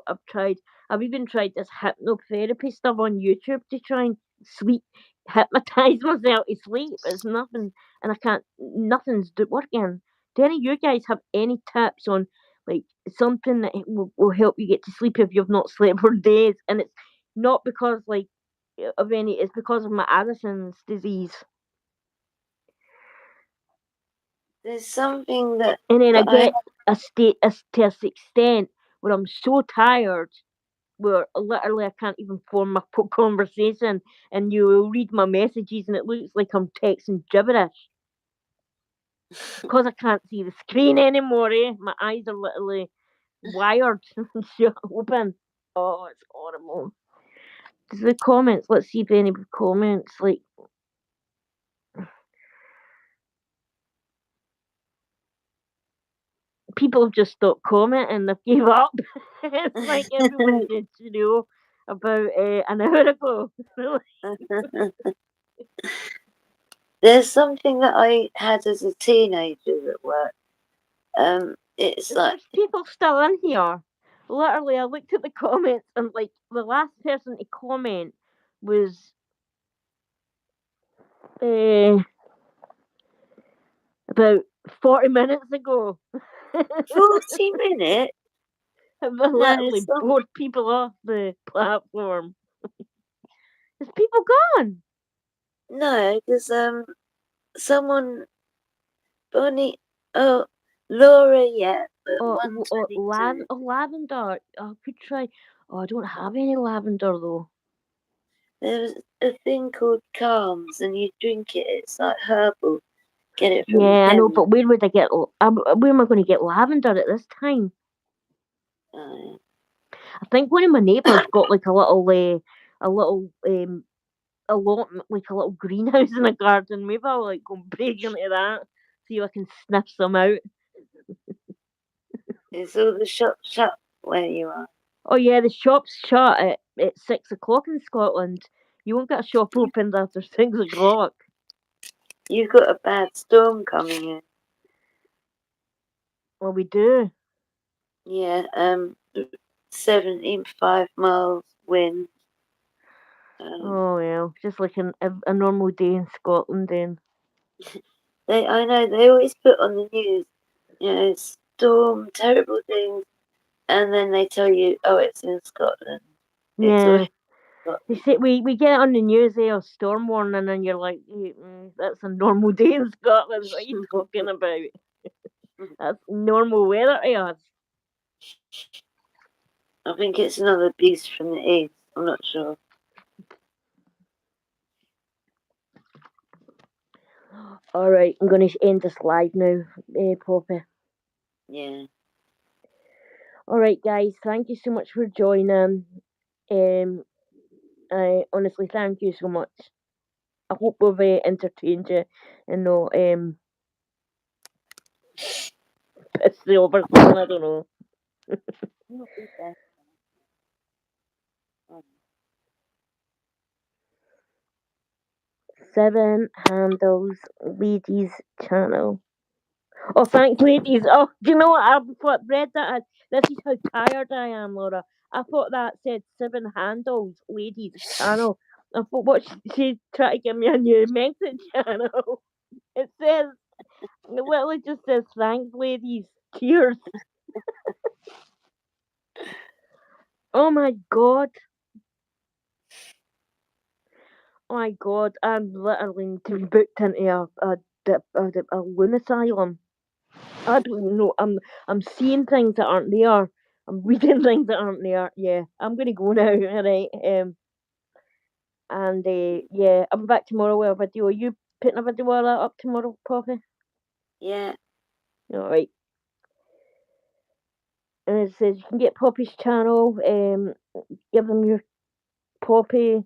I've even tried this hypnotherapy stuff on YouTube to try and sleep, hypnotize myself to sleep. It's nothing, and I can't. Nothing's working. Do any of you guys have any tips on like something that will help you get to sleep if you've not slept for days? And it's not because like of any. It's because of my Addison's disease. There's something that And then I I get a state to an extent where I'm so tired where literally I can't even form a conversation, and you will read my messages and it looks like I'm texting gibberish because I can't see the screen anymore. My eyes are literally wired shut open. Oh, it's horrible. The comments. Let's see if any comments like people have just stopped commenting. They've gave up. It's like everyone said, about an hour ago. there's something that I had as a teenager at work. It's like There's people still in here. Literally, I looked at the comments and like the last person to comment was uh, about 40 minutes ago. 40 minutes. I've No, literally bored people off the platform. There's people gone. no, because someone Bonnie, oh, Laura, yeah, but Oh, 122. lavender. I could try. Oh, I don't have any lavender though. There's a thing called Calms, and you drink it. It's like herbal. Get it from Yeah, I know, Hem. but where would I get? Where am I going to get lavender at this time? Uh, I think one of my neighbours got like a little a lot like a little greenhouse in a garden. Maybe I'll like go and break into that, see if I can sniff some out. it's all the shops shut where you are. Oh yeah, the shop's shut at 6 o'clock in Scotland. You won't get a shop opened after 6 o'clock. You've got a bad storm coming in. Well, we do. Yeah, 75 miles wind. Oh well, just like a normal day in Scotland then. I know they always put on the news, storm, terrible things, and then they tell you, oh, it's in Scotland. It's Yeah. always Scotland. They say we get it on the news there, a storm warning, and you're like, that's a normal day in Scotland. What are you talking about? That's normal weather to us. I think it's another beast from the east. I'm not sure. All right, I'm going to end this live now, Poppy. Yeah. All right, guys, thank you so much for joining. I honestly thank you so much. I hope we've entertained you and not pissed you over something. I don't know. Not be best. 7 Handles Ladies channel. Oh, thanks, ladies. Oh, do you know what? I read that. This is how tired I am, Laura. I thought that said 7 Handles Ladies channel. I thought, what, she tried to give me a new message channel. It says, it literally just says, thanks, ladies. Cheers. Oh my god. Oh my god. I'm literally to be booked into a loon asylum. I don't know. I'm seeing things that aren't there. I'm reading things that aren't there. Yeah, I'm gonna go now. All right. And yeah, I'm back tomorrow with a video. Are you putting a video of that up tomorrow, Poppy? Yeah. All right. And it says you can get Poppy's channel. Give them your Poppy.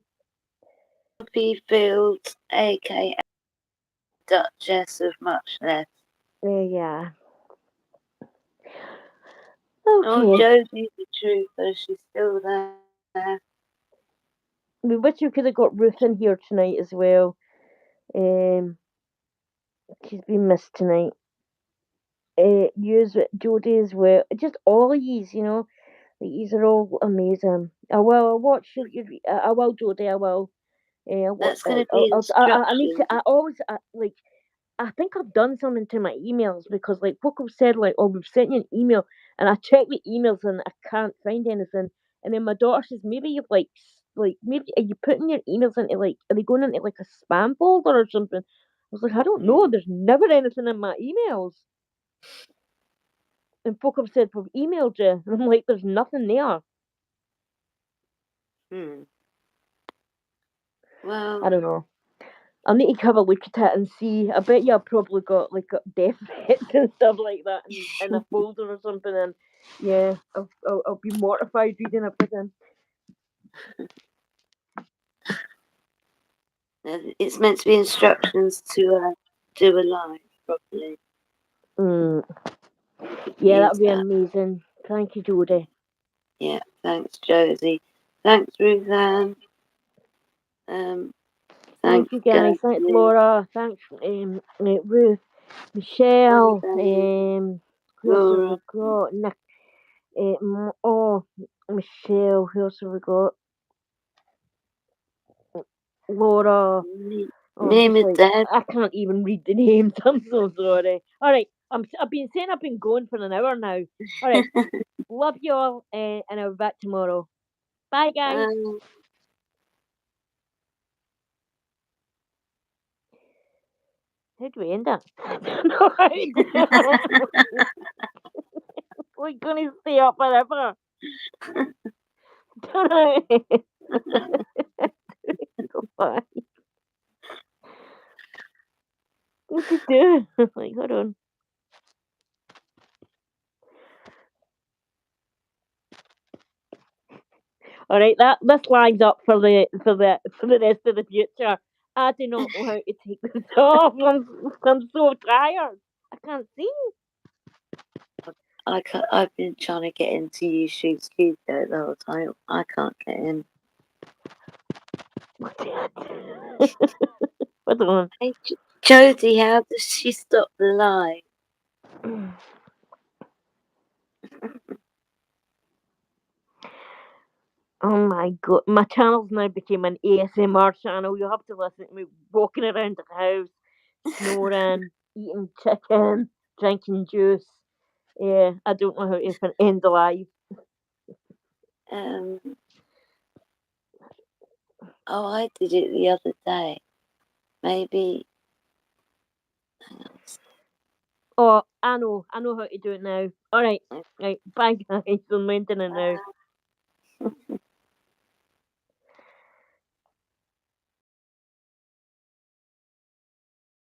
Poppy Fields, aka Duchess of Muchness. Yeah. Oh, Okay. Josie's the truther. She's still there. We wish you could have got Ruth in here tonight as well. Um, she's been missed tonight. Use Jodie as well. Just all of yous, These are all amazing. I will. I'll watch. I will, Jodie. I will. That's going to be I need to. instructions. I always like. I think I've done something to my emails because, like, folk have said, like, "Oh, we've sent you an email," and I check the emails and I can't find anything. And then my daughter says, "Maybe you've like maybe are you putting your emails into like are they going into like a spam folder or something?" I was like, "I don't know. Mm. There's never anything in my emails." And folk have said, "We've emailed you," and I'm like, "There's nothing there." Mm. I Well, don't know. I'll need to have a look at it and see. I bet you I've probably got like death threats and stuff like that in a folder or something. And yeah, I'll be mortified reading everything. it's meant to be instructions to do a live properly. Mm. You could Yeah, use that'd be that. amazing. Thank you, Jodie. Yeah, thanks, Josie. Thanks, Ruthann. Um, Thank thanks, you, guys. Thanks, Gertie. Laura. Thanks, Ruth, Michelle. Annabelle, Who else have we Laura, got? Nick. Michelle. Who else have we got? Laura. me, Oh, I'm me, just my like dad. I can't even read the names. I'm so sorry. All right, I've been saying I've been going for an hour now. All right, love you all, and I'll be back tomorrow. Bye, guys. Um, How do we end that? No, how do- We're gonna stay up forever. Bye. What to do? Like, hold on. All right, that this lines up for the rest of the future. I do not know how to take this off. I'm so tired. I can't see. I've been trying to get into YouTube Studio the whole time. I can't get in. Hold on. Hey, Josie, how does she stop the live? Oh my god, my channel's now became an ASMR channel. You have to listen to me walking around the house, snoring, eating chicken, drinking juice. Yeah, I don't know how to even end the live. Um, oh, I did it the other day. Maybe. Hang on. Oh, I know how to do it now. All right, right, bye guys. I'm ending it now.